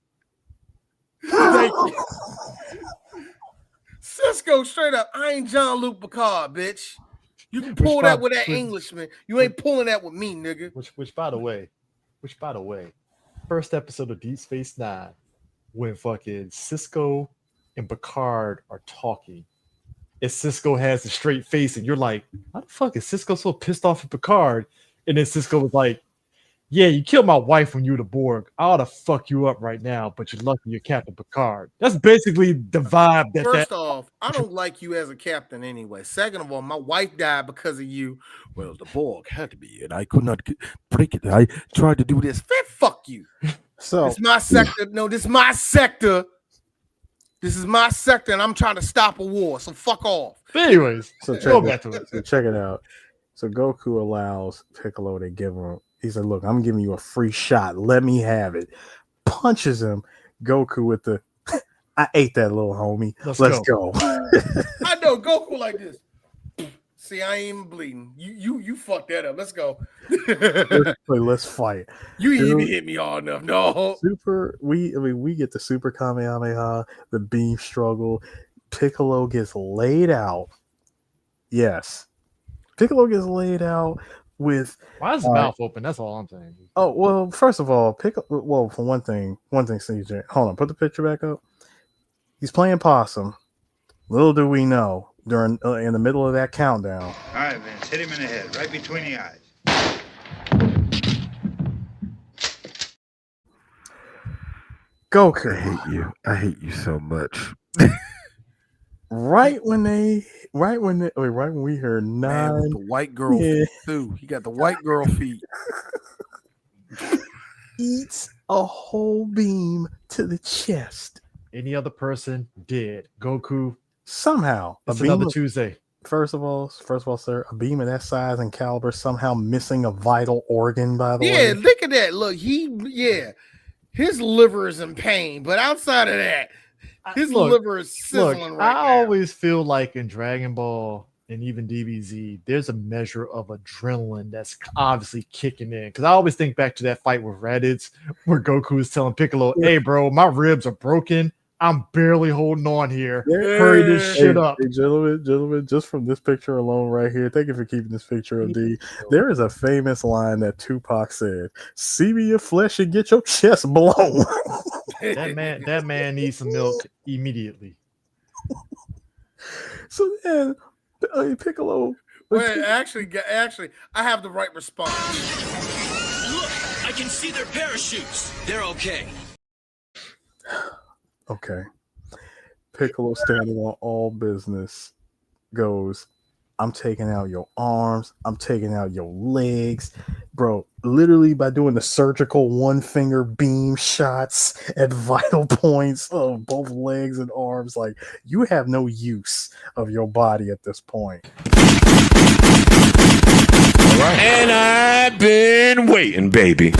Thank you. Cisco straight up. I ain't John Luke Picard, bitch. You can pull that with that Englishman. You ain't pulling that with me, nigga. Which by the way, first episode of Deep Space Nine, when fucking Cisco and Picard are talking, and Cisco has a straight face, and you're like, how the fuck is Cisco so pissed off at Picard? And then Cisco was like, yeah, you killed my wife when you were the Borg. I ought to fuck you up right now, but you're lucky you're Captain Picard. That's basically the vibe. First off, I don't like you as a captain anyway. Second of all, my wife died because of you. Well, the Borg had to be, and I could not break it. I tried to do this. Fuck you. So it's my sector. No, this is my sector. This is my sector, and I'm trying to stop a war. So fuck off. But anyways, check it out. So Goku allows Piccolo to give him. He said, look, I'm giving you a free shot. Let me have it. Punches him. Goku with the, I ate that little homie. Let's go. I know Goku like this. See, I ain't even bleeding. You fucked that up. Let's go. Let's fight. You ain't even hit me hard enough. No. We get the super Kamehameha, the beam struggle. Piccolo gets laid out. Yes. Piccolo gets laid out with. Why is his mouth open? That's all I'm saying. Oh well, first of all, for one thing, CJ. Hold on, put the picture back up. He's playing possum. Little do we know, during in the middle of that countdown. All right, Vince, hit him in the head, right between the eyes. Goku. I hate you so much. Right when we heard Man, nine, with the white girl feet too. He got the white girl feet. eats a whole beam to the chest. Any other person did. Goku. Somehow. It's another Tuesday. First of all, sir, a beam of that size and caliber somehow missing a vital organ, by the way. Yeah, look at that. Look, his liver is in pain, but outside of that, his liver is sizzling right now. I always feel like in Dragon Ball and even DBZ, there's a measure of adrenaline that's obviously kicking in. Because I always think back to that fight with Raditz, where Goku is telling Piccolo, "Hey, bro, my ribs are broken. I'm barely holding on here. Hurry this shit up." Hey, gentlemen, just from this picture alone right here, thank you for keeping this picture of D. There is a famous line that Tupac said, "See me your flesh and get your chest blown." That man needs some milk immediately. So then, Piccolo. Wait, actually, I have the right response. Look, I can see their parachutes. They're okay. Okay. Piccolo, standing on all business, goes, "I'm taking out your arms. I'm taking out your legs." Bro, literally by doing the surgical one-finger beam shots at vital points of both legs and arms, like, you have no use of your body at this point. All right. And I've been waiting, baby.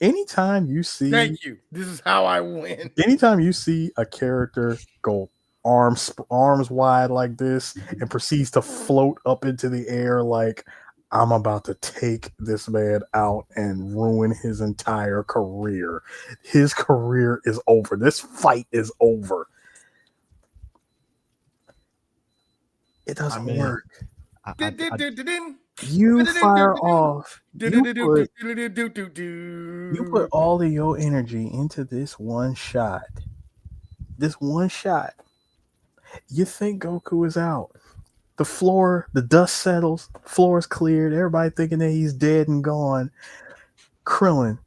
Anytime you see, thank you. This is how I win. Anytime you see a character go arms wide like this and proceeds to float up into the air like, I'm about to take this man out and ruin his entire career. His career is over. This fight is over. It doesn't work. You fire off. You put all of your energy into this one shot. You think Goku is out. The dust settles, floor is cleared, everybody thinking that he's dead and gone. Krillin,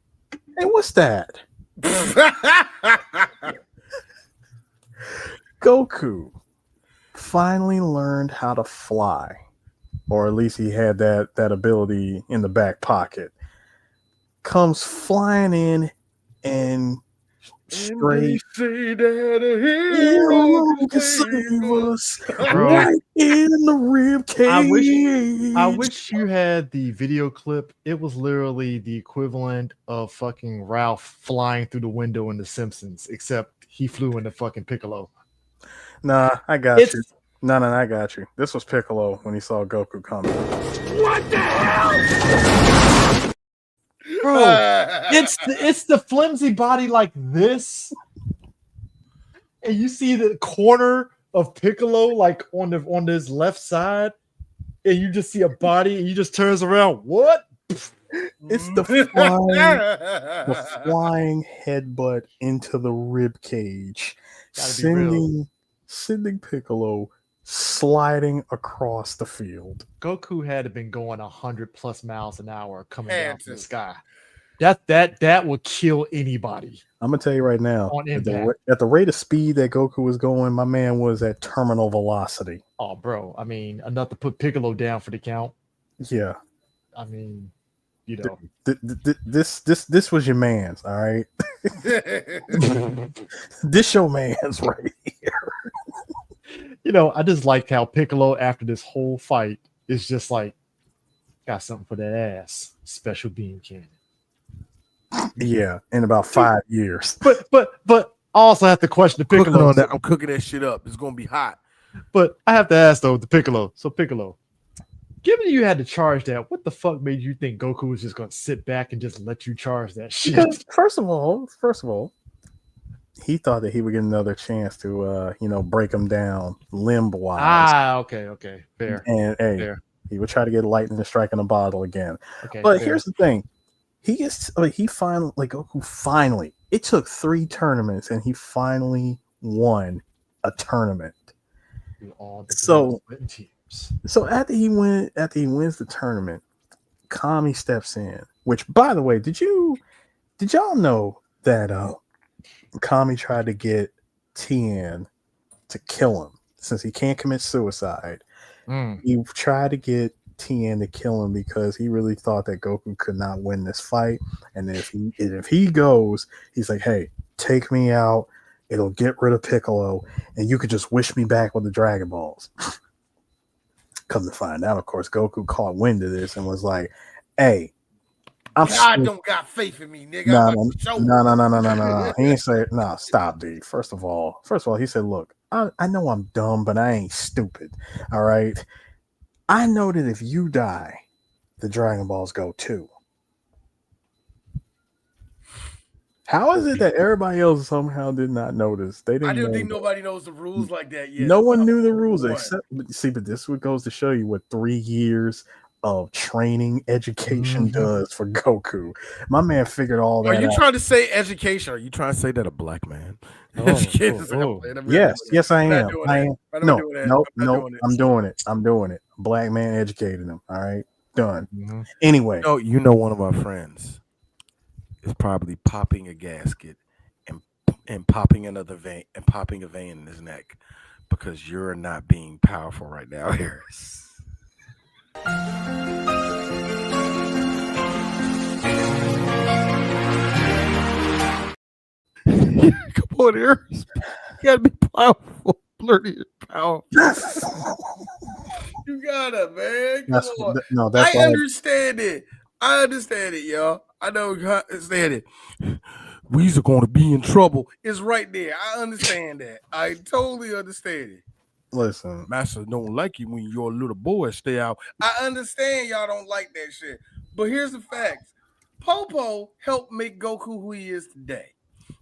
hey, what's that? Goku finally learned how to fly. Or at least he had that ability in the back pocket. Comes flying in and straight. Say that a hero can save us right in the rib cage. I wish you had the video clip. It was literally the equivalent of fucking Ralph flying through the window in The Simpsons, except he flew into fucking Piccolo. Nah, I got you. No, I got you. This was Piccolo when he saw Goku coming. What the hell? Bro, it's the flimsy body like this. And you see the corner of Piccolo like on this left side, and you just see a body and you just turns around. What? It's the flying headbutt into the rib cage, sending Piccolo sliding across the field. Goku had been going 100+ miles an hour coming down from the sky. That would kill anybody. I'm gonna tell you right now, at the rate of speed that Goku was going, my man was at terminal velocity. Oh, bro, I mean, enough to put Piccolo down for the count. Yeah, I mean, you know, this was your man's, all right. This your man's right here. You know, I just like how Piccolo, after this whole fight, is just like, got something for that ass. Special beam cannon. Yeah, in about 5 years. But I also have to question the Piccolo. I'm cooking that shit up. It's gonna be hot. But I have to ask though, the Piccolo. So Piccolo, given you had to charge that, what the fuck made you think Goku was just gonna sit back and just let you charge that shit? Because first of all, he thought that he would get another chance to break him down limb wise. Okay. Fair. And hey, Fair. he would try to get lightning to strike in a bottle again. Okay. But fair. here's the thing. Goku finally, it took 3 tournaments and he finally won a tournament. So after he wins the tournament, Kami steps in, which, by the way, did y'all know that Kami tried to get Tien to kill him since he can't commit suicide? He tried to get Tien to kill him because he really thought that Goku could not win this fight, and if he goes, he's like, hey, take me out, it'll get rid of Piccolo, and you could just wish me back with the Dragon Balls. Come to find out, of course, Goku caught wind of this and was like, hey, God don't got faith in me, nigga. No. He ain't say no. Stop, dude. First of all, he said, look, I know I'm dumb, but I ain't stupid. All right. I know that if you die, the Dragon Balls go too. How is it that everybody else somehow did not notice? They didn't. I don't think nobody knows the rules like that yet. No one knew the rules except but this what goes to show you what 3 years of training education does for Goku. My man figured all that out. Are you trying to say education? Are you trying to say that a black man? Yes, I am. No, I'm doing it. Black man educated him. All right, done. Anyway, one of my friends is probably popping a gasket and popping another vein and popping a vein in his neck because you're not being powerful right now, Harris. Come on, Harris. You gotta be powerful. Flirty is powerful. You gotta, man. I understand it. I understand it, y'all. I know you understand it. We's going to be in trouble. It's right there. I understand that. I totally understand it. Listen, Master don't like you when your little boy stay out. I understand y'all don't like that shit. But here's the facts. Popo helped make Goku who he is today.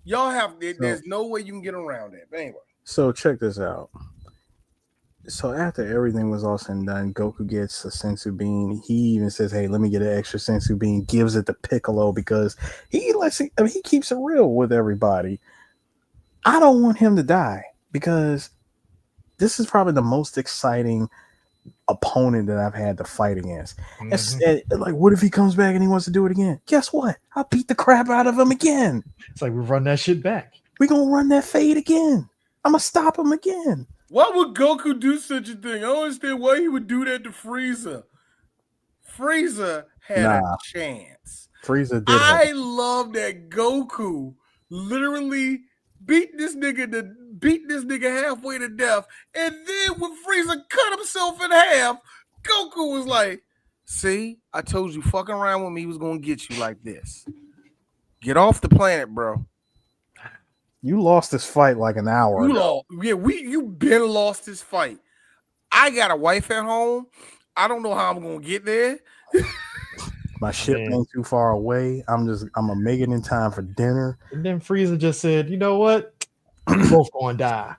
Y'all have there's no way you can get around that. But anyway. So check this out. So after everything was all said and done, Goku gets a sensu bean. He even says, hey, let me get an extra sensu bean, gives it to Piccolo because he keeps it real with everybody. I don't want him to die because this is probably the most exciting opponent that I've had to fight against. And like, what if he comes back and he wants to do it again? Guess what? I'll beat the crap out of him again. It's like we run that shit back. We're going to run that fade again. I'm going to stop him again. Why would Goku do such a thing? I don't understand why he would do that to Frieza. Frieza had a chance. Frieza did. I love that Goku literally beat this nigga halfway to death, and then when Frieza cut himself in half, Goku was like, "See, I told you, fucking around with me, he was gonna get you like this. Get off the planet, bro." You lost this fight like an hour ago. You been lost this fight. I got a wife at home. I don't know how I'm gonna get there. My ship ain't too far away. I'm gonna make it in time for dinner. And then Frieza just said, "You know what? We're both gonna die."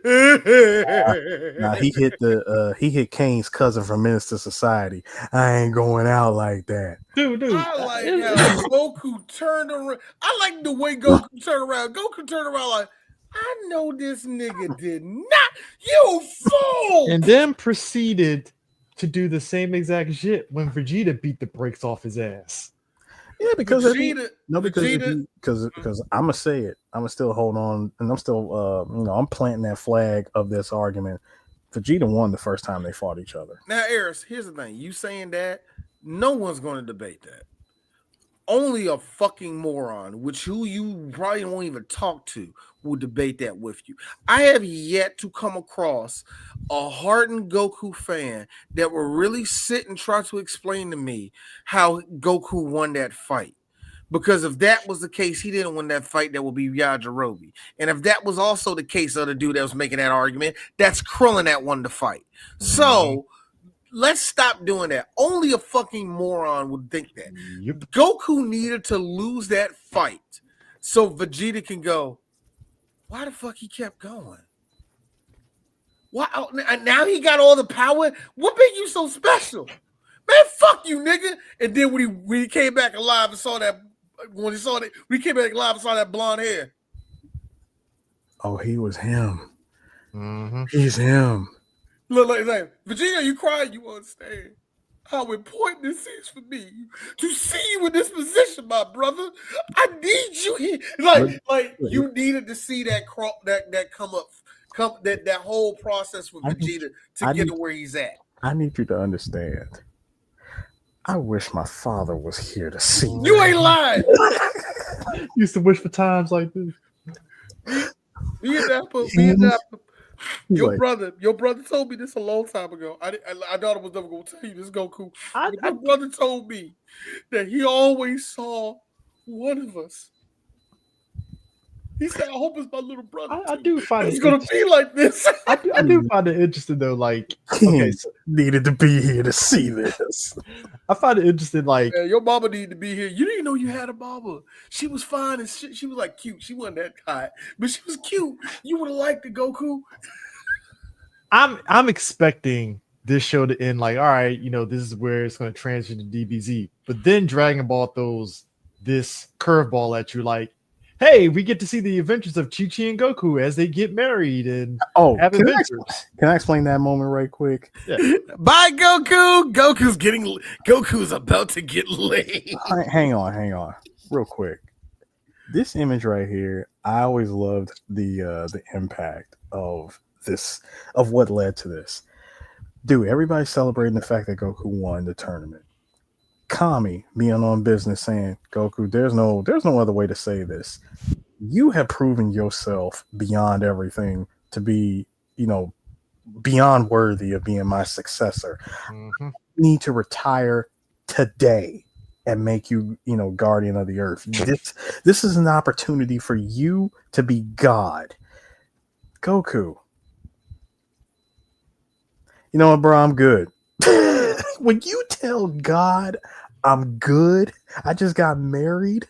Now he hit Kane's cousin from Minister Society. I ain't going out like that. Dude. I like how Goku turned around. I like the way Goku turned around. Goku turned around like, I know this nigga did not. You fool! And then proceeded to do the same exact shit when Vegeta beat the brakes off his ass. Yeah, because because I'm gonna say it. I'm gonna still hold on, and I'm still I'm planting that flag of this argument. Vegeta won the first time they fought each other. Now, Eris, here's the thing: you saying that no one's going to debate that. Only a fucking moron, which who you probably won't even talk to, will debate that with you. I have yet to come across a hardened Goku fan that will really sit and try to explain to me how Goku won that fight. Because if that was the case, he didn't win that fight, that would be Yajirobe. And if that was also the case of the dude that was making that argument, that's Krillin that won the fight. So let's stop doing that. Only a fucking moron would think that. Goku needed to lose that fight so Vegeta can go, why the fuck he kept going? Why now he got all the power? What made you so special? Man, fuck you, nigga. And then when he came back alive and saw that, when he came back alive and saw that blonde hair. Oh, he was him. Mm-hmm. He's him. Look like Vegeta, you crying, you understand how important this is for me to see you in this position, my brother. I need you here. Like you needed to see that that whole process with Vegeta to get to where he's at. I need you to understand. I wish my father was here to see me. You ain't lying. Used to wish for times like this. Me and that. Your brother told me this a long time ago. I thought I was never gonna tell you this, Goku. My brother told me that he always saw one of us. He said, "I hope it's my little brother." I do find it's gonna be like this. I do find it interesting though. Like, okay, so needed to be here to see this. I find it interesting. Like, your mama needed to be here. You didn't know you had a mama. She was fine and shit. She was like cute. She wasn't that hot, but she was cute. You would have liked it, Goku. I'm expecting this show to end like, all right, this is where it's going to transition to DBZ. But then Dragon Ball throws this curveball at you, like, hey, we get to see the adventures of Chi-Chi and Goku as they get married and have adventures. Can I explain that moment right quick? Yeah. Bye, Goku. Goku's about to get laid. Hang on, real quick. This image right here, I always loved the impact of this, of what led to this. Dude, everybody's celebrating the fact that Goku won the tournament. Kami being on business saying, Goku, there's no other way to say this. You have proven yourself beyond everything to be, beyond worthy of being my successor. Mm-hmm. I need to retire today and make you, guardian of the earth. This is an opportunity for you to be God. Goku. You know what, bro? I'm good. When you tell God I'm good, I just got married.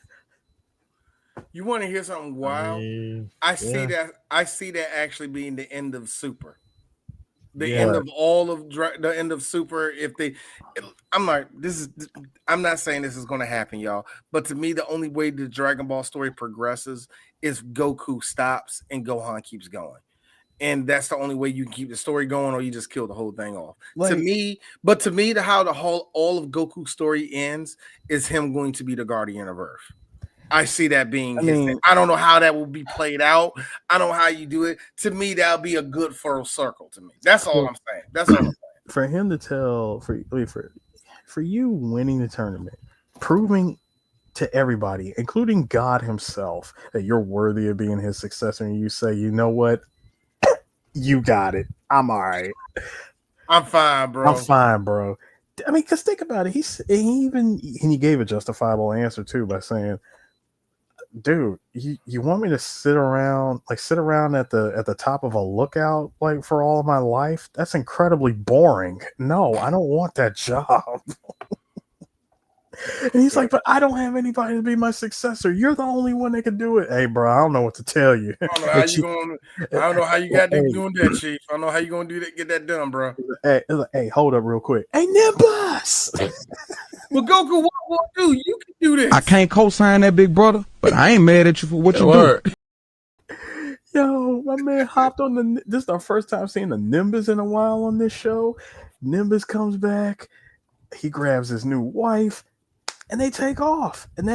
You want to hear something wild? I see that actually being the end of Super. End of all of the end of Super. I'm not saying this is going to happen, y'all. But to me, the only way the Dragon Ball story progresses is Goku stops and Gohan keeps going. And that's the only way you can keep the story going, or you just kill the whole thing off. To me, how all of Goku's story ends is him going to be the guardian of Earth. I see that being his thing. I don't know how that will be played out. I don't know how you do it. To me, that'll be a good full circle to me. That's all I'm saying. That's all I'm saying. For him to tell, for you winning the tournament, proving to everybody, including God himself, that you're worthy of being his successor, and you say, you know what? You got it. I'm all right. I'm fine, bro. I mean, because think about it. He gave a justifiable answer too by saying, dude, you want me to sit around at the top of a lookout like for all of my life? That's incredibly boring. No, I don't want that job. And he's like, but I don't have anybody to be my successor. You're the only one that can do it. Hey, bro, I don't know what to tell you. I don't know how you got them doing that, Chief. I don't know how you gonna do that, get that done, bro. Hey, hold up real quick. Hey, Nimbus. Well, Goku, what do you can do this? I can't co-sign that, big brother, but I ain't mad at you for what you do. Yo, my man hopped on this is our first time seeing the Nimbus in a while on this show. Nimbus comes back. He grabs his new wife. And they take off, and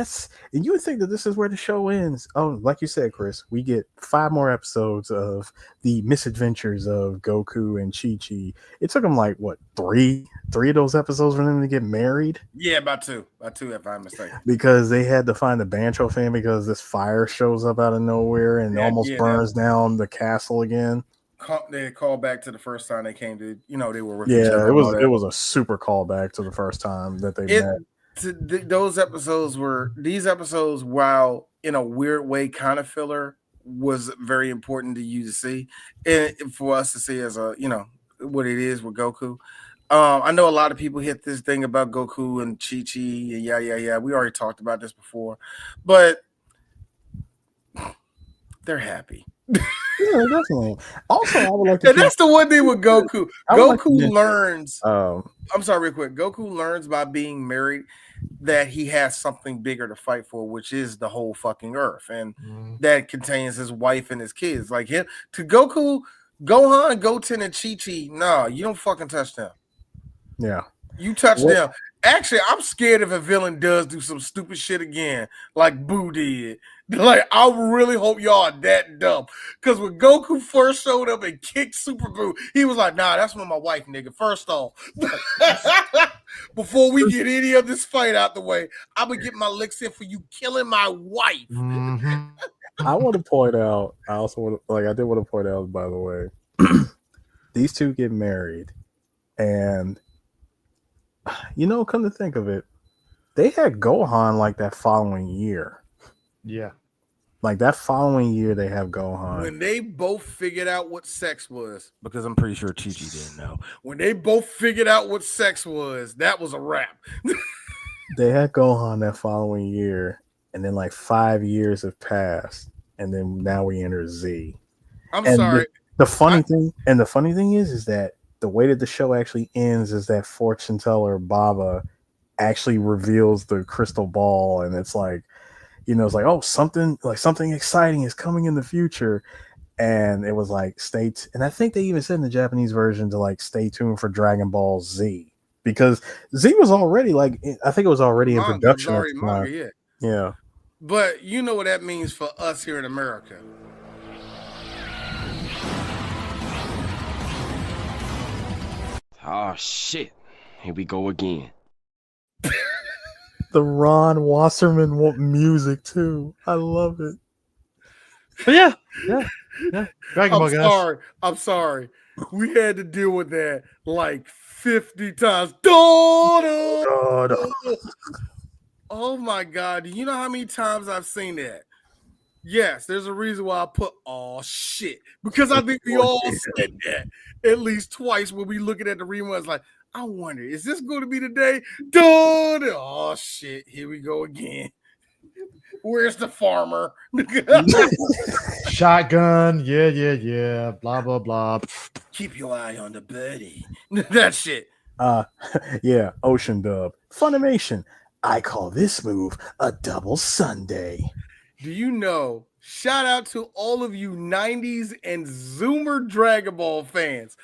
you would think that this is where the show ends. Oh, like you said, Chris, we get 5 more episodes of the misadventures of Goku and Chi-Chi. It took them like what, three of those episodes for them to get married? Yeah, about two, if I'm mistaken. Because they had to find the Bancho family because this fire shows up out of nowhere and almost burns down the castle again. They called back to the first time they came to, they were with each other. It was a super callback to the first time that they met. These episodes, while in a weird way kind of filler, was very important to you to see and for us to see as what it is with Goku. I know a lot of people hit this thing about Goku and Chi-Chi and yeah. We already talked about this before, but they're happy. Yeah, definitely. Also, I would like to. And that's the one thing with Goku. Goku learns. I'm sorry, real quick. Goku learns by being married that he has something bigger to fight for, which is the whole fucking Earth, and that contains his wife and his kids. Like him to Goku, Gohan, Goten, and Chi-Chi. Nah, you don't fucking touch them. Yeah, you touch them. Actually, I'm scared if a villain does do some stupid shit again, like Boo did. Like, I really hope y'all are that dumb. Because when Goku first showed up and kicked Super Boo, he was like, nah, that's with my wife, nigga. First off, before we get any of this fight out the way, I'm going to get my licks in for you killing my wife. I want to point out, I did want to point out, by the way, these two get married. And, come to think of it, they had Gohan like that following year. Yeah. Like that following year, they have Gohan. When they both figured out what sex was. Because I'm pretty sure Chi-Chi didn't know. When they both figured out what sex was, that was a wrap. They had Gohan that following year. And then like 5 years have passed. And then now we enter Z. I'm sorry. The funny thing is that the way that the show actually ends is that fortune teller Baba actually reveals the crystal ball, and it's like, it's like, oh, something exciting is coming in the future. And it was like, and I think they even said in the Japanese version to like stay tuned for Dragon Ball Z, because Z was already I think it was already in production. Yeah. But you know what that means for us here in America. Oh shit. Here we go again. The Ron Wasserman music too. I love it. But yeah. Dragon Ball, guys. I'm sorry. We had to deal with that like 50 times. Oh my God. Do you know how many times I've seen that? Yes, there's a reason why I put "oh shit," because I think we all said that at least twice when we looking at the reruns. Like, I wonder, is this going to be the day? Oh shit, here we go again. Where's the farmer? Shotgun, yeah. Blah blah blah. Keep your eye on the birdie. That shit. Yeah. Ocean Dub. Funimation. I call this move a double Sunday. Do you know, shout out to all of you 90s and Zoomer Dragon Ball fans.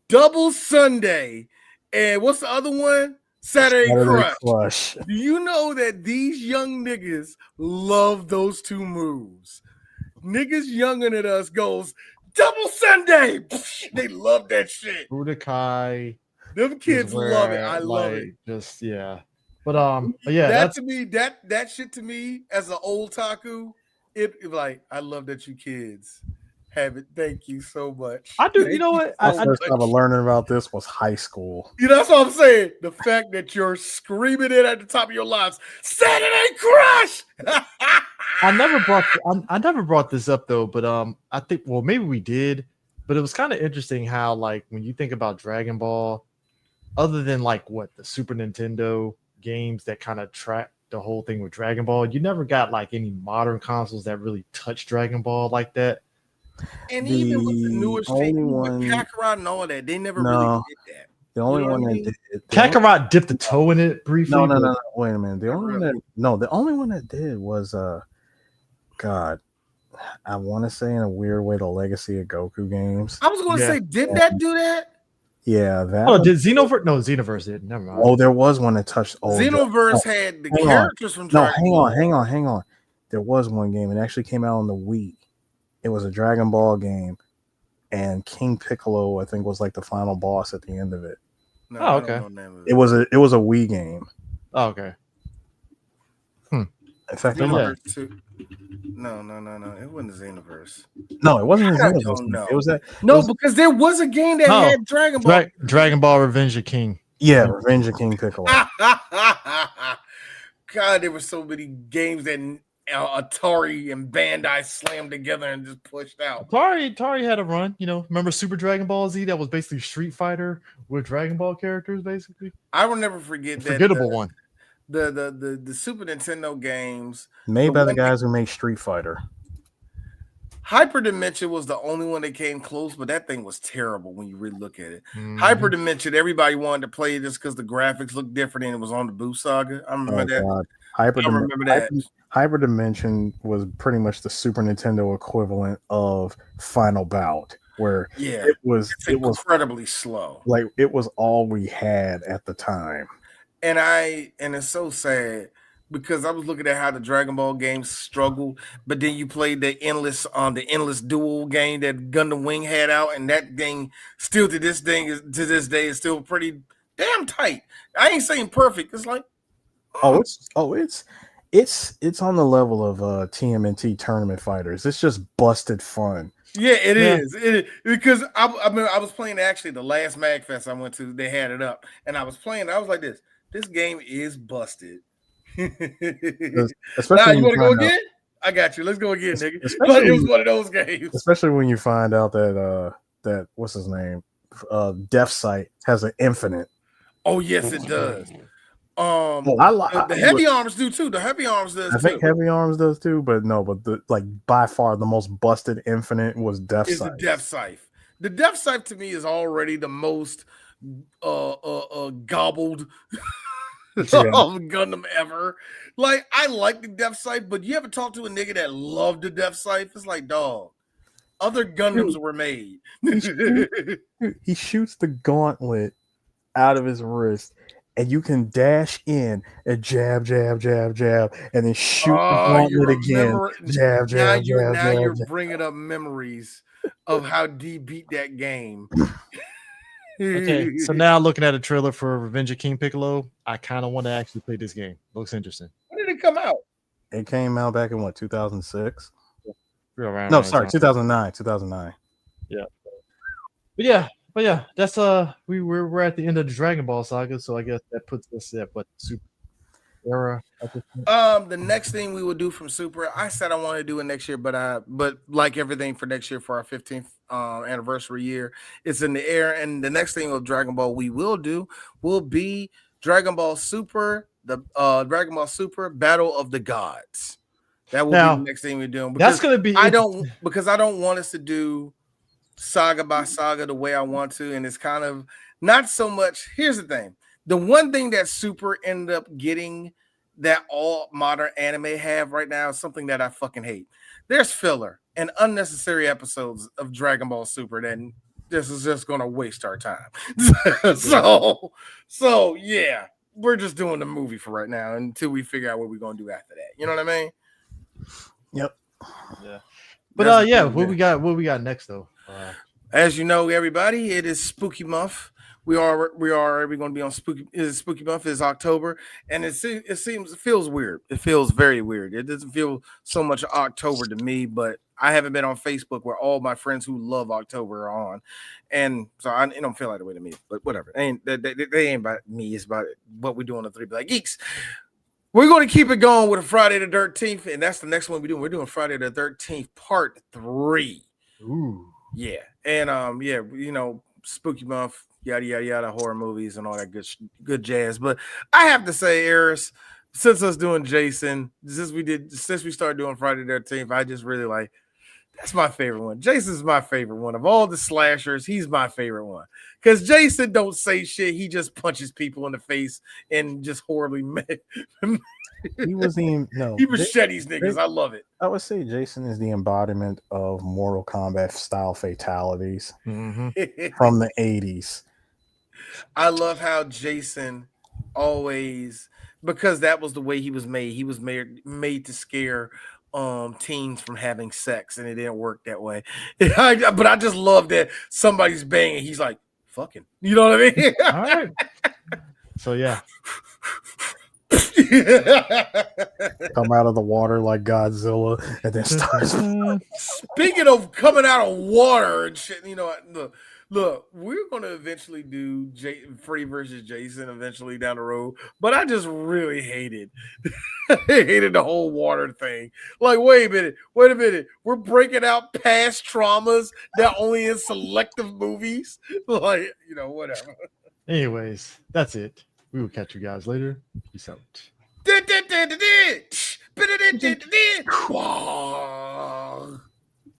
Double Sunday. And what's the other one? Saturday Crush. Do you know that these young niggas love those two moves? Niggas younger than us goes, Double Sunday. They love that shit. Budokai. Them kids love it. I love it. Just, yeah. But yeah, that to me, that shit to me as an old taku, it like, I love that you kids have it. Thank you so much. I do. You know what? The first time I learned about this was high school. That's what I'm saying. The fact that you're screaming it at the top of your lungs, Saturday Crush. I never brought this up though, but I think maybe we did, but it was kind of interesting how like when you think about Dragon Ball, other than like the Super Nintendo games that kind of track the whole thing with Dragon Ball, you never got like any modern consoles that really touch Dragon Ball like that. And even with the newest thing, with Kakarot and all that, they never really did that. The only one that did. Kakarot dipped a toe in it briefly. No. Wait a minute. The only one that did was God. I want to say in a weird way the Legacy of Goku games. I was going to say, did that do that? Yeah, that. Oh, did Xenoverse? No, Xenoverse did. Never mind. Oh, there was one that touched. Xenoverse had the characters from Dragon Ball. Hang on. There was one game. It actually came out on the Wii. It was a Dragon Ball game, and King Piccolo, I think, was like the final boss at the end of it. No, okay. It was a Wii game. Oh, okay. In fact, Xenoverse 2. No. It wasn't Xenoverse. No, it wasn't Xenoverse. It was that. Because there was a game that had Dragon Ball. Dragon Ball Revenge of King. Yeah, Revenge of King Piccolo. God, there were so many games that Atari and Bandai slammed together and just pushed out. Atari had a run. Remember Super Dragon Ball Z? That was basically Street Fighter with Dragon Ball characters, basically. I will never forget that. Forgettable one. The Super Nintendo games made by the guys who made Street Fighter. Hyperdimension was the only one that came close, but that thing was terrible when you really look at it. Mhm. Hyperdimension, everybody wanted to play this because the graphics looked different and it was on the Boo Saga. I remember that. God. I remember that. Hyperdimension was pretty much the Super Nintendo equivalent of Final Bout, where it was incredibly slow. Like it was all we had at the time. And it's so sad because I was looking at how the Dragon Ball games struggled, but then you played the endless duel game that Gundam Wing had out, and that thing still to this day is still pretty damn tight. I ain't saying perfect. It's like it's on the level of TMNT Tournament Fighters. It's just busted fun. Yeah, it is. It is. Because I was playing actually the last MagFest I went to, they had it up, and I was playing. I was like, this game is busted. Especially now, you want to go again? I got you. Let's go again, nigga. But it was one of those games. Especially when you find out that what's his name, Death Sight has an infinite. Oh yes, it does. The heavy arms do too. The heavy arms does. I think heavy arms does too, but by far the most busted infinite was Death Sight. The Death Scythe. The Death Scythe to me is already the most gobbled of Gundam ever. Like I like the Death Scythe, but you ever talk to a nigga that loved the Death Scythe? It's like, dog, other Gundams were made. He shoots the gauntlet out of his wrist. And you can dash in and jab, and then shoot the gauntlet again. Jab. You're bringing up memories of how D beat that game. Okay, so now looking at a trailer for Revenge of King Piccolo, I kind of want to actually play this game. Looks interesting. When did it come out? It came out back in 2006? Around no, sorry, 2009. 2009. Yeah. But yeah, that's we're at the end of the Dragon Ball saga, so I guess that puts us at Super era. The next thing we will do from Super, I said I want to do it next year, but like everything for next year for our 15th anniversary year, it's in the air. And the next thing of Dragon Ball we will do will be Dragon Ball Super, the Dragon Ball Super Battle of the Gods. That will be the next thing we're doing. That's gonna be I don't want us to do saga by saga the way I want to, and it's kind of not so much. Here's the thing: the one thing that Super ended up getting that all modern anime have right now is something that I fucking hate. There's filler and unnecessary episodes of Dragon Ball Super that this is just gonna waste our time. so yeah, we're just doing the movie for right now until we figure out what we're gonna do after that. You know what I mean? Yep. Yeah. But what we got next though? As you know, everybody, it is Spooky Month. We're going to be on Spooky Month is October, and it feels weird. It feels very weird. It doesn't feel so much October to me, but I haven't been on Facebook where all my friends who love October are on, and so it don't feel like the way to me. But whatever, they ain't about me. It's about what we do on the 3 Black Geeks. We're going to keep it going with a Friday the 13th, and that's the next one we're doing. We're doing Friday the 13th, Part 3. Ooh. Yeah, and Spooky Month, yada yada yada, horror movies and all that good jazz. But I have to say, Eris, since us doing Jason, since we started doing Friday the 13th, I just really like. That's my favorite one. Jason's my favorite one of all the slashers. He's my favorite one because Jason don't say shit. He just punches people in the face and just horribly. He wasn't even he machetes niggas. I love it. I would say Jason is the embodiment of Mortal Kombat style fatalities from the 80s. I love how Jason always, because that was the way he was made. He was made to scare teens from having sex, and it didn't work that way. But I just love that somebody's banging. He's like, fucking. You know what I mean? All right. So yeah. Come out of the water like Godzilla and then starts. Speaking of coming out of water and shit, look, we're gonna eventually do Freddy versus Jason eventually down the road, but I just really hated the whole water thing. Like, wait a minute, we're breaking out past traumas that only in selective movies. Like, whatever. Anyways, that's it. We will catch you guys later. Peace out.